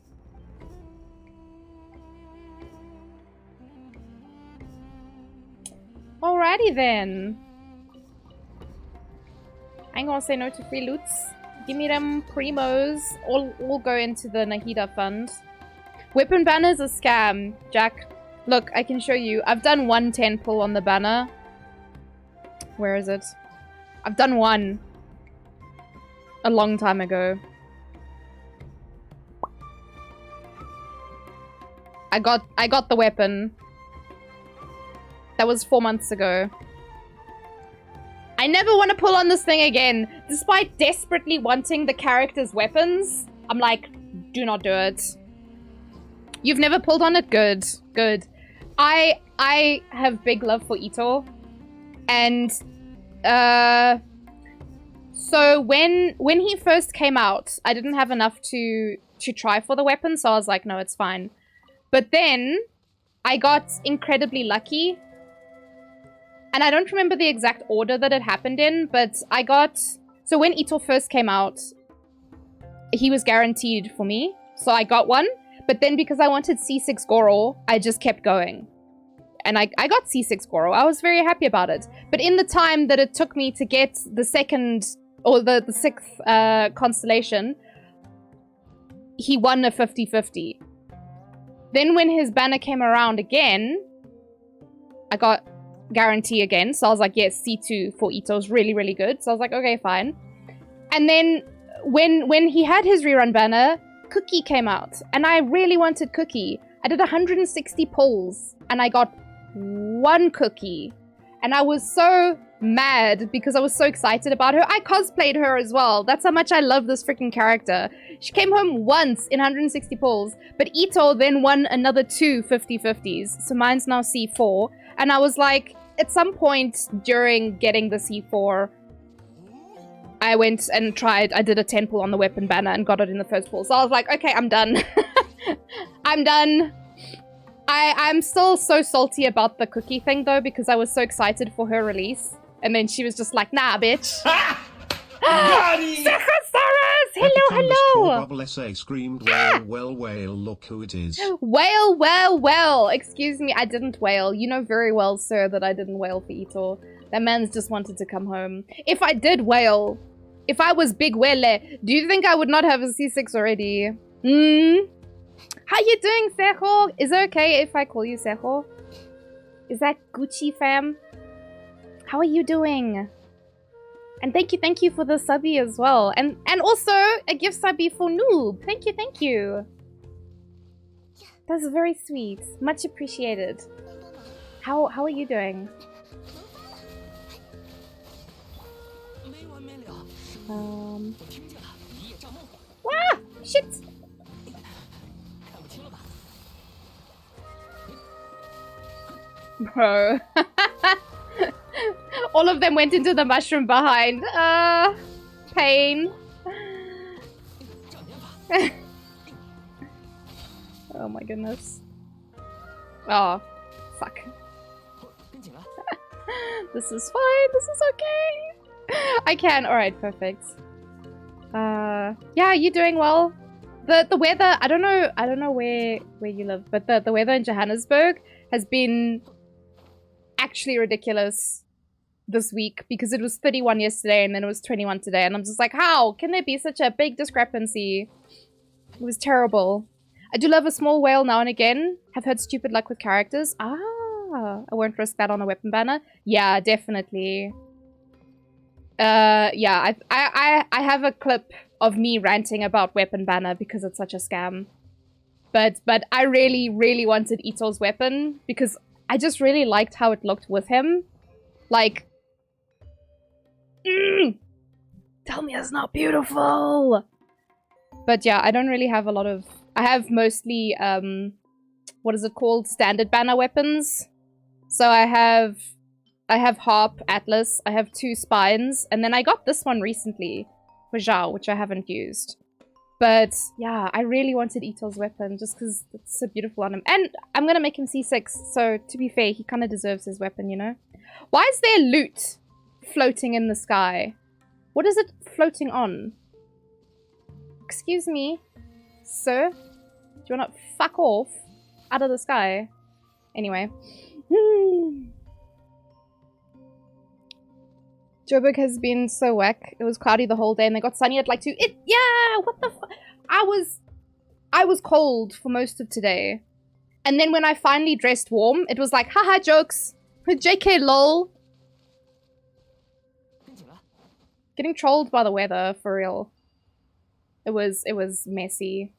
Alrighty then. I ain't gonna say no to free loots. Give me them primos. All go into the Nahida fund. Weapon banner's a scam, Jack. Look, I can show you. I've done 1 10 pull on the banner. Where is it? I've done one. A long time ago. I got the weapon. That was 4 months ago. I never want to pull on this thing again. Despite desperately wanting the character's weapons, I'm like, do not do it. You've never pulled on it? Good. Good. I have big love for Ito. And so when he first came out, I didn't have enough to try for the weapon, so I was like, no, it's fine. But then I got incredibly lucky. And I don't remember the exact order that it happened in, but I got... So when Ito first came out, he was guaranteed for me. So I got one. But then because I wanted C6 Goro, I just kept going. And I got C6 Goro. I was very happy about it. But in the time that it took me to get the second... Or the sixth constellation, he won a 50-50. Then when his banner came around again, I got guarantee again. So I was like, yes, C2 for Ito is really, really good. So I was like, okay, fine. And then when he had his rerun banner, Cookie came out. And I really wanted Cookie. I did 160 pulls and I got 1 Cookie. And I was so mad because I was so excited about her. I cosplayed her as well. That's how much I love this freaking character. She came home once in 160 pulls, but Ito then won another 2 50-50s. So mine's now C4. And I was like, at some point during getting the C4, I went and tried, I did a 10 pull on the weapon banner and got it in the first pull. So I was like, okay, I'm done. I'm done. I'm still so salty about the Cookie thing though, because I was so excited for her release. And then she was just like, nah, bitch. Hello. Bubble SA screamed, well, look who it is. Well. Excuse me, I didn't wail. You know very well, sir, that I didn't wail for Ito. That man's just wanted to come home. If I did wail, if I was big wele, do you think I would not have a C6 already? How you doing, Sejo? Is it okay if I call you Sejo? Is that Gucci, fam? How are you doing? And thank you for the subby as well. And also a gift subby for Noob. Thank you. That's very sweet. Much appreciated. How are you doing? Wah! Shit! Bro. All of them went into the mushroom behind. Pain. Oh my goodness. Oh, fuck. This is fine. This is okay. I can. Alright, perfect. Yeah, you doing well? The weather, I don't know where you live, but the weather in Johannesburg has been actually ridiculous this week because it was 31 yesterday and then it was 21 today, and I'm just like, how can there be such a big discrepancy? It was terrible. I do love a small whale now and again. Have heard stupid luck with characters. I won't risk that on a weapon banner. Yeah, definitely. Yeah, I have a clip of me ranting about weapon banner because it's such a scam. But I really wanted Ito's weapon because I just really liked how it looked with him. Like, tell me it's not beautiful. But yeah, I don't really have a lot of... I have mostly, what is it called? Standard banner weapons. So I have Harp, Atlas, I have 2 Spines, and then I got this one recently for Zhao, which I haven't used. But yeah, I really wanted Ito's weapon just because it's so beautiful on him. And I'm gonna make him C6, so to be fair, he kind of deserves his weapon, you know? Why is there loot floating in the sky? What is it floating on? Excuse me, sir? Do you wanna fuck off out of the sky? Anyway. Joburg has been so whack. It was cloudy the whole day and they got sunny at like 2. Yeah, what the f- I was cold for most of today. And then when I finally dressed warm, it was like, haha, jokes. JK lol. Getting trolled by the weather, for real. It was messy.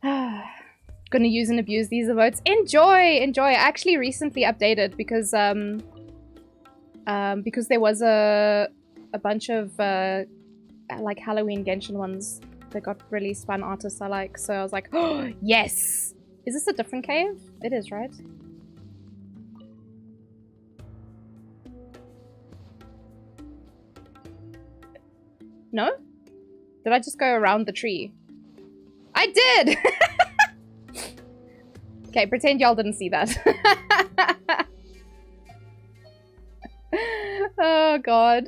Gonna use and abuse these emotes. Enjoy! Enjoy! I actually recently updated because there was a bunch of like Halloween Genshin ones that got released by an artist I like. So I was like, oh, yes! Is this a different cave? It is, right? No? Did I just go around the tree? I did! Okay, pretend y'all didn't see that. Oh god.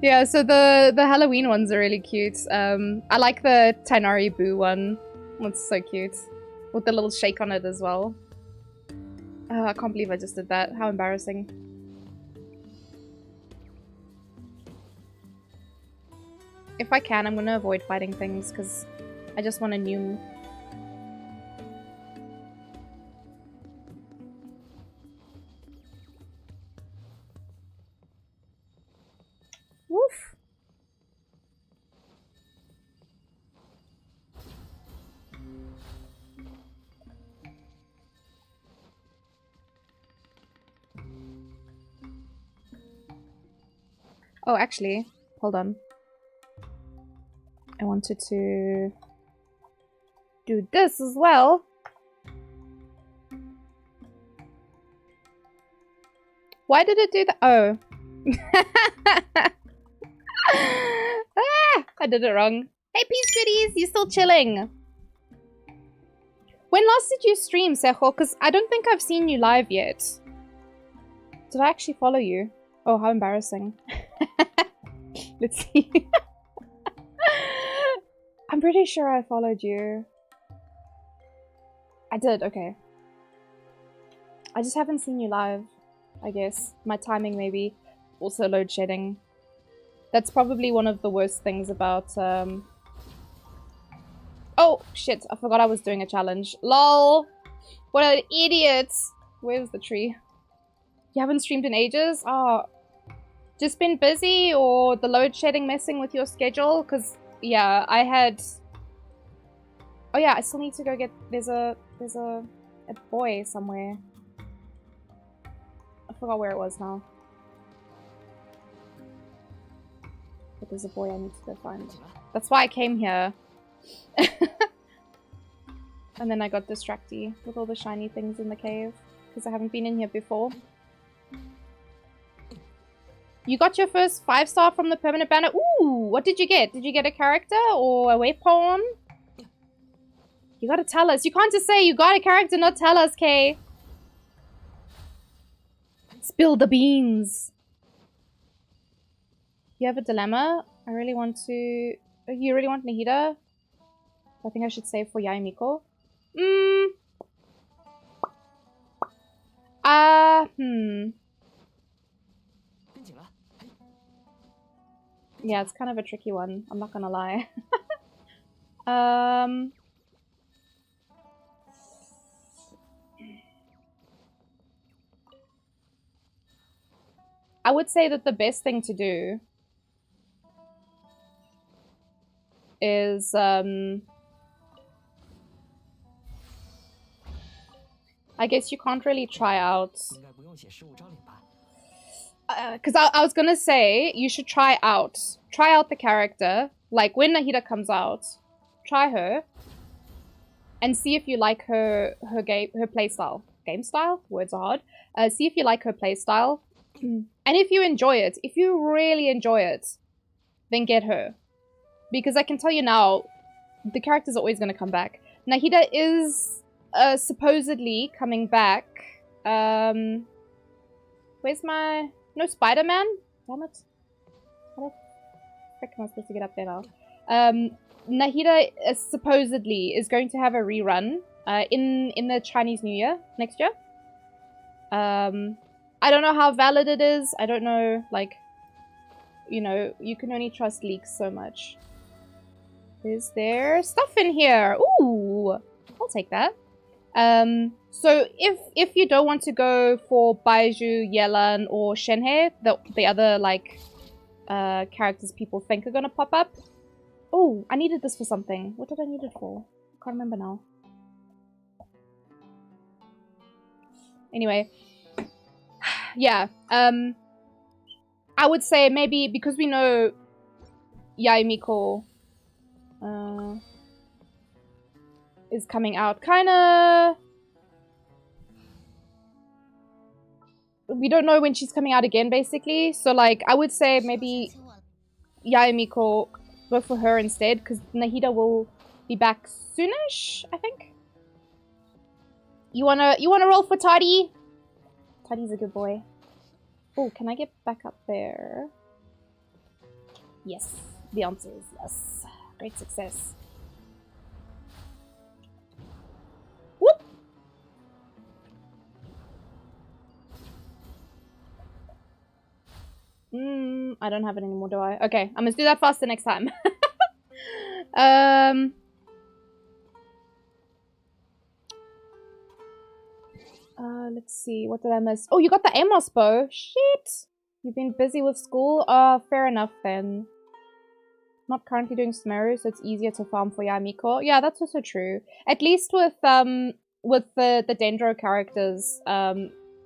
Yeah, so the Halloween ones are really cute. I like the Tainari Boo one. It's so cute. With the little shake on it as well. Oh, I can't believe I just did that. How embarrassing. If I can, I'm gonna avoid fighting things because I just want to Noom. Woof. Oh, actually, hold on. I wanted to do this as well. Why did it do that? Oh. Ah, I did it wrong. Hey, Peace Goodies, you still chilling? When last did you stream, Sejo? Because I don't think I've seen you live yet. Did I actually follow you? Oh, how embarrassing. Let's see. I'm pretty sure I followed you. I did, okay. I just haven't seen you live, I guess. My timing maybe. Also load shedding. That's probably one of the worst things about, Oh, shit. I forgot I was doing a challenge. LOL. What an idiot. Where's the tree? You haven't streamed in ages? Oh. Just been busy or the load shedding messing with your schedule? Because, yeah, I had... Oh, yeah, I still need to go get... There's a boy somewhere. I forgot where it was now. But there's a boy I need to go find. That's why I came here. And then I got distracted with all the shiny things in the cave. Because I haven't been in here before. You got your first 5-star from the permanent banner. Ooh, what did you get? Did you get a character or a weapon? You gotta tell us. You can't just say you got a character, not tell us, Kay. Spill the beans. You have a dilemma? I really want to... You really want Nahida? I think I should save for Yaimiko. Yeah, it's kind of a tricky one. I'm not gonna lie. I would say that the best thing to do is I guess you can't really try out because I was gonna say you should try out the character, like when Nahida comes out, try her and see if you like her playstyle. Game style? Words are hard. See if you like her playstyle. And if you enjoy it, if you really enjoy it, then get her. Because I can tell you now, the character's always going to come back. Nahida is supposedly coming back. Where's my... No, Spider-Man? Damn it. How the frick am I supposed to get up there now? Nahida supposedly is going to have a rerun in the Chinese New Year next year. I don't know how valid it is. I don't know, like, you know, you can only trust leaks so much. Is there stuff in here? Ooh, I'll take that. So if you don't want to go for Baiju, Yelan, or Shenhe, the other, like, characters people think are gonna pop up. Oh, I needed this for something. What did I need it for? I can't remember now. Anyway. Yeah, I would say maybe because we know Yaemiko is coming out, kinda... We don't know when she's coming out again, basically. So, like, I would say maybe Yaemiko, go for her instead, because Nahida will be back soonish, I think. You wanna roll for Toddy? Toddy's a good boy. Oh, can I get back up there? Yes. The answer is yes. Great success. Whoop! I don't have it anymore, do I? Okay, I'm gonna do that faster next time. Let's see. What did I miss? Oh, you got the Amos bow. Shit! You've been busy with school? Fair enough then. Not currently doing Sumeru, so it's easier to farm for Yaemiko. Yeah, that's also true. At least with the Dendro characters,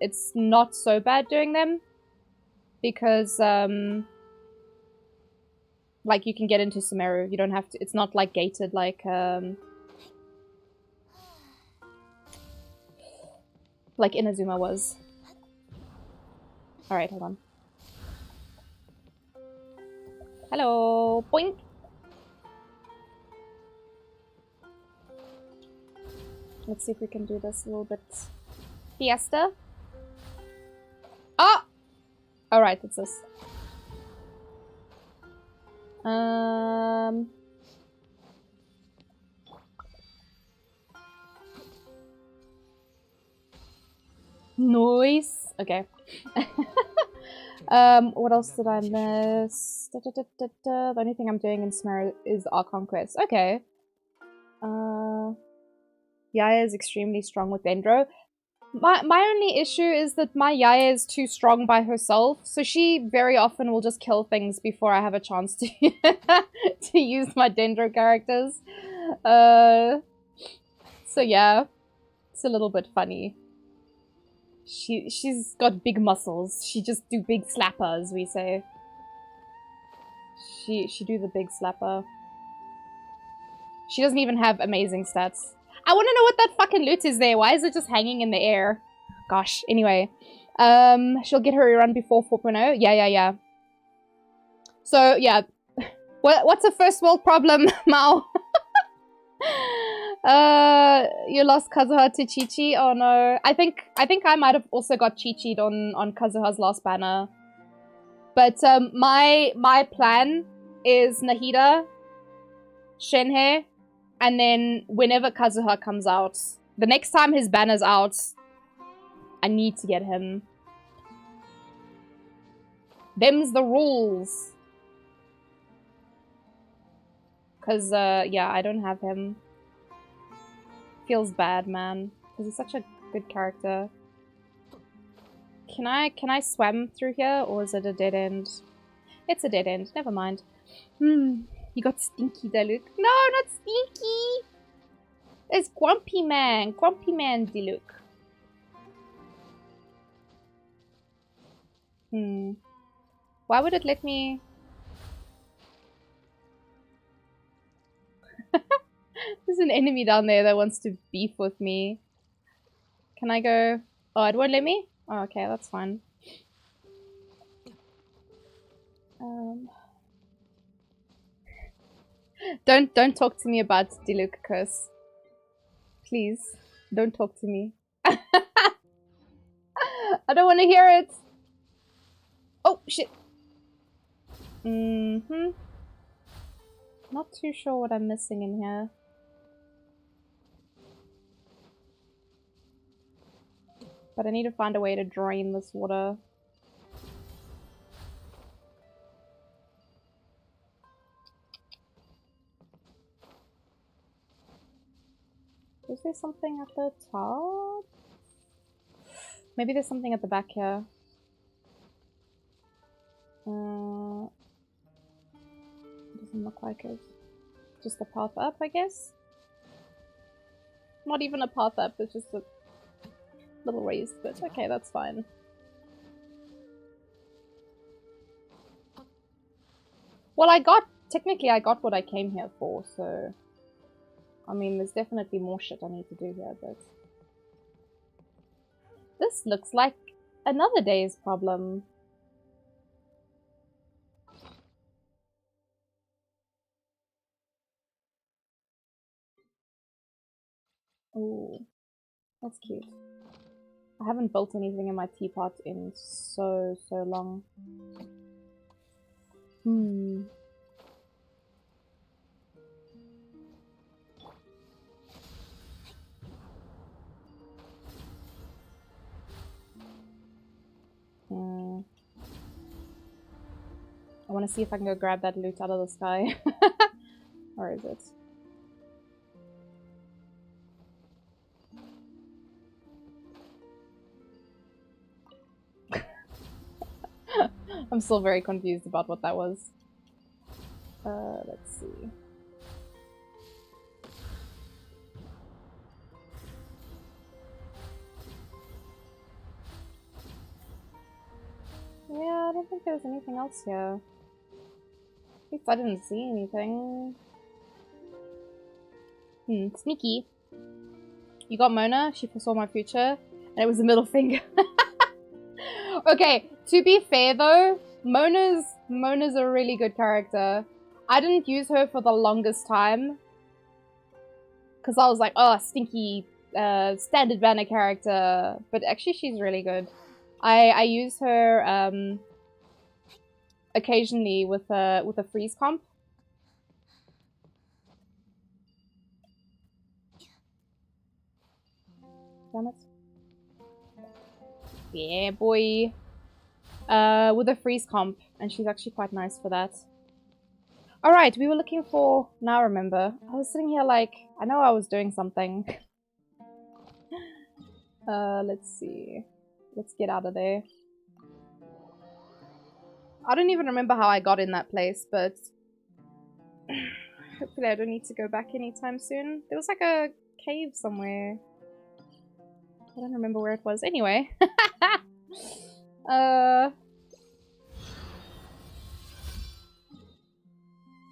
it's not so bad doing them. Because, like, you can get into Sumeru. You don't have to... It's not, like, gated like Inazuma was. Alright, hold on. Hello! Boink! Let's see if we can do this a little bit. Fiesta? Ah! Alright, it's this. Noise. Okay. What else did I miss? The only thing I'm doing in Sumeru is Archon Quest. Okay. Yaya is extremely strong with Dendro. My only issue is that my Yaya is too strong by herself, so she very often will just kill things before I have a chance to to use my Dendro characters. So yeah, it's a little bit funny. She's got big muscles. She just do big slapper, as we say. She do the big slapper. She doesn't even have amazing stats. I want to know what that fucking loot is there. Why is it just hanging in the air? Gosh, anyway. She'll get her run before 4.0. Yeah. So, yeah. What's a first world problem, Mao? You lost Kazuha to Chi-Chi? Oh no. I think I might have also got Chi-Chi'd on Kazuha's last banner. But, my plan is Nahida, Shenhe, and then whenever Kazuha comes out, the next time his banner's out, I need to get him. Them's the rules. Cause, yeah, I don't have him. Feels bad, man. Cause he's such a good character. Can I swim through here, or is it a dead end? It's a dead end. Never mind. You got Stinky Diluc. No, not Stinky! It's Grumpy Man. Grumpy Man Diluc. Why would it let me... There's an enemy down there that wants to beef with me. Can I go... Oh, it won't let me? Oh, okay, that's fine. Don't talk to me about Diluc curse. Please, don't talk to me. I don't want to hear it. Oh, shit. Not too sure what I'm missing in here. But I need to find a way to drain this water. Is there something at the top? Maybe there's something at the back here. Doesn't look like it. Just a path up, I guess? Not even a path up, it's just a little raised bit. Okay, that's fine. Well, technically I got what I came here for, so... I mean, there's definitely more shit I need to do here, but... This looks like another day's problem. Ooh, that's cute. I haven't built anything in my teapot in so long. I want to see if I can go grab that loot out of the sky. Where is it? I'm still very confused about what that was. Let's see. Yeah, I don't think there's anything else here. At least I didn't see anything. Sneaky. You got Mona, she foresaw my future, and it was a middle finger. Okay, to be fair though, Mona's a really good character. I didn't use her for the longest time. Because I was like, oh, stinky standard banner character. But actually she's really good. I use her occasionally with a freeze comp. Damn it. Yeah, boy. With a freeze comp, and she's actually quite nice for that. Alright, we were looking for... Now I remember. I was sitting here like... I know I was doing something. Let's see. Let's get out of there. I don't even remember how I got in that place, but... hopefully I don't need to go back anytime soon. There was like a cave somewhere. I don't remember where it was. Anyway.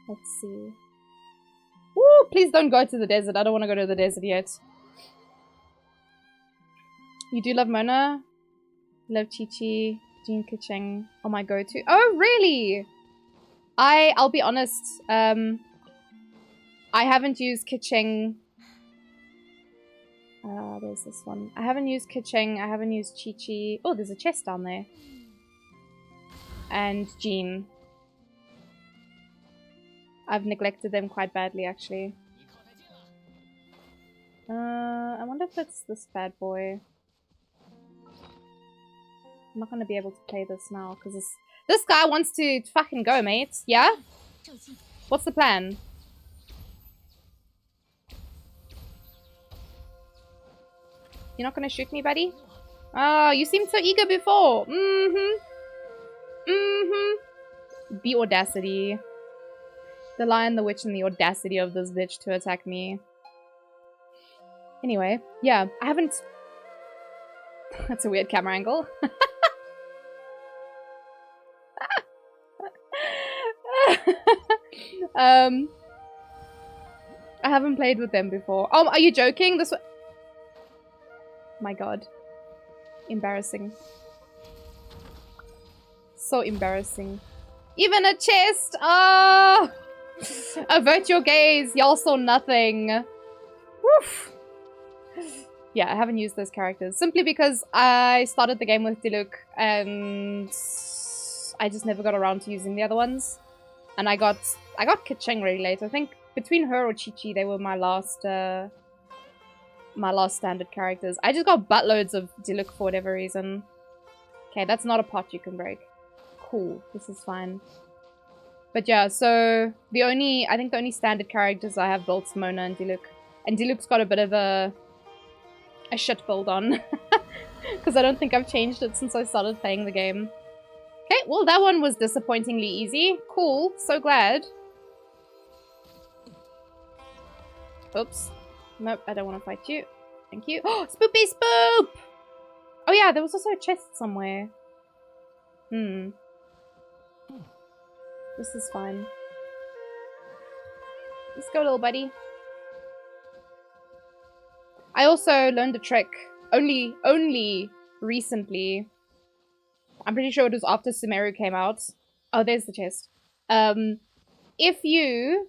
Let's see. Woo! Please don't go to the desert. I don't want to go to the desert yet. You do love Mona? Love Chi-Chi. Jean Kucheng. Oh, my go-to. Oh, really? I'll be honest. I haven't used Kucheng. There's this one. I haven't used Kucheng. I haven't used Chi-Chi. Oh, there's a chest down there. And Jean. I've neglected them quite badly, actually. I wonder if it's this bad boy. I'm not gonna be able to play this now, because this guy wants to fucking go, mate. Yeah? What's the plan? You're not gonna shoot me, buddy? Oh, you seemed so eager before. The audacity. The Lion, the Witch, and the audacity of this bitch to attack me. Anyway, yeah, I haven't... That's a weird camera angle. I haven't played with them before. Oh, are you joking? This... My god. Embarrassing. So embarrassing. Even a chest! Oh! Avert your gaze! Y'all saw nothing. Woof. Yeah, I haven't used those characters. Simply because I started the game with Diluc and I just never got around to using the other ones. And I got Keqing really late. I think between her or Chi-Chi, they were my last my last standard characters. I just got buttloads of Diluc for whatever reason. Okay, that's not a pot you can break. Cool, this is fine. But yeah, so I think the only standard characters I have built is Mona and Diluc. And Diluc's got a bit of a shit build on. Because I don't think I've changed it since I started playing the game. Okay, well that one was disappointingly easy. Cool, so glad. Oops. Nope, I don't want to fight you. Thank you. Oh, spoopy spoop! Oh yeah, there was also a chest somewhere. This is fine. Let's go, little buddy. I also learned a trick. Only recently. I'm pretty sure it was after Sumeru came out. Oh, there's the chest. If you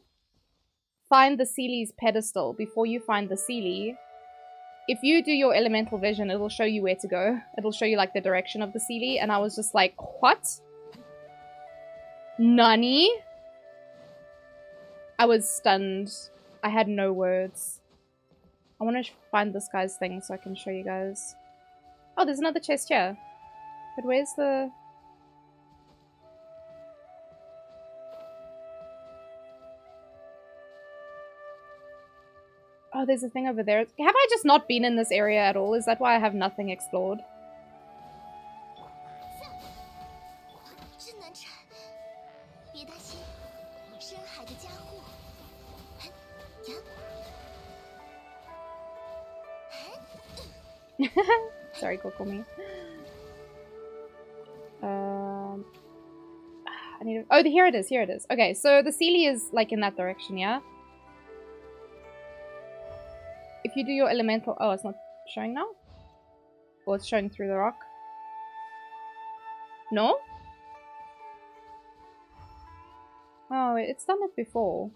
find the Seely's pedestal before you find the Seely, if you do your elemental vision, it'll show you where to go. It'll show you, like, the direction of the Seely. And I was just like, what? Nani? I was stunned. I had no words. I want to find this guy's thing so I can show you guys. Oh, there's another chest here. But where's the... Oh, there's a thing over there. Have I just not been in this area at all? Is that why I have nothing explored? Sorry, Kokomi. I need to... Oh, here it is, here it is. Okay, so the Seely is, like, in that direction, yeah? If you do your elemental... Oh, it's not showing now? Or it's showing through the rock? No? Oh, it's done it before.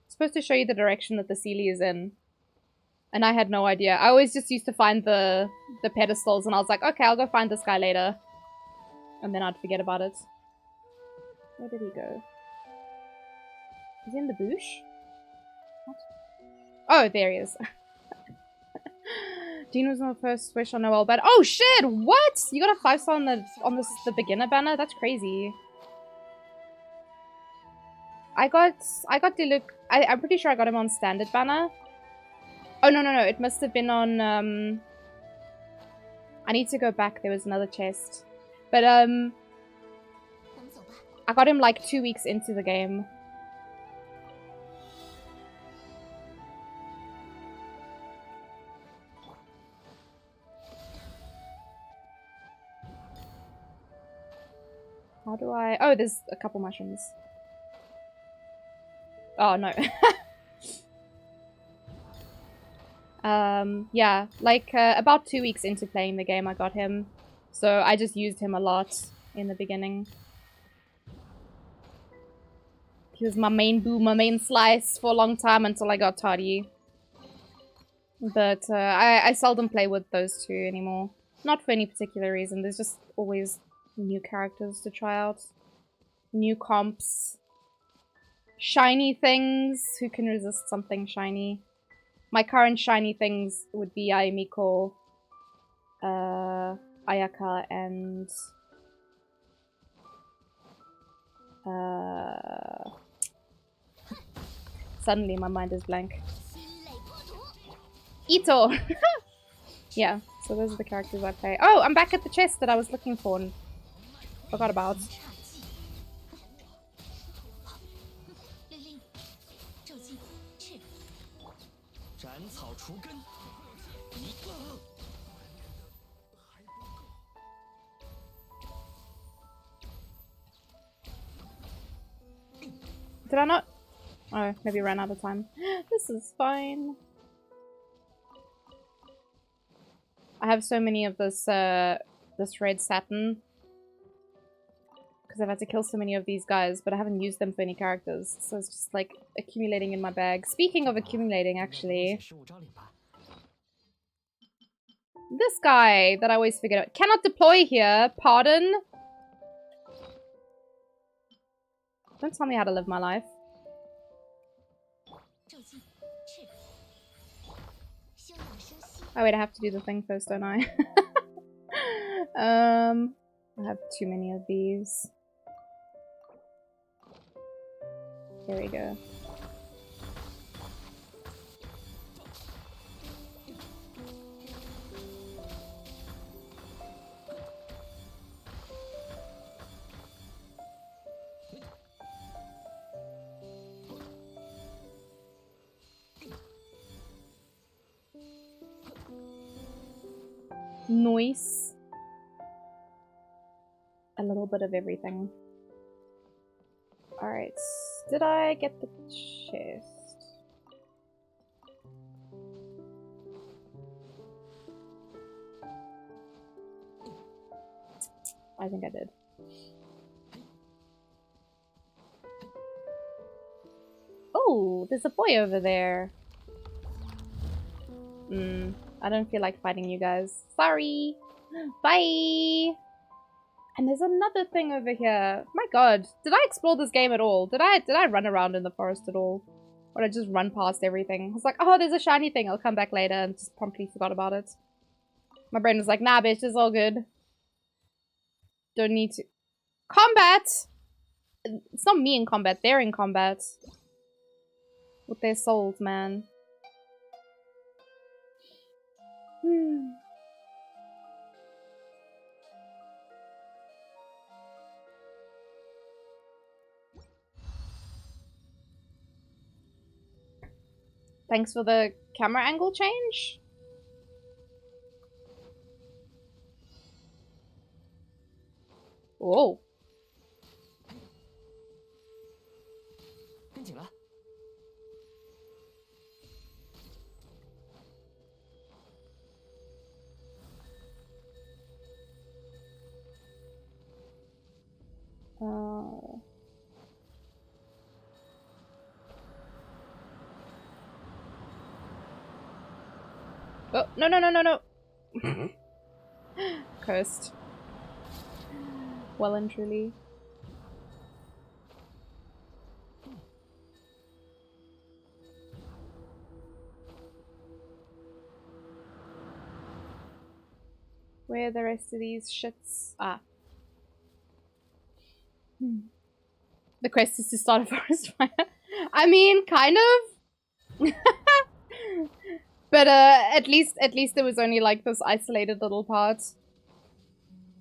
It's supposed to show you the direction that the Seely is in. And I had no idea. I always just used to find the pedestals and I was like, okay, I'll go find this guy later. And then I'd forget about it. Where did he go? Is he in the bush? What? Oh, there he is. Dean was my first wish on Noel, but oh shit! What? You got a 5-star on the beginner banner? That's crazy. I got Diluc. I'm pretty sure I got him on standard banner. Oh no. It must have been on I need to go back. There was another chest. But I got him like 2 weeks into the game. How do I... Oh, there's a couple mushrooms. Oh, no. Yeah, like about 2 weeks into playing the game I got him. So I just used him a lot in the beginning. He was my main boo, my main slice for a long time until I got Toddy. But I seldom play with those two anymore. Not for any particular reason, there's just always new characters to try out. New comps. Shiny things. Who can resist something shiny? My current shiny things would be Ayamiko, Ayaka, and... Suddenly my mind is blank. Ito! Yeah, so those are the characters I play. Oh, I'm back at the chest that I was looking for and forgot about. Did I not? Oh, maybe I ran out of time. This is fine. I have so many of this this red satin. Because I've had to kill so many of these guys, but I haven't used them for any characters. So it's just like accumulating in my bag. Speaking of accumulating, actually. This guy that I always forget about. Cannot deploy here. Pardon? Don't tell me how to live my life. Oh wait, I have to do the thing first, don't I? I have too many of these. There we go. Noise. A little bit of everything. Alright, did I get the chest? I think I did. Oh, there's a boy over there. I don't feel like fighting you guys. Sorry. Bye. And there's another thing over here. My god, did I explore this game at all? Did I run around in the forest at all? Or did I just run past everything? I was like, oh, there's a shiny thing. I'll come back later, and just promptly forgot about it. My brain was like, nah, bitch, it's all good. Don't need to. Combat! It's not me in combat, they're in combat. With their souls, man. Thanks for the camera angle change. Whoa. Oh, no, no, no, no, no. Cursed. Well and truly. Where are the rest of these shits? Ah. The quest is to start a forest fire. I mean, kind of. But at least there was only like this isolated little part.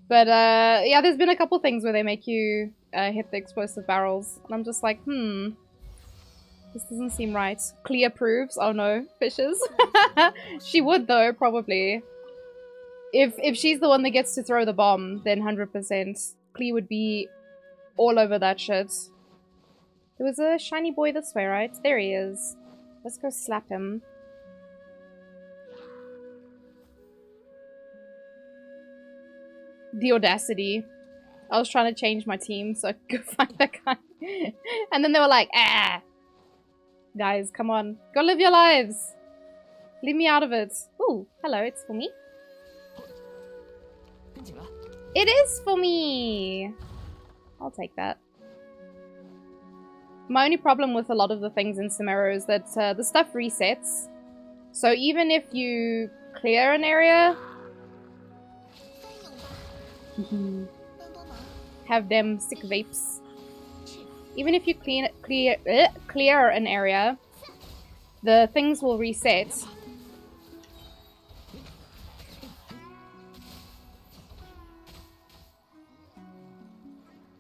But yeah, there's been a couple things where they make you hit the explosive barrels, and I'm just like, this doesn't seem right. Clea approves. Oh no, fishes. She would though, probably. If she's the one that gets to throw the bomb, then 100%. Clea would be all over that shit. There was a shiny boy this way, right? There he is. Let's go slap him. The audacity. I was trying to change my team so I could go find that guy. And then they were like, ah! Guys, come on. Go live your lives! Leave me out of it. Ooh, hello, it's for me. It is for me! I'll take that. My only problem with a lot of the things in Samaro is that the stuff resets. So even if you clear an area... have them sick vapes. Even if you clear an area, the things will reset.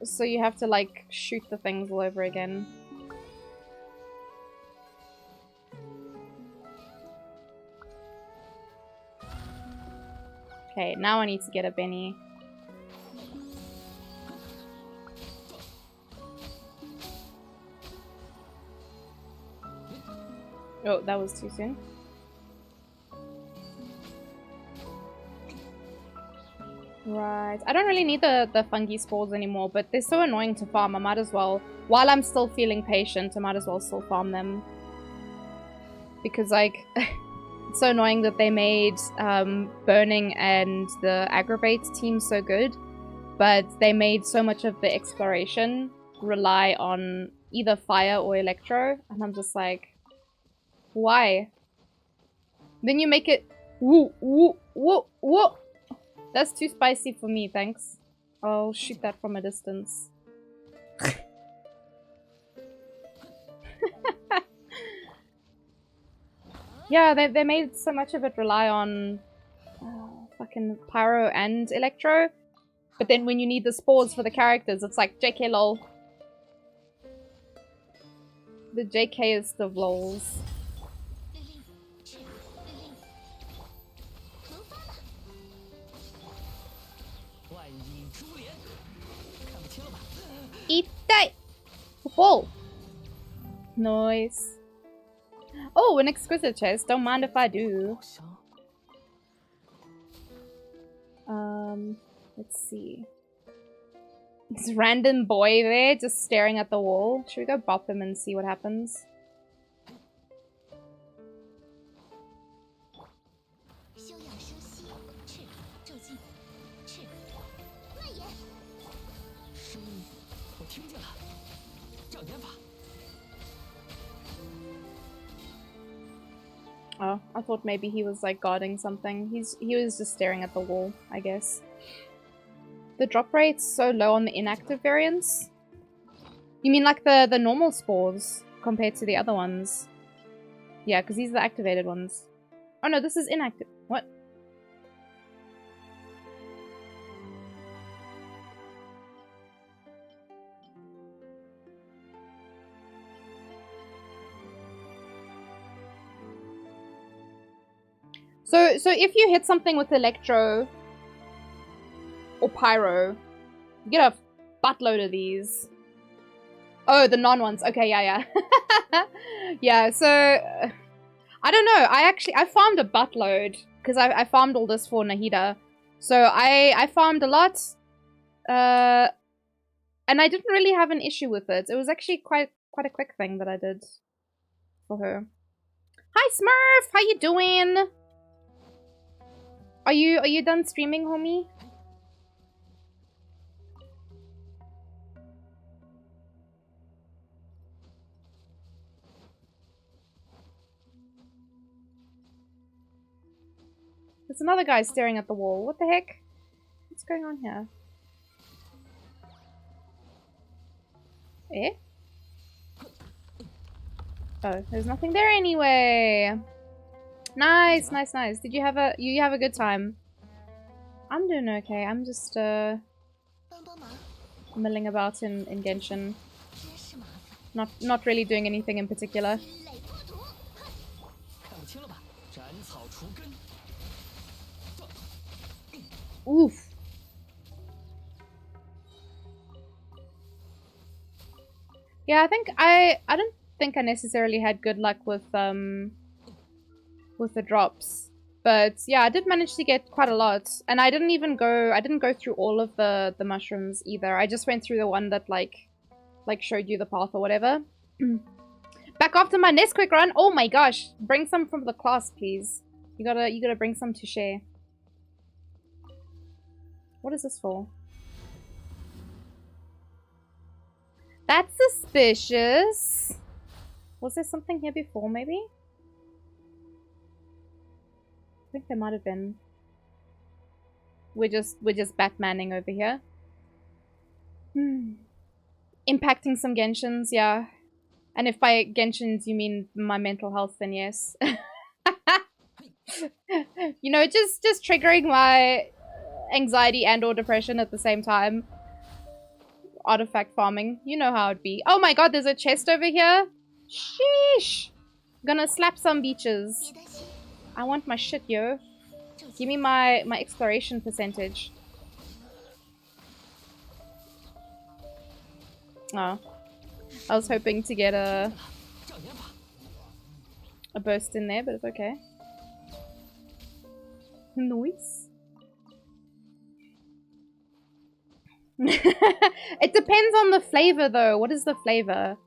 So you have to like shoot the things all over again. Okay, now I need to get a Benny. Oh, that was too soon. Right. I don't really need the fungi spores anymore, but they're so annoying to farm. I might as well, while I'm still feeling patient, I might as well still farm them. Because, like, it's so annoying that they made Burning and the Aggravate team so good, but they made so much of the exploration rely on either fire or electro, and I'm just like, why? Then you make it Woo, woo, woo, woo. That's too spicy for me, thanks. I'll shoot that from a distance. Yeah, they made so much of it rely on fucking Pyro and Electro. But then when you need the spores for the characters, it's like, JK lol. The JK-est of lols. Eat that! Whoa! Nice. Oh, an exquisite chest. Don't mind if I do. Let's see. This random boy there just staring at the wall. Should we go bop him and see what happens? Oh, I thought maybe he was like guarding something. He was just staring at the wall, I guess. The drop rate's so low on the inactive variants. You mean like the normal spores compared to the other ones? Yeah, because these are the activated ones. Oh no, this is inactive. What? So if you hit something with Electro or Pyro, you get a buttload of these. Oh, the non-ones. Okay, yeah. Yeah, so... I don't know. I farmed a buttload because I farmed all this for Nahida. So I farmed a lot. And I didn't really have an issue with it. It was actually quite a quick thing that I did for her. Hi Smurf! How you doing? Are you done streaming, homie? There's another guy staring at the wall. What the heck? What's going on here? Eh? Oh, there's nothing there anyway. Nice. Did you have a good time? I'm doing okay. I'm just milling about in Genshin. Not really doing anything in particular. Oof. Yeah, I don't think I necessarily had good luck with the drops. But yeah, I did manage to get quite a lot. And I didn't go through all of the mushrooms either. I just went through the one that like showed you the path or whatever. Back after my Nesquik run. Oh my gosh. Bring some from the class, please. You gotta bring some to share. What is this for? That's suspicious. Was there something here before, maybe? I think there might have been. We're just Batmaning over here. Impacting some Genshins, yeah. And if by Genshins you mean my mental health, then yes. You know, just triggering my anxiety and or depression at the same time. Artifact farming. You know how it'd be. Oh my god, there's a chest over here. Sheesh. Gonna slap some beaches. I want my shit, yo. Give me my exploration percentage. Oh. I was hoping to get a burst in there, but it's okay. Nice. It depends on the flavor, though. What is the flavor?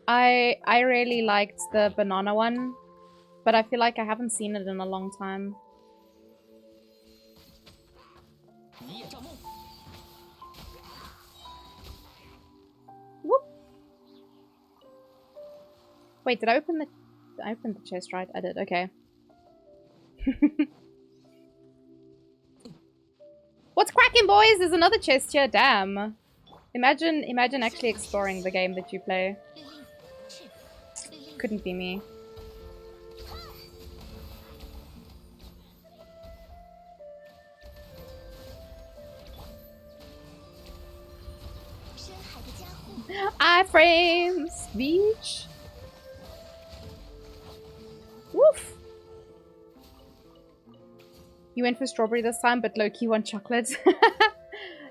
I really liked the banana one, but I feel like I haven't seen it in a long time. Whoop. Wait, did I open the... I opened the chest, right? I did, okay. What's cracking, boys? There's another chest here, damn. Imagine actually exploring the game that you play. Couldn't be me. Iframes! Beach! Woof! You went for strawberry this time, but low-key want chocolate.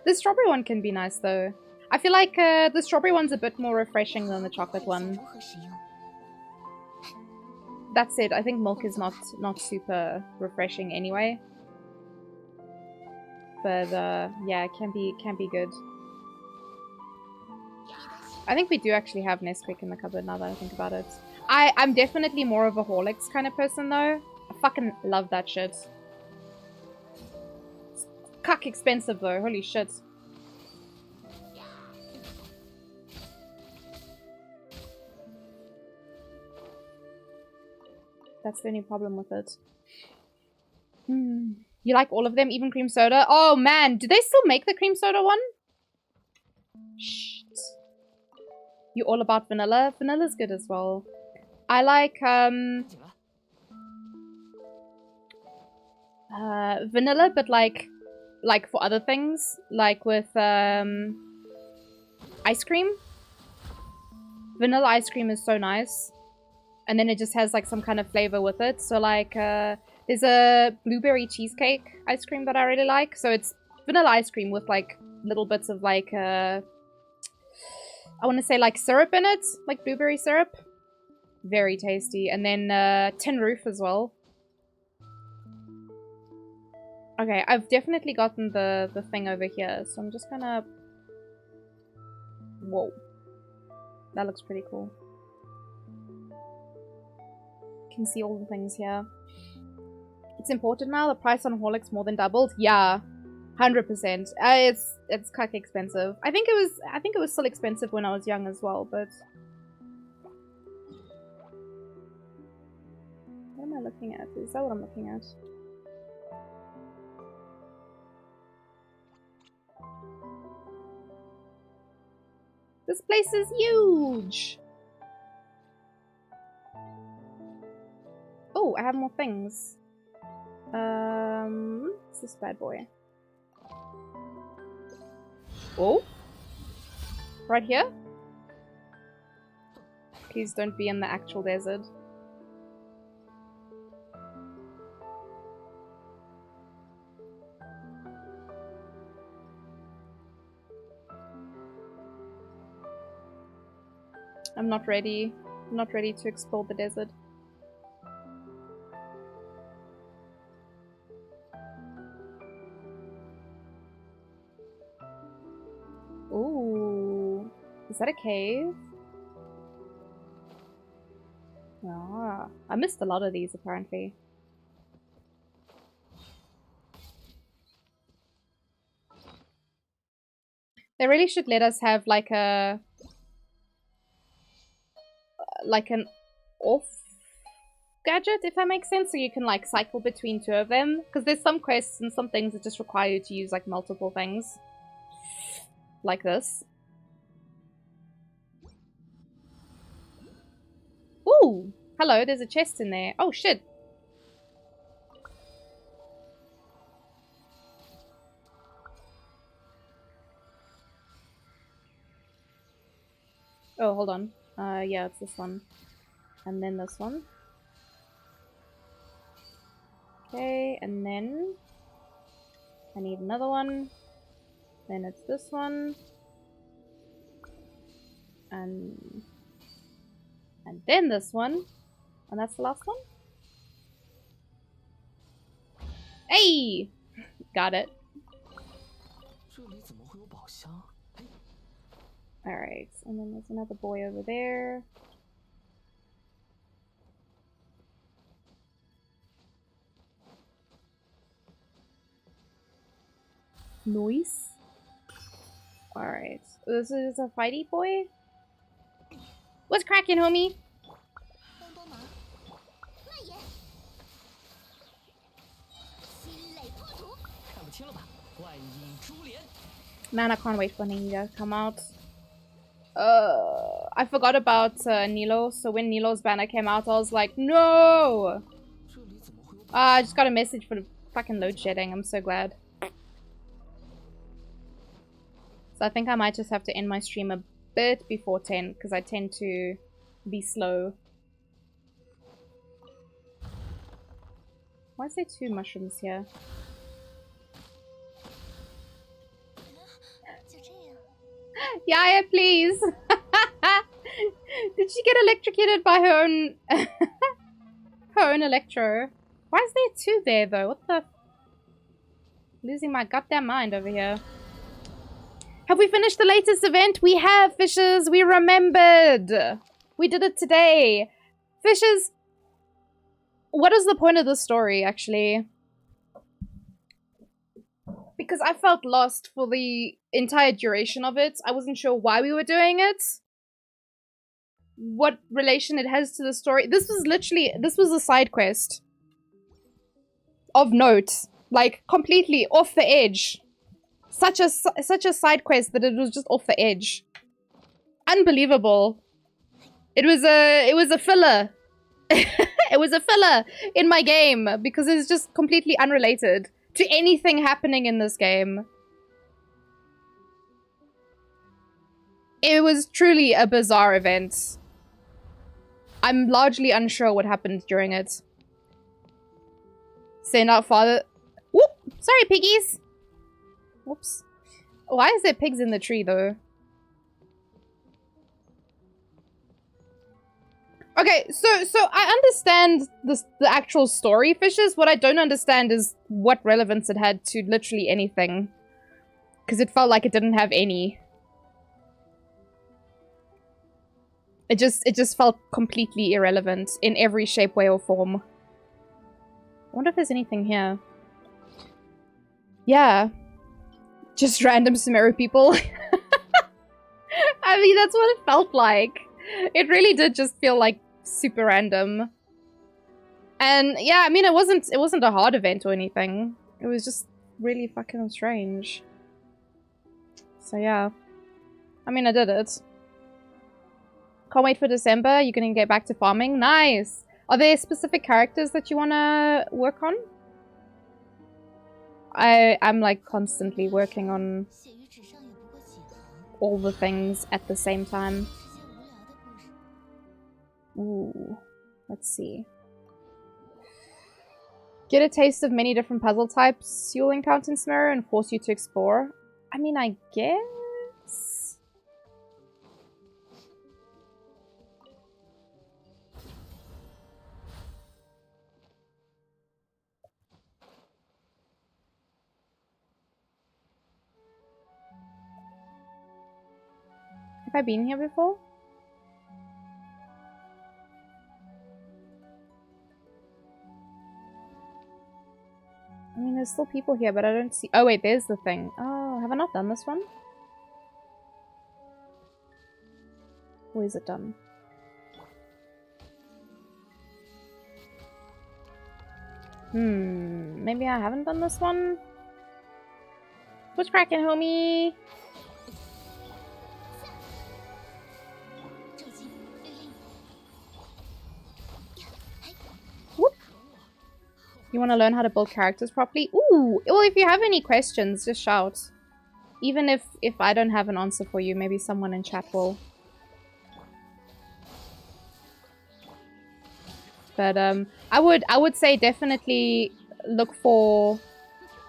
The strawberry one can be nice, though. I feel like the strawberry one's a bit more refreshing than the chocolate one. That said, I think milk is not super refreshing anyway. But yeah, it can be good. I think we do actually have Nesquik in the cupboard now that I think about it. I'm definitely more of a Horlicks kind of person though. I fucking love that shit. It's cuck expensive though, holy shit. That's the only problem with it. You like all of them, even cream soda? Oh man, do they still make the cream soda one? Shit. You all about vanilla? Vanilla's good as well. I like vanilla, but like for other things, like with ice cream. Vanilla ice cream is so nice, and then it just has like some kind of flavor with it. So like there's a blueberry cheesecake ice cream that I really like. So it's vanilla ice cream with like little bits of like I want to say like syrup in it, like blueberry syrup. Very tasty. And then Tin Roof as well. Okay, I've definitely gotten the thing over here, so I'm just gonna... Whoa. That looks pretty cool. Can see all the things here. It's imported now. The price on Horlicks more than doubled. Yeah, 100%. It's quite expensive. I think it was still expensive when I was young as well, but... What am I looking at? Is that what I'm looking at? This place is huge! Oh, I have more things. What's this bad boy? Oh? Right here? Please don't be in the actual desert. I'm not ready. I'm not ready to explore the desert. Ooh. Is that a cave? Ah. I missed a lot of these apparently. They really should let us have like a... like an off gadget, if that makes sense, so you can like cycle between two of them, because there's some quests and some things that just require you to use like multiple things like this. Ooh, hello, there's a chest in there. Oh shit. Oh, hold on. Yeah, it's this one. And then this one. Okay, and then I need another one. Then it's this one. And then this one. And that's the last one. Hey! Got it. Alright, and then there's another boy over there. Noise. Alright. This is a fighty boy? What's cracking, homie? Man, I can't wait for Ninja to come out. I forgot about Nilo, so when Nilo's banner came out, I was like, no! I just got a message for the fucking load shedding. I'm so glad. So I think I might just have to end my stream a bit before 10, because I tend to be slow. Why is there 2 mushrooms here? Yeah, please! Did she get electrocuted by her own... her own electro? Why is there 2 there, though? What the... Losing my goddamn mind over here. Have we finished the latest event? We have, Fishes! We remembered! We did it today! Fishes! What is the point of this story, actually? Because I felt lost for the entire duration of it. I wasn't sure why we were doing it. What relation it has to the story. This was a side quest. Of note. Like, completely off the edge. Such a side quest that it was just off the edge. Unbelievable. It was a filler. It was a filler in my game because it's just completely unrelated to anything happening in this game. It was truly a bizarre event. I'm largely unsure what happened during it. Send out father... Whoop! Sorry, piggies! Whoops. Why is there pigs in the tree, though? Okay, so I understand the actual story, Fishes. What I don't understand is what relevance it had to literally anything. Because it felt like it didn't have any. It just felt completely irrelevant in every shape, way, or form. I wonder if there's anything here. Yeah. Just random Sumeru people. I mean, that's what it felt like. It really did just feel like super random. And yeah, I mean, it wasn't a hard event or anything. It was just really fucking strange. So yeah. I mean, I did it. Can't wait for December. You're gonna get back to farming. Nice! Are there specific characters that you wanna work on? I'm like constantly working on all the things at the same time. Ooh, let's see. Get a taste of many different puzzle types you'll encounter in Sumeru and force you to explore. I mean, I guess? Have I been here before? I mean, there's still people here, but I don't see... Oh, wait, there's the thing. Oh, have I not done this one? Or is it done? Maybe I haven't done this one? What's cracking, homie? Whoop. You want to learn how to build characters properly? Ooh! Well, if you have any questions, just shout. Even if I don't have an answer for you, maybe someone in chat will. But I would say definitely look for,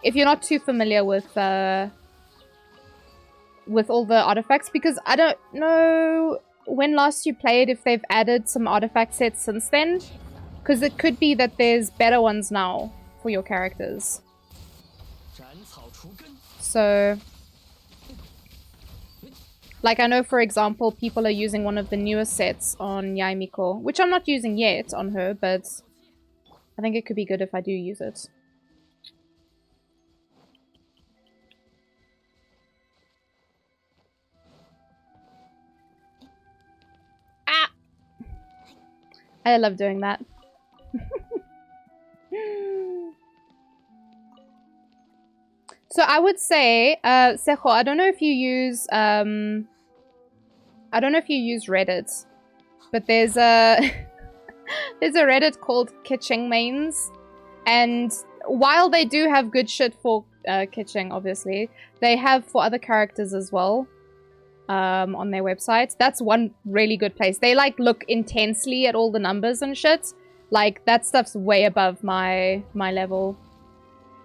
if you're not too familiar with all the artifacts, because I don't know when last you played if they've added some artifact sets since then, because it could be that there's better ones now for your characters. So, like, I know, for example, people are using one of the newest sets on Yaimiko, which I'm not using yet on her, but I think it could be good if I do use it. Ah! I love doing that. So I would say, Sejo, I don't know if you use Reddit, but there's a there's a Reddit called Kitching Mains, and while they do have good shit for Kitching, obviously, they have for other characters as well. On their website. That's one really good place. They like look intensely at all the numbers and shit. Like that stuff's way above my level.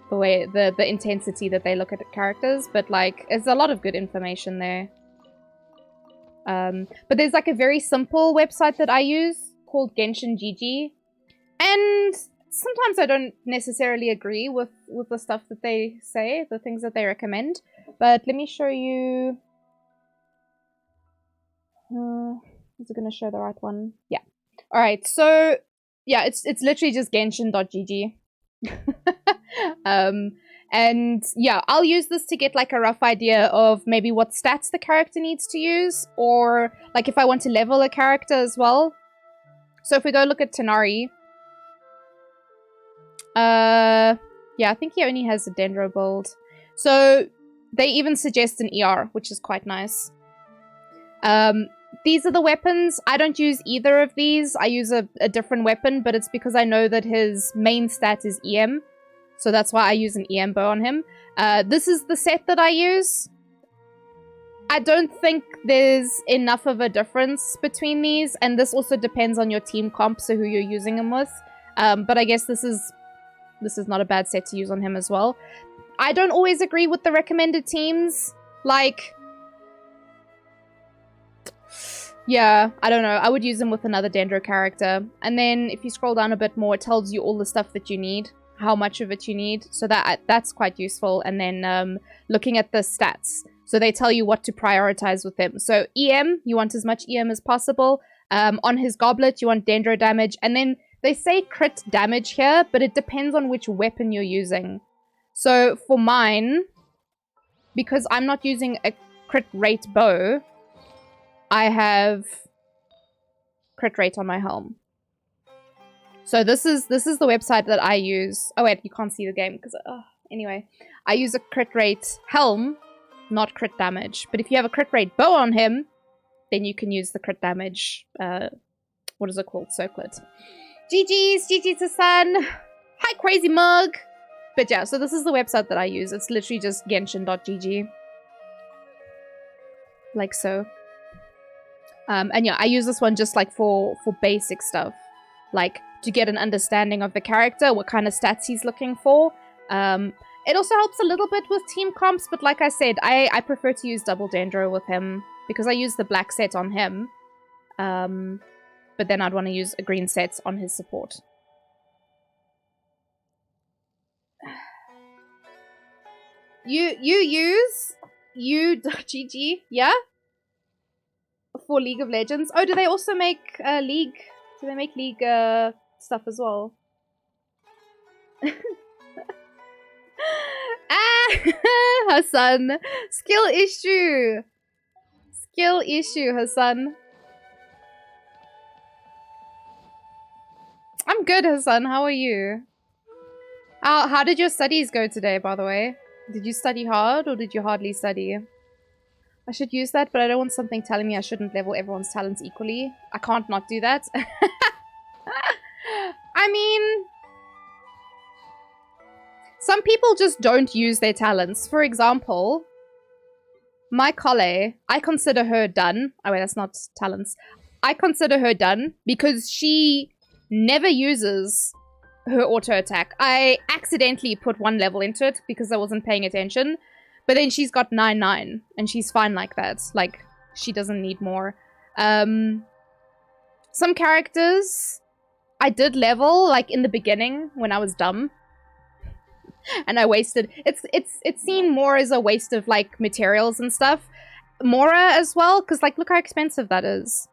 The way the intensity that they look at the characters, but like it's a lot of good information there. But there's like a very simple website that I use called Genshin GG, and sometimes I don't necessarily agree with the stuff that they say, the things that they recommend. But let me show you. Is it going to show the right one? Yeah. All right. So yeah, it's literally just Genshin.gg. And yeah, I'll use this to get like a rough idea of maybe what stats the character needs to use, or like if I want to level a character as well. So if we go look at Tenari, yeah, I think he only has a Dendro build. So they even suggest an ER, which is quite nice. These are the weapons. I don't use either of these. I use a different weapon, but it's because I know that his main stat is EM. So that's why I use an EM bow on him. This is the set that I use. I don't think there's enough of a difference between these, and this also depends on your team comp, so who you're using him with. But I guess this is not a bad set to use on him as well. I don't always agree with the recommended teams. Like, yeah, I don't know. I would use him with another Dendro character. And then if you scroll down a bit more, it tells you all the stuff that you need, how much of it you need. So that's quite useful. And then looking at the stats. So they tell you what to prioritize with him. So EM, you want as much EM as possible. On his goblet, you want Dendro damage. And then they say crit damage here, but it depends on which weapon you're using. So for mine, because I'm not using a crit rate bow, I have crit rate on my helm. So this is the website that I use. Oh wait, you can't see the game because anyway, I use a crit rate helm, not crit damage. But if you have a crit rate bow on him, then you can use the crit damage. What is it called? Circlet. GG's Hassan. Hi, Crazy Mug. But yeah, so this is the website that I use. It's literally just Genshin.gg. Like so. And yeah, I use this one just like for basic stuff. Like to get an understanding of the character, what kind of stats he's looking for. It also helps a little bit with team comps, but like I said, I prefer to use double Dendro with him because I use the black set on him. But then I'd want to use a green set on his support. You use GG, yeah? For League of Legends. Oh, do they also make League? Do they make League stuff as well? Hassan. Skill issue. Skill issue, Hassan. I'm good, Hassan. How are you? How did your studies go today, by the way? Did you study hard or did you hardly study? I should use that, but I don't want something telling me I shouldn't level everyone's talents equally. I can't not do that. I mean, some people just don't use their talents. For example, my Kale, I consider her done. Oh wait, that's not talents. I consider her done because she never uses her auto attack. I accidentally put 1 level into it because I wasn't paying attention. But then she's got 9/9 and she's fine like that. Like, she doesn't need more. Some characters I did level like in the beginning when I was dumb. And I wasted it's seen more as a waste of like materials and stuff. Mora as well, because like look how expensive that is.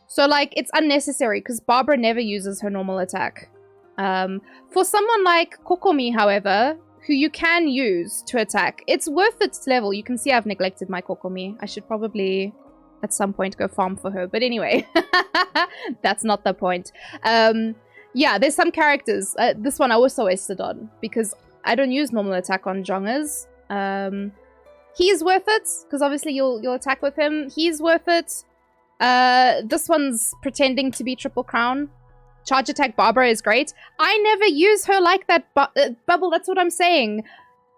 So like it's unnecessary because Barbara never uses her normal attack. For someone like Kokomi, however, who you can use to attack, it's worth its level. You can see I've neglected my Kokomi. I should probably at some point go farm for her. But anyway, that's not the point. Yeah, there's some characters. This one I also wasted on because I don't use normal attack on Zhongers. He's worth it, because obviously you'll attack with him. He's worth it. This one's pretending to be Triple Crown. Charge attack Barbara is great. I never use her like that, Bubble, that's what I'm saying.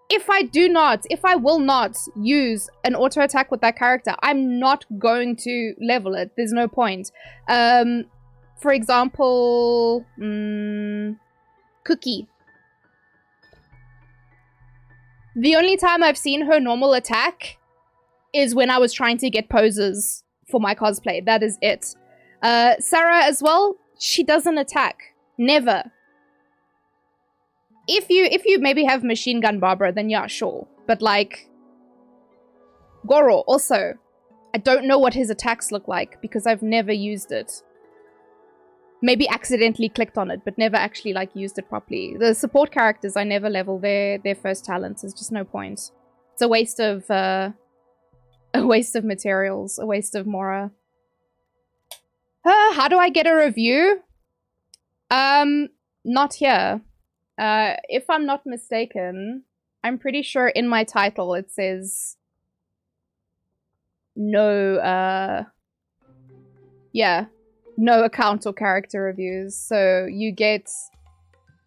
If I will not use an auto attack with that character, I'm not going to level it. There's no point. For example, Cookie. The only time I've seen her normal attack is when I was trying to get poses for my cosplay. That is it. Sarah as well, she doesn't attack. Never. If you maybe have Machine Gun Barbara, then yeah, sure. But like, Goro also, I don't know what his attacks look like because I've never used it. Maybe accidentally clicked on it, but never actually like used it properly. The support characters, I never level their first talents. There's just no point. It's a waste of materials, a waste of Mora. How do I get a review? Not here. If I'm not mistaken, I'm pretty sure in my title it says no, yeah, no account or character reviews. So you get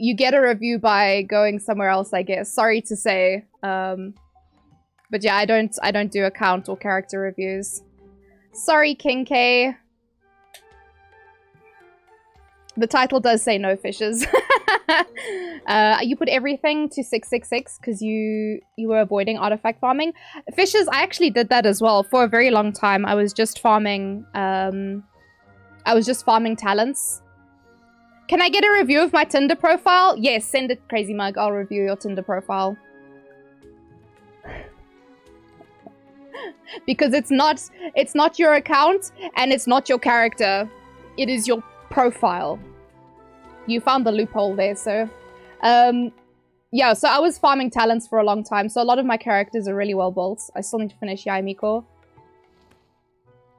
a review by going somewhere else, I guess. Sorry to say. But yeah, I don't do account or character reviews. Sorry, King K. The title does say no fishes. You put everything to 666 because you were avoiding artifact farming. Fishes, I actually did that as well for a very long time. I was just farming talents. Can I get a review of my Tinder profile? Yes, send it, Crazy Mug. I'll review your Tinder profile. Because it's not your account and it's not your character. It is your profile. You found the loophole there, sir. Yeah, so I was farming talents for a long time, so a lot of my characters are really well built. I still need to finish Yaimiko.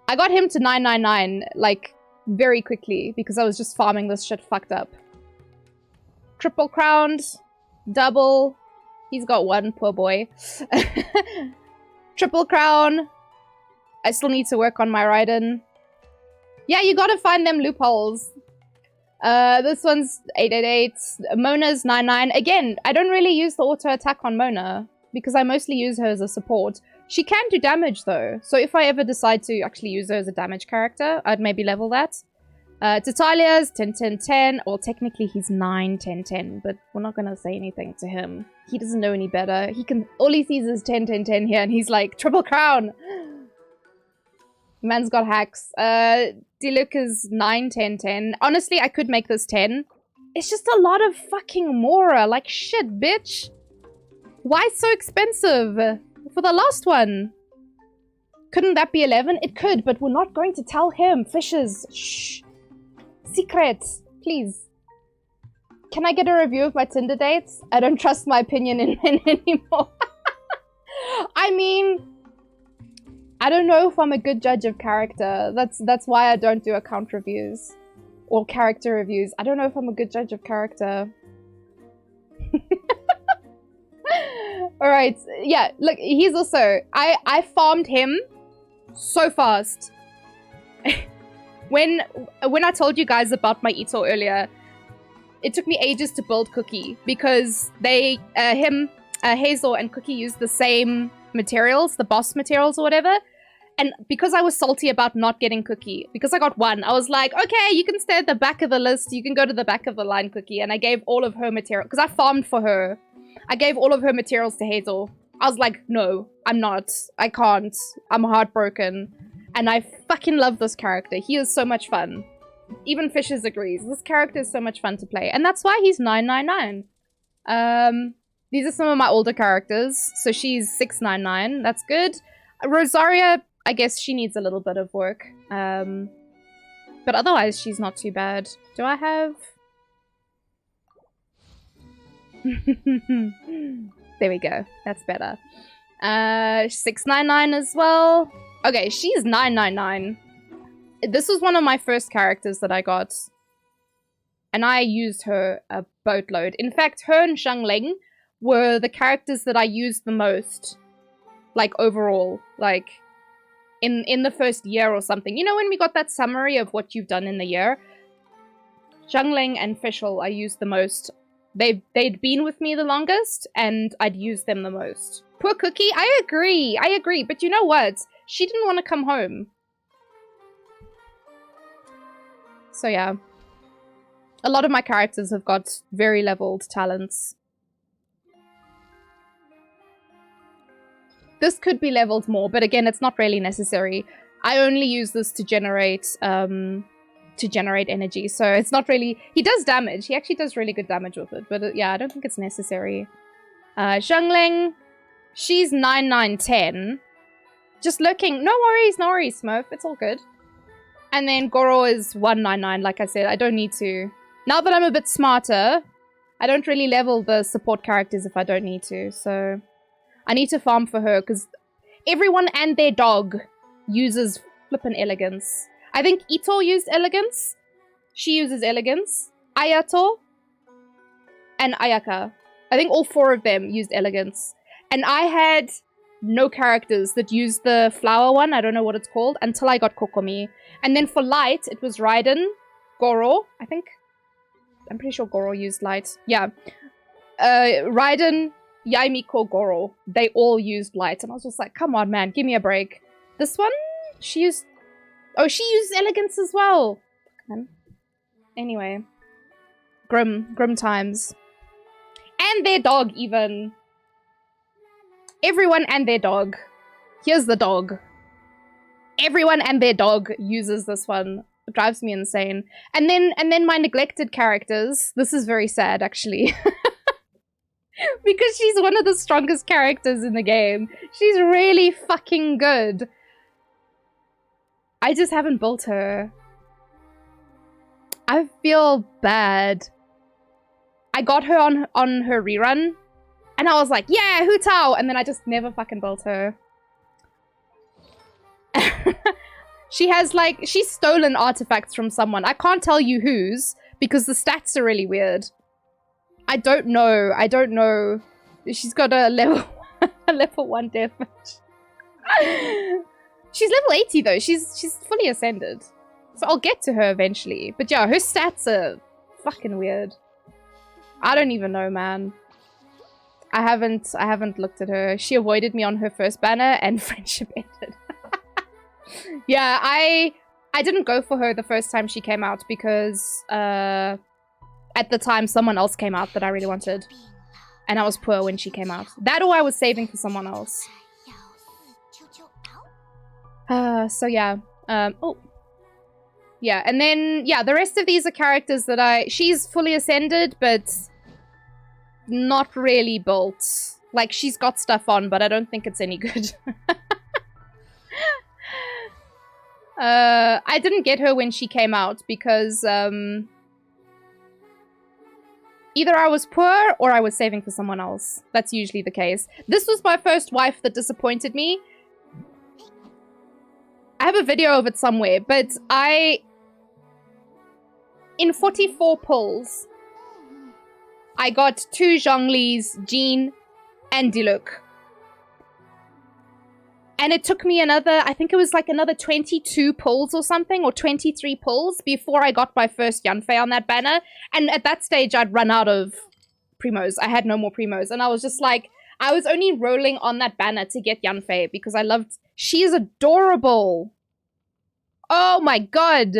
I got him to 999, like, very quickly, because I was just farming this shit fucked up. Triple crowned, double. He's got one, poor boy. Triple crown. I still need to work on my Raiden. Yeah, you gotta find them loopholes. This one's 888. Mona's 99. Again, I don't really use the auto attack on Mona because I mostly use her as a support. She can do damage though, so if I ever decide to actually use her as a damage character, I'd maybe level that. Tatalia's 10 10 10. Well, technically he's 9 10 10, but we're not gonna say anything to him. He doesn't know any better. All he sees is 10 10 10 here, and he's like, triple crown. Man's got hacks. Diluc is 9 10 10. Honestly, I could make this 10. It's just a lot of fucking Mora. Like, shit, bitch. Why so expensive for the last one? Couldn't that be 11? It could, but we're not going to tell him. Fishes. Shh. Secrets. Please. Can I get a review of my Tinder dates? I don't trust my opinion in men anymore. I mean, I don't know if I'm a good judge of character. That's why I don't do account reviews. Or character reviews. I don't know if I'm a good judge of character. Alright, yeah, look, he's also... I farmed him so fast. When I told you guys about my Ito earlier, it took me ages to build Cookie because they, Hazel and Cookie used the same materials, the boss materials or whatever. And because I was salty about not getting Cookie, because I got one, I was like, okay, you can stay at the back of the list. You can go to the back of the line, Cookie. And I gave all of her material, because I farmed for her. I gave all of her materials to Hazel. I was like, no, I'm not. I can't. I'm heartbroken. And I fucking love this character. He is so much fun. Even Fishes agrees. This character is so much fun to play. And that's why he's 999. These are some of my older characters. So she's 699. That's good. Rosaria, I guess she needs a little bit of work. But otherwise, she's not too bad. Do I have... There we go. That's better. 699 as well. Okay, she's 999. This was one of my first characters that I got. And I used her a boatload. In fact, her and Xiangling were the characters that I used the most. Like, overall. Like, in the first year or something. You know when we got that summary of what you've done in the year? Zhongling and Fischl I used the most. They'd been with me the longest, and I'd used them the most. Poor Cookie, I agree, but you know what? She didn't want to come home. So yeah. A lot of my characters have got very leveled talents. This could be leveled more, but again, it's not really necessary. I only use this to generate energy, so it's not really... He does damage. He actually does really good damage with it, but yeah, I don't think it's necessary. Zhongling, she's 9, 9, 10. Just looking. No worries, Smurf. It's all good. And then Goro is 199, like I said. I don't need to. Now that I'm a bit smarter, I don't really level the support characters if I don't need to, so... I need to farm for her, because everyone and their dog uses flippin' elegance. I think Ito used elegance. She uses elegance. Ayato. And Ayaka. I think all 4 of them used elegance. And I had no characters that used the flower one, I don't know what it's called, until I got Kokomi. And then for light, it was Raiden, Goro, I think. I'm pretty sure Goro used light. Yeah. Raiden, Yaimiko, Goro. They all used light. And I was just like, come on, man, give me a break. This one, she used... Oh, she used elegance as well. Anyway. Grim times. And their dog, even. Everyone and their dog. Here's the dog. Everyone and their dog uses this one. It drives me insane. And then my neglected characters. This is very sad, actually. Because she's one of the strongest characters in the game. She's really fucking good. I just haven't built her. I feel bad. I got her on her rerun. And I was like, yeah, Hu Tao! And then I just never fucking built her. She has, like, she's stolen artifacts from someone. I can't tell you whose, because the stats are really weird. I don't know. She's got a level, a level 1 deathmatch. She's level 80, though. She's fully ascended. So I'll get to her eventually. But yeah, her stats are fucking weird. I don't even know, man. I haven't looked at her. She avoided me on her first banner and friendship ended. Yeah, I didn't go for her the first time she came out because at the time someone else came out that I really wanted. And I was poor when she came out. That or I was saving for someone else. So yeah. Oh. Yeah, and then, yeah, the rest of these are characters that she's fully ascended, but not really built. Like, she's got stuff on, but I don't think it's any good. I didn't get her when she came out because, either I was poor or I was saving for someone else. That's usually the case. This was my first wife that disappointed me. I have a video of it somewhere, but in 44 pulls, I got 2 Zhonglis, Jean, and Diluc. And it took me another, I think it was like another 22 pulls or something, or 23 pulls, before I got my first Yanfei on that banner. And at that stage, I'd run out of primos. I had no more primos. And I was just like, I was only rolling on that banner to get Yanfei, because I loved... She is adorable! Oh my god!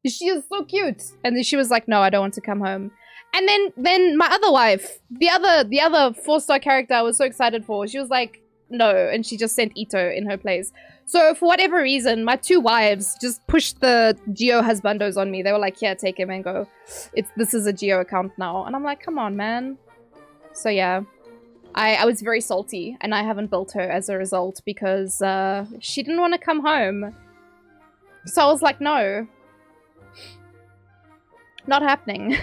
She is so cute! And then she was like, no, I don't want to come home. And then my other wife, the other 4-star character I was so excited for, she was like, no, and she just sent Ito in her place. So for whatever reason, my 2 wives just pushed the Geo husbandos on me. They were like, here, take him and go. This is a Geo account now. And I'm like, come on, man. So yeah, I was very salty, and I haven't built her as a result because she didn't want to come home. So I was like, no. Not happening.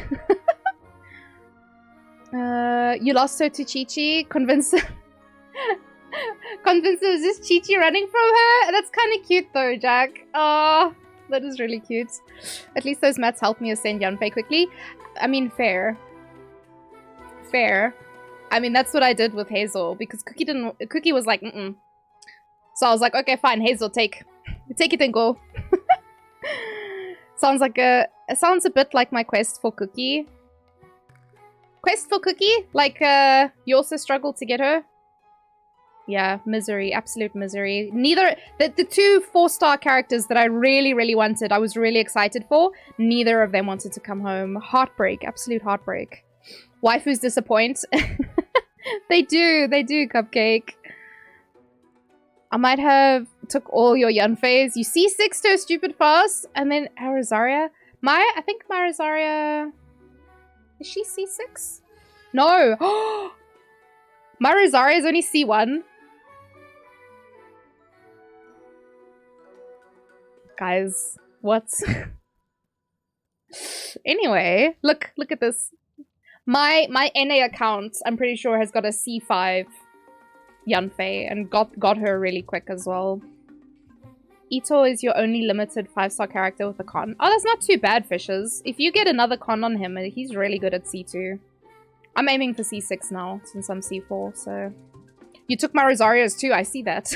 You lost her to Chi-Chi. Convince her. Convince her, is this Chi-Chi running from her? That's kind of cute though, Jack. Oh, that is really cute. At least those mats helped me ascend Yanfei quickly. I mean, fair. Fair. I mean, that's what I did with Hazel because Cookie was like, mm-mm. So I was like, okay, fine, Hazel, take it and go. It sounds a bit like my quest for Cookie. Quest for Cookie? Like, you also struggled to get her? Yeah, misery, absolute misery. The two 4-star characters that I really, really wanted, I was really excited for, neither of them wanted to come home. Heartbreak, absolute heartbreak. Waifus disappoint. They do, Cupcake. I might have took all your Yanfeis. You C6 to stupid fast, and then Arizaria. I think my Arizaria... Is she C6? No! My Rosaria is only C1. Guys, what? Anyway, look at this. My NA account, I'm pretty sure, has got a C5 Yanfei and got her really quick as well. Ito is your only limited 5-star character with a con. Oh, that's not too bad, Fishes. If you get another con on him, he's really good at C2. I'm aiming for C6 now, since I'm C4, so... You took my Rosarios too, I see that.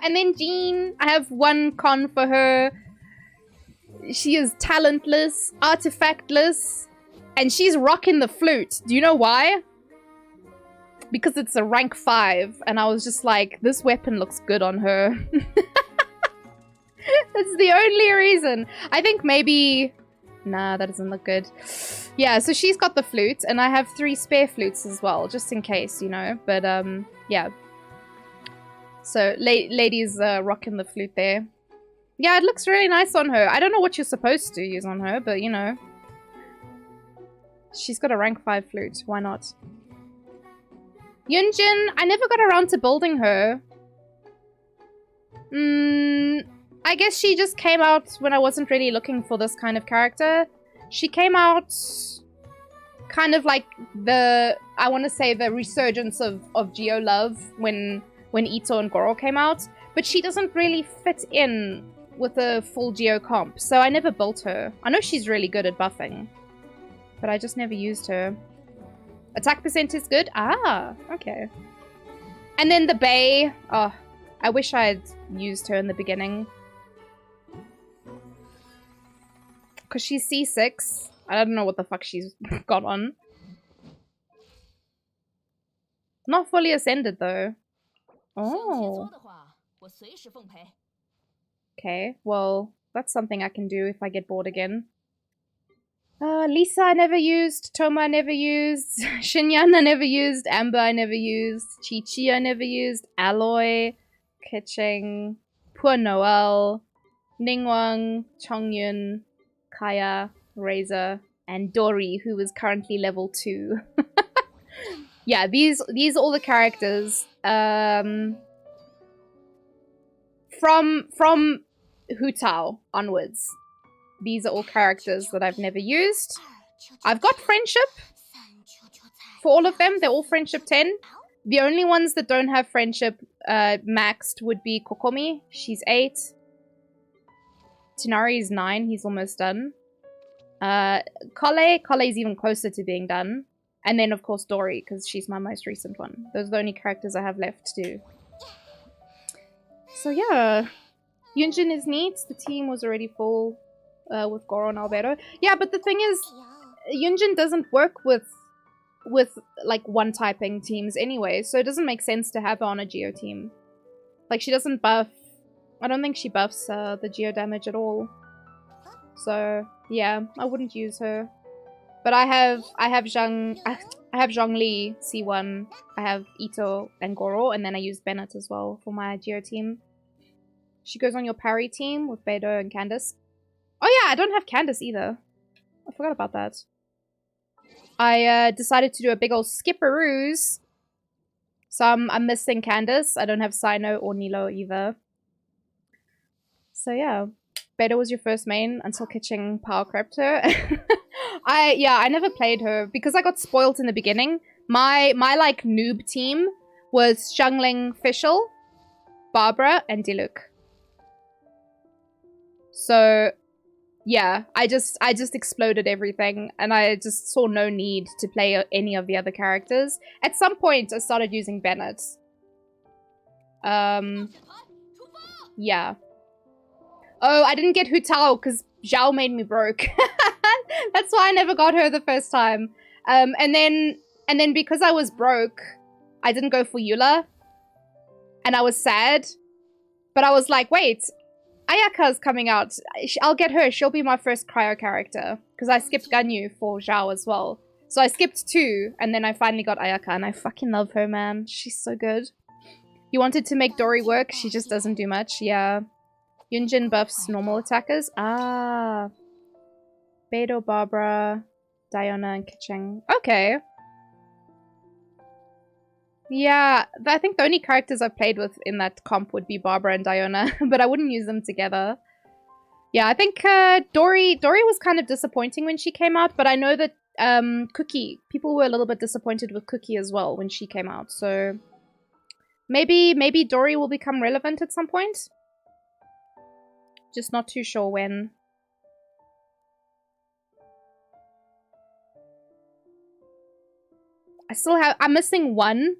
And then Jean, I have one con for her. She is talentless, artifactless, and she's rocking the flute. Do you know why? Because it's a rank 5, and I was just like, this weapon looks good on her. That's the only reason. I think maybe... Nah, that doesn't look good. Yeah, so she's got the flute, and I have 3 spare flutes as well, just in case, you know. But, yeah. So, ladies rocking the flute there. Yeah, it looks really nice on her. I don't know what you're supposed to use on her, but, you know. She's got a rank 5 flute. Why not? Yunjin, I never got around to building her. I guess she just came out when I wasn't really looking for this kind of character. She came out kind of like I want to say the resurgence of Geo Love when Ito and Goro came out. But she doesn't really fit in with a full Geo comp, so I never built her. I know she's really good at buffing, but I just never used her. Attack percent is good? Ah, okay. And then the Bay. Oh, I wish I had used her in the beginning. Because she's C6. I don't know what the fuck she's got on. Not fully ascended, though. Oh. Okay, well, that's something I can do if I get bored again. Lisa I never used, Toma I never used, Shinyan I never used, Amber I never used, Chi-Chi I never used, Alloy, Keqing, Poor Noel, Ningwang, Chongyun, Kaya, Razor, and Dory, who is currently level 2. Yeah, these are all the characters. From Hu Tao onwards. These are all characters that I've never used. I've got friendship for all of them. They're all friendship 10. The only ones that don't have friendship maxed would be Kokomi. She's 8. Tinari is 9. He's almost done. Kole's even closer to being done. And then, of course, Dory, because she's my most recent one. Those are the only characters I have left to do. So, yeah. Yunjin is neat. The team was already full. With Goro and Albedo. Yeah, but the thing is, Yunjin doesn't work with like one-typing teams anyway, so it doesn't make sense to have her on a Geo team. Like, she doesn't buff... I don't think she buffs the Geo damage at all. So, yeah, I wouldn't use her. But I have Zhongli C1, I have Ito and Goro, and then I use Bennett as well for my Geo team. She goes on your parry team with Beidou and Candace. Oh yeah, I don't have Candace either. I forgot about that. I decided to do a big old skipperoos. So I'm missing Candace. I don't have Sino or Nilo either. So yeah. Beta was your first main until Keqing power crept her. I never played her because I got spoiled in the beginning. My like noob team was Xiangling Fischl, Barbara, and Diluc. So Yeah, I just exploded everything, and I just saw no need to play any of the other characters. At some point, I started using Bennett. Yeah. Oh, I didn't get Hu Tao because Zhao made me broke. That's why I never got her the first time. And then because I was broke, I didn't go for Eula. And I was sad. But I was like, wait, Ayaka's coming out. I'll get her. She'll be my first cryo character. Because I skipped Ganyu for Zhao as well. So I skipped 2, and then I finally got Ayaka. And I fucking love her, man. She's so good. You wanted to make Dory work? She just doesn't do much. Yeah. Yunjin buffs normal attackers. Ah. Beidou, Barbara, Diona, and Keqing. Okay. Yeah, I think the only characters I've played with in that comp would be Barbara and Diona, but I wouldn't use them together. Yeah, I think Dory was kind of disappointing when she came out, but I know that Cookie, people were a little bit disappointed with Cookie as well when she came out, so maybe Dory will become relevant at some point. Just not too sure when. I'm missing one.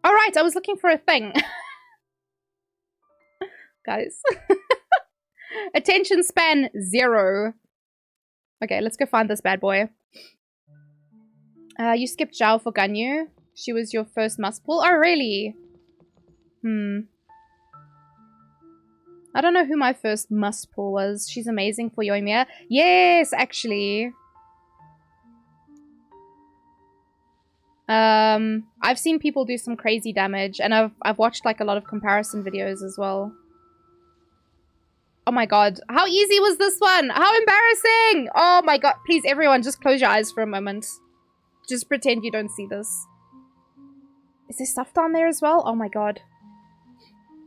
All right, I was looking for a thing. Guys. Attention span 0. Okay, let's go find this bad boy. You skipped Zhao for Ganyu. She was your first must pull. Oh, really? I don't know who my first must pull was. She's amazing for Yoimiya. Yes, actually. I've seen people do some crazy damage, and I've watched like a lot of comparison videos as well. Oh my god. How easy was this one? How embarrassing! Oh my god. Please, everyone, just close your eyes for a moment. Just pretend you don't see this. Is there stuff down there as well? Oh my god.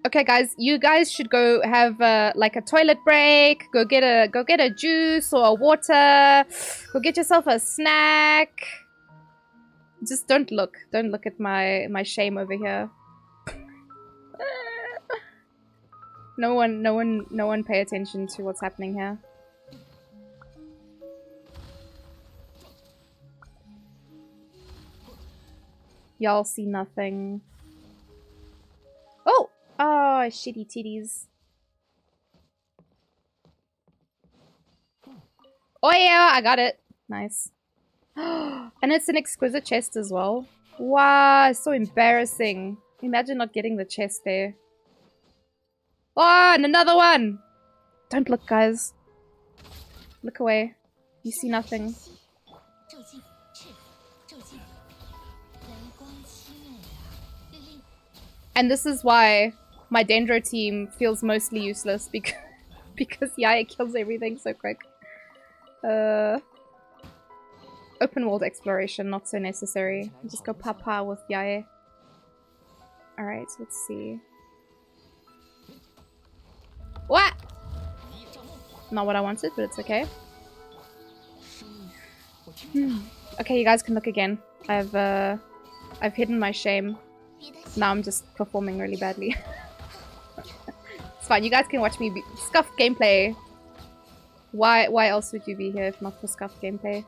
Okay, guys, you guys should go have like a toilet break. Go get a juice or a water. Go get yourself a snack. Just don't look. Don't look at my shame over here. No one pay attention to what's happening here. Y'all see nothing. Oh! Oh, shitty titties. Oh yeah, I got it. Nice. And it's an exquisite chest as well. Wow, it's so embarrassing. Imagine not getting the chest there. Oh, and another one! Don't look, guys. Look away. You see nothing. And this is why my Dendro team feels mostly useless because Yaya kills everything so quick. Open world exploration, not so necessary. Just go papa with Yaya. Alright, let's see. What? Not what I wanted, but it's okay. Okay, you guys can look again. I've hidden my shame. Now I'm just performing really badly. It's fine, you guys can watch me scuff gameplay. Why else would you be here if not for scuff gameplay?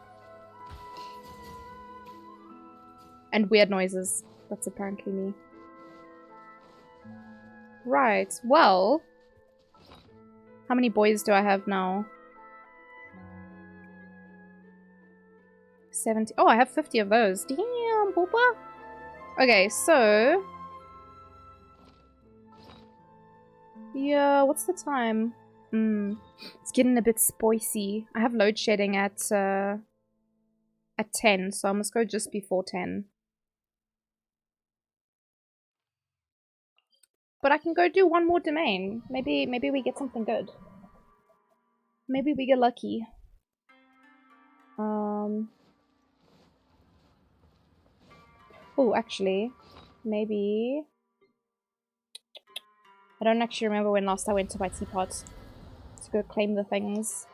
And weird noises. That's apparently me. Right, well... How many boys do I have now? 70. Oh, I have 50 of those. Damn, booba. Okay, so... Yeah, what's the time? It's getting a bit spicy. I have load shedding at 10, so I must go just before 10. But I can go do one more domain. Maybe we get something good. Maybe we get lucky. Oh, actually, maybe... I don't actually remember when last I went to my teapot to go claim the things.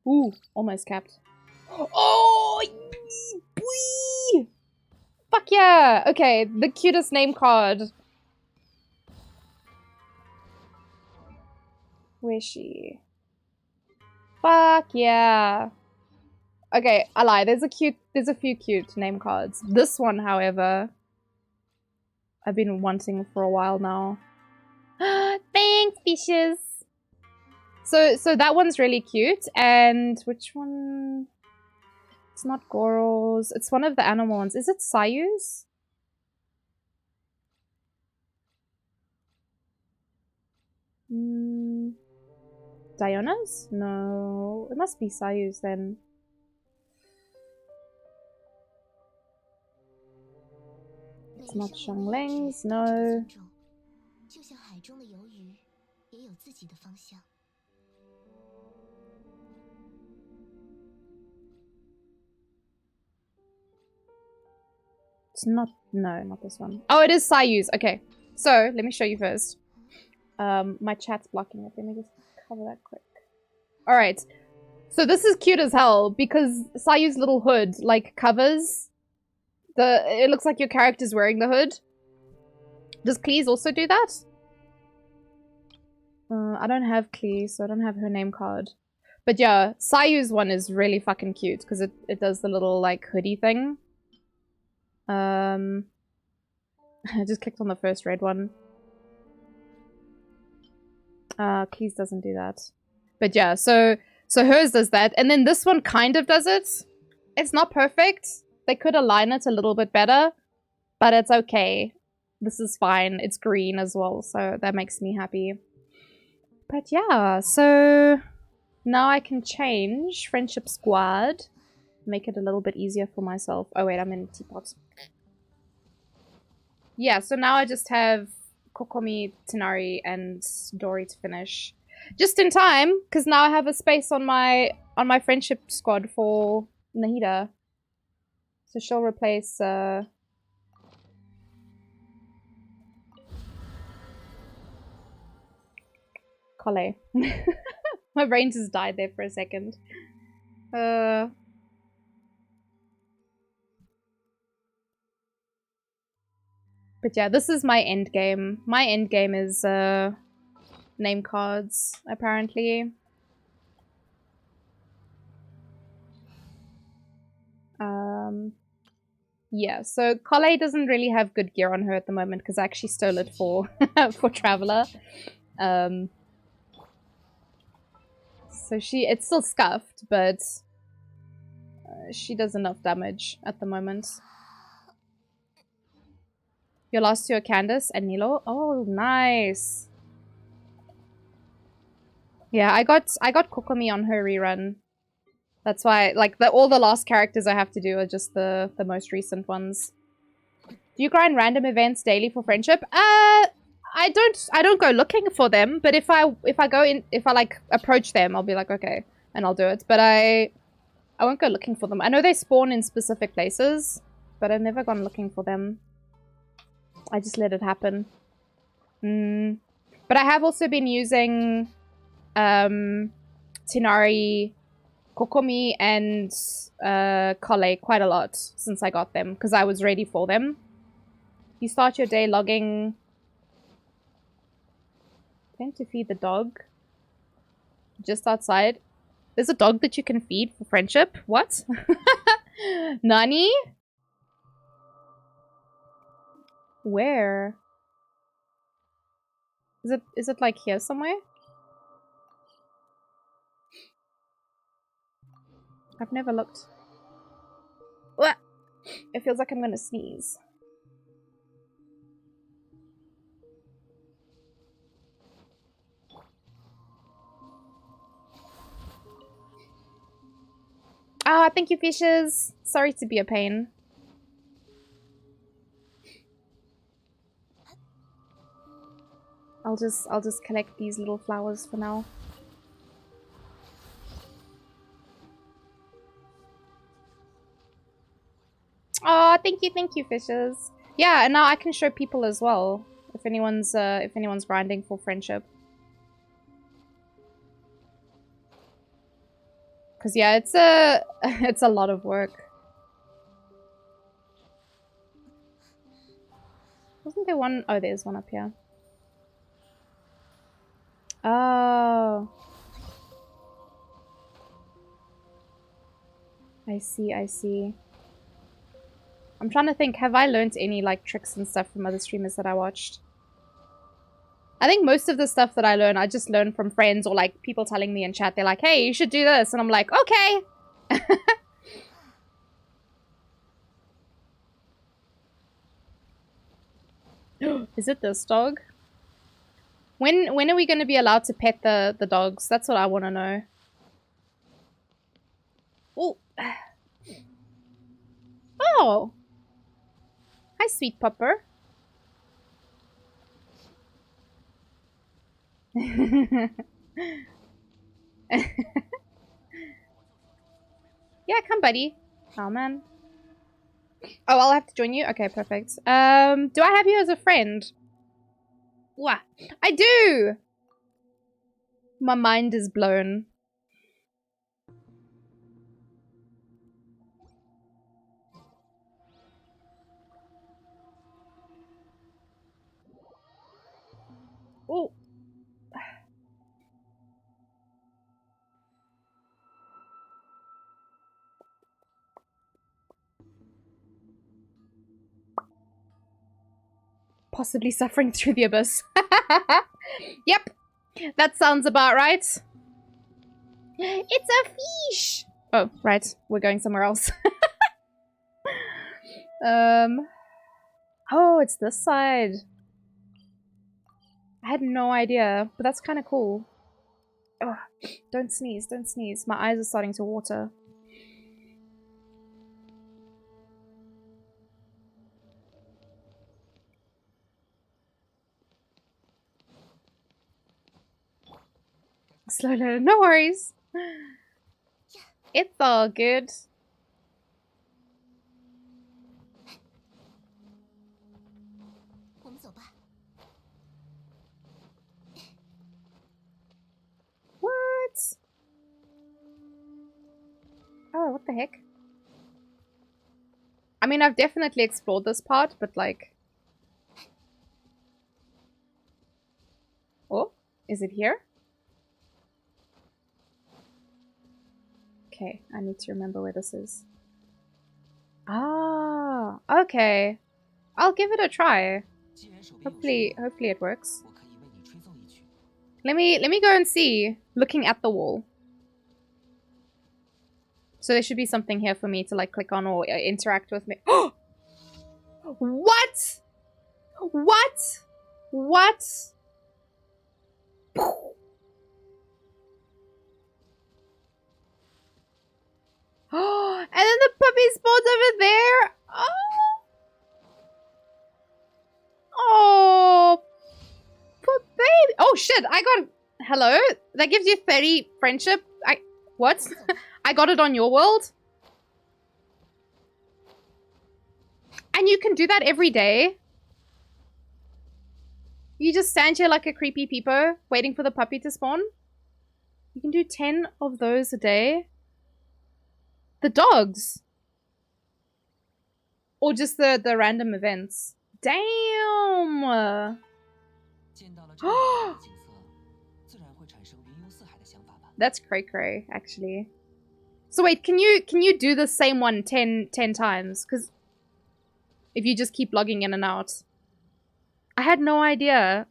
Ooh, almost capped. Oh, boy! Fuck yeah! Okay, the cutest name card. Where's she? Fuck yeah! Okay, I lie. There's a few cute name cards. This one, however, I've been wanting for a while now. Thanks, fishes. So that one's really cute. And which one? It's not Goros. It's one of the animal ones. Is it Sayus? Diona's? No. It must be Sayus then. It's not Xiangling's, no. It's not, no, not this one. Oh, it is Sayus. Okay. So, let me show you first. My chat's blocking it. Let me just cover that quick. Alright. So this is cute as hell because Sayu's little hood, like, covers it looks like your character's wearing the hood. Does Cleese also do that? I don't have Cleese, so I don't have her name card. But yeah, Sayu's one is really fucking cute because it does the little, like, hoodie thing. I just clicked on the first red one. Cleese doesn't do that. But yeah, so hers does that. And then this one kind of does it. It's not perfect. They could align it a little bit better, but it's okay. This is fine. It's green as well, so that makes me happy. But yeah, so now I can change Friendship Squad. Make it a little bit easier for myself. Oh wait, I'm in teapot. Yeah, so now I just have Kokomi, Tanari, and Dory to finish. Just in time, because now I have a space on my Friendship Squad for Nahida. So she'll replace Kole. My brain just died there for a second. But yeah, this is my end game. My end game is name cards, apparently. Yeah, so Kole doesn't really have good gear on her at the moment because I actually stole it for for Traveler. So it's still scuffed, but she does enough damage at the moment. Your last two are Candace and Nilo. Oh, nice. Yeah, I got Kokomi on her rerun. That's why, like, all the last characters I have to do are just the most recent ones. Do you grind random events daily for friendship? I don't go looking for them, but if I like approach them, I'll be like, okay, and I'll do it. But I won't go looking for them. I know they spawn in specific places, but I've never gone looking for them. I just let it happen. But I have also been using Tinari, Kokomi, and Kole quite a lot since I got them, because I was ready for them. You start your day logging... Going to feed the dog. Just outside. There's a dog that you can feed for friendship? What? Nani? Where? Is it like here somewhere? I've never looked. What? It feels like I'm gonna sneeze. Ah, thank you, fishes. Sorry to be a pain. I'll just collect these little flowers for now. Oh, thank you, fishes. Yeah, and now I can show people as well if anyone's grinding for friendship. Cause yeah, it's a it's a lot of work. Wasn't there one? Oh, there's one up here. Oh. I see, I see. I'm trying to think, have I learned any like tricks and stuff from other streamers that I watched? I think most of the stuff that I learn, I just learn from friends or like people telling me in chat. They're like, hey, you should do this. And I'm like, okay. Is it this dog? When are we going to be allowed to pet the dogs? That's what I want to know. Oh. Oh. Hi, sweet pupper. Yeah, come, buddy. Oh, man. Oh, I'll have to join you? Okay, perfect. Do I have you as a friend? What? I do! My mind is blown. Oh. Possibly suffering through the abyss. Yep. That sounds about right. It's a fish! Oh, right. We're going somewhere else. Oh, it's this side. I had no idea, but that's kind of cool. Oh, don't sneeze, don't sneeze. My eyes are starting to water. Slow load, no worries. It's all good. What? Oh, what the heck? I mean, I've definitely explored this part, but like... Oh, is it here? Okay, I need to remember where this is. Ah, okay. I'll give it a try. Hopefully it works. Let me go and see. Looking at the wall. So there should be something here for me to like click on or interact with me. Oh! What? What? What? Oh, and then the puppy spawns over there. Oh, oh, poor baby. Oh shit! I got. Hello. That gives you 30 friendship. What? I got it on your world. And you can do that every day. You just stand here like a creepy peepo, waiting for the puppy to spawn. You can do 10 of those a day. The dogs. Or just the random events. Damn! That's cray-cray, actually. So wait, can you do the same one 10 times? Because if you just keep logging in and out. I had no idea.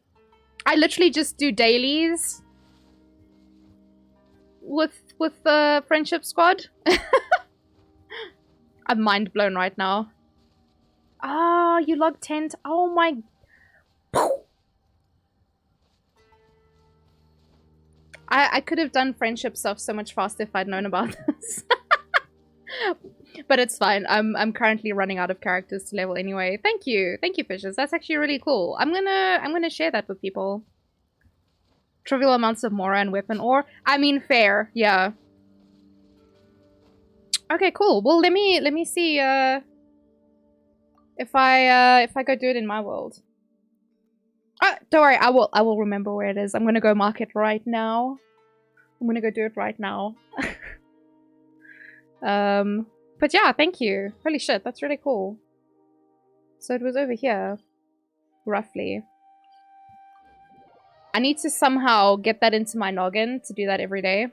I literally just do dailies with the friendship squad. I'm mind blown right now. Ah, you log 10. Oh my. I could have done friendship stuff so much faster if I'd known about this. But it's fine. I'm currently running out of characters to level anyway. Thank you, fishes. That's actually really cool. I'm gonna share that with people. Trivial amounts of Mora and weapon ore. I mean, fair. Yeah. Okay, cool. Well, let me see. If I go do it in my world. Don't worry. I will remember where it is. I'm gonna go mark it right now. I'm gonna go do it right now. But yeah, thank you. Holy shit, that's really cool. So it was over here, roughly. I need to somehow get that into my noggin to do that every day.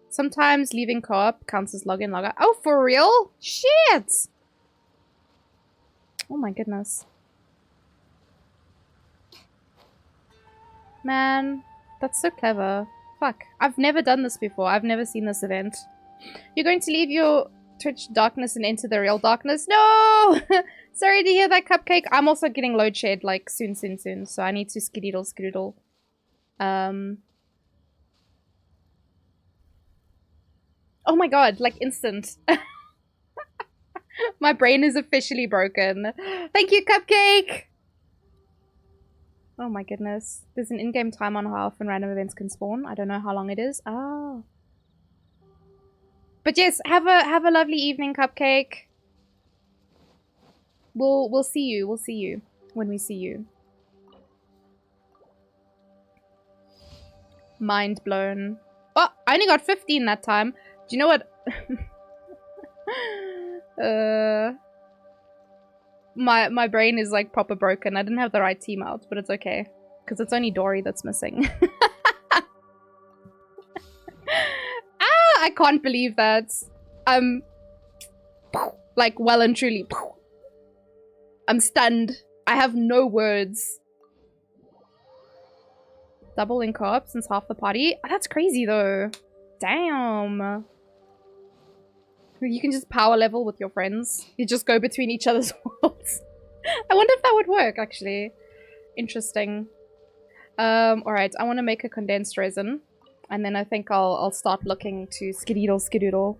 Sometimes leaving co-op counts as login, logout. Oh, for real? Shit! Oh my goodness. Man, that's so clever. Fuck. I've never done this before. I've never seen this event. You're going to leave your Twitch darkness and enter the real darkness? No! Sorry to hear that, Cupcake. I'm also getting load shed, like, soon. So I need to skedoodle. Oh my god, like, instant. My brain is officially broken. Thank you, Cupcake! Oh my goodness. There's an in-game time on how often random events can spawn. I don't know how long it is. Ah. But yes, have a lovely evening, Cupcake. We'll see you. We'll see you when we see you. Mind blown. Oh, I only got 15 that time. Do you know what? My brain is like proper broken. I didn't have the right team out, but it's okay. Because it's only Dory that's missing. I can't believe that. Like, well and truly. I'm stunned. I have no words. Double in co-op since half the party? Oh, that's crazy, though. Damn. You can just power level with your friends. You just go between each other's worlds. I wonder if that would work, actually. Interesting. Alright, I want to make a condensed resin. And then I think I'll start looking to skedoodle.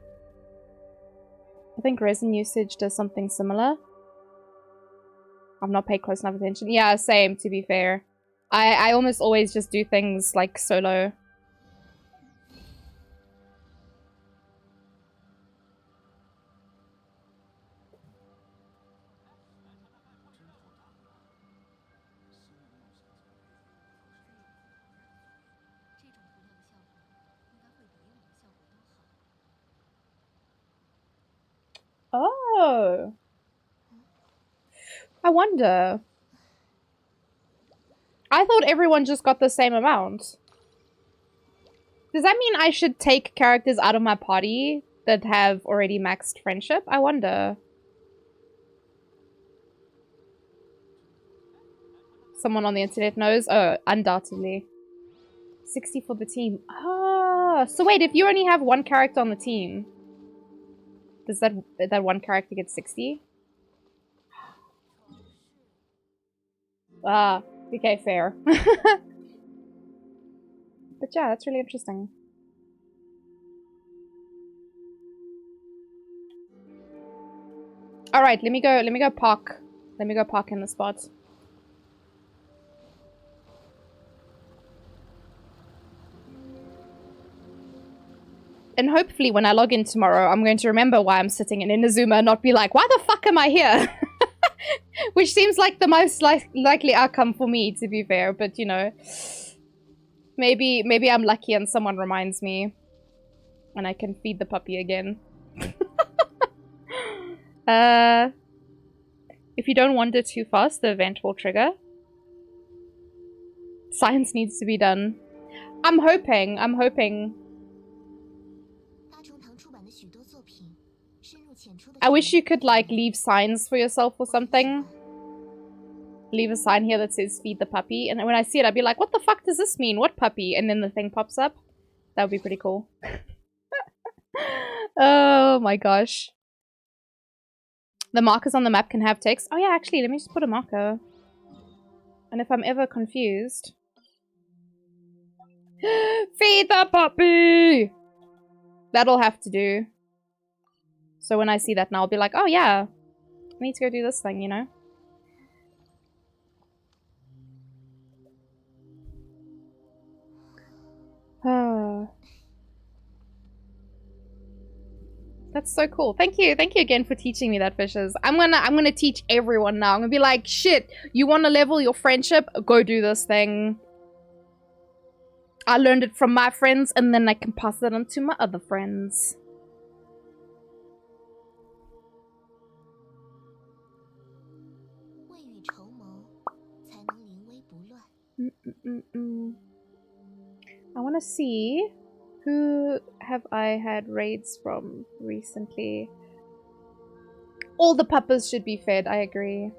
I think resin usage does something similar. I've not paid close enough attention. Yeah, same, to be fair. I almost always just do things like solo. Oh. I wonder. I thought everyone just got the same amount. Does that mean I should take characters out of my party that have already maxed friendship? I wonder. Someone on the internet knows? Oh, undoubtedly. 60 for the team. Ah, so wait, if you only have one character on the team, does that one character get 60? Ah, okay, fair. But yeah, that's really interesting. All right, let me go park. Let me go park in the spot. And hopefully when I log in tomorrow, I'm going to remember why I'm sitting in Inazuma and not be like, why the fuck am I here? Which seems like the most likely outcome for me, to be fair. But, you know, maybe I'm lucky and someone reminds me. And I can feed the puppy again. If you don't wander too fast, the event will trigger. Science needs to be done. I'm hoping. I wish you could, like, leave signs for yourself or something. Leave a sign here that says feed the puppy. And when I see it, I'd be like, what the fuck does this mean? What puppy? And then the thing pops up. That would be pretty cool. Oh my gosh. The markers on the map can have text. Oh yeah, actually, let me just put a marker. And if I'm ever confused... Feed the puppy! That'll have to do. So when I see that now, I'll be like, oh yeah, I need to go do this thing, you know? That's so cool. Thank you again for teaching me that, Fishes. I'm gonna teach everyone now. I'm gonna be like, shit, you wanna level your friendship? Go do this thing. I learned it from my friends, and then I can pass it on to my other friends. I want to see who have I had raids from recently. All the puppers should be fed, I agree.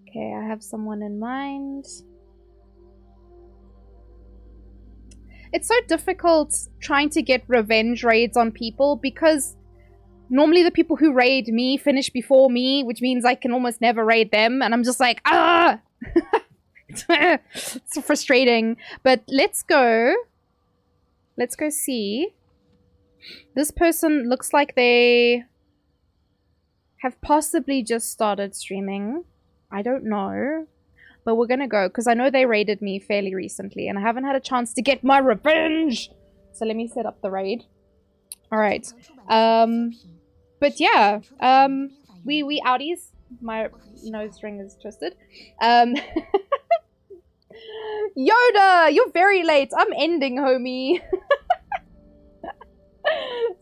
Okay, I have someone in mind. It's so difficult trying to get revenge raids on people because normally the people who raid me finish before me, which means I can almost never raid them, and I'm just like, ah! It's so frustrating. But let's go. Let's go see. This person looks like they have possibly just started streaming. I don't know. But we're gonna go, because I know they raided me fairly recently, and I haven't had a chance to get my revenge! So let me set up the raid. Alright. But yeah. We outies. My nose ring is twisted. Yoda! You're very late! I'm ending, homie!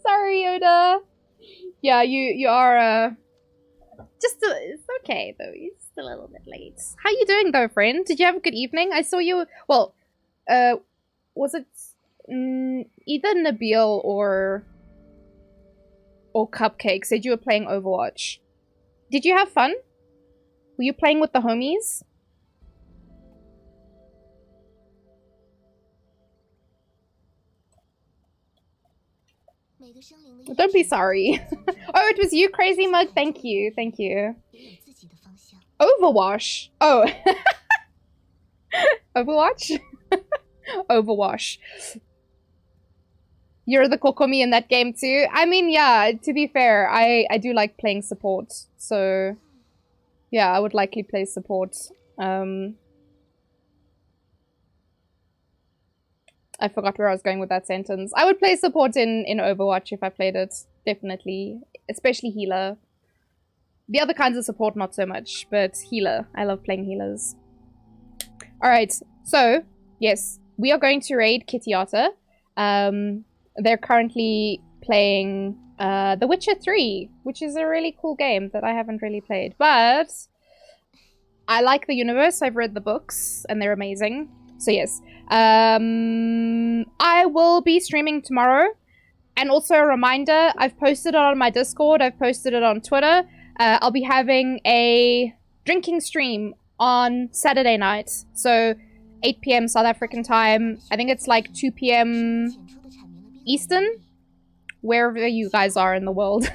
Sorry, Yoda! Yeah, you are, it's okay, though. You're just a little bit late. How you doing, though, friend? Did you have a good evening? I saw you... Well, was it either Nabil or Cupcake said you were playing Overwatch. Did you have fun? Were you playing with the homies? Don't be sorry. Oh, it was you, Crazy Mug? Thank you. Thank you. Overwatch. Oh. Overwatch? Overwatch. You're the Kokomi in that game too? I mean, yeah, to be fair, I do like playing support. So, yeah, I would likely play support. I forgot where I was going with that sentence. I would play support in Overwatch if I played it. Definitely. Especially healer. The other kinds of support, not so much. But healer. I love playing healers. Alright. So, yes. We are going to raid Kittyata. They're currently playing The Witcher 3. Which is a really cool game that I haven't really played. But I like the universe. I've read the books. And they're amazing. So yes, I will be streaming tomorrow. And also a reminder, I've posted it on my Discord, I've posted it on Twitter. I'll be having a drinking stream on Saturday night. So 8 PM South African time. I think it's like 2 PM Eastern. Wherever you guys are in the world.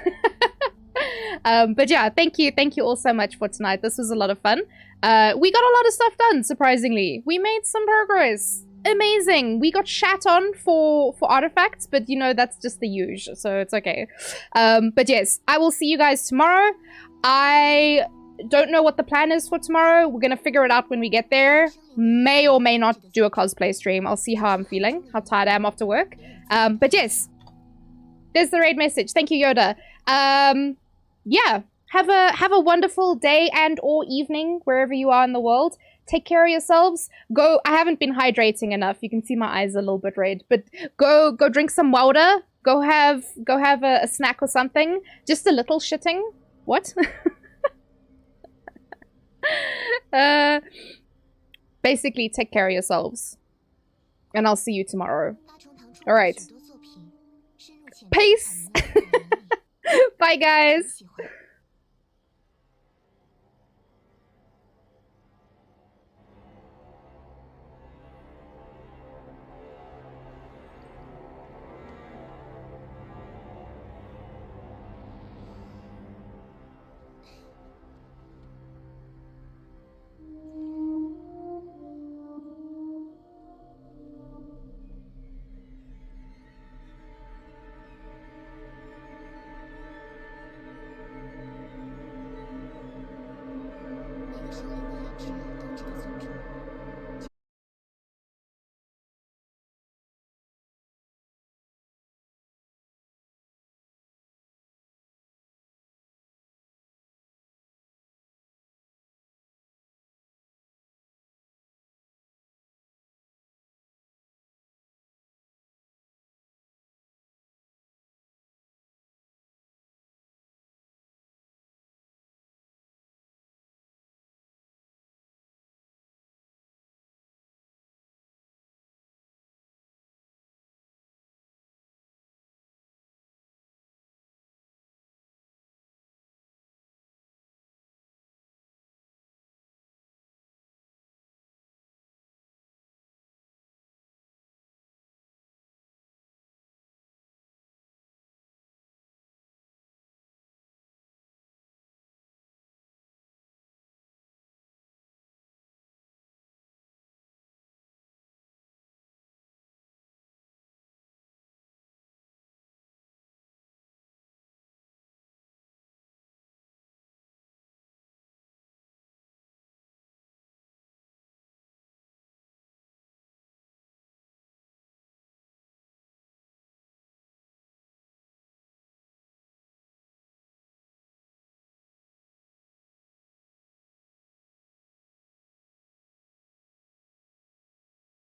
But yeah, thank you all so much for tonight. This was a lot of fun. We got a lot of stuff done, surprisingly. We made some progress. Amazing. We got shat on for artifacts, but you know, that's just the usual, so it's okay. But yes, I will see you guys tomorrow. I don't know what the plan is for tomorrow. We're gonna figure it out when we get there. May or may not do a cosplay stream. I'll see how I'm feeling, how tired I am after work. But yes, there's the raid message. Thank you, Yoda. Yeah, have a wonderful day and or evening wherever you are in the world. Take care of yourselves. Go. I haven't been hydrating enough. You can see my eyes are a little bit red, but go drink some water. Go have a snack or something. Just a little shitting. What? Basically, take care of yourselves, and I'll see you tomorrow. All right. Peace. Bye, guys.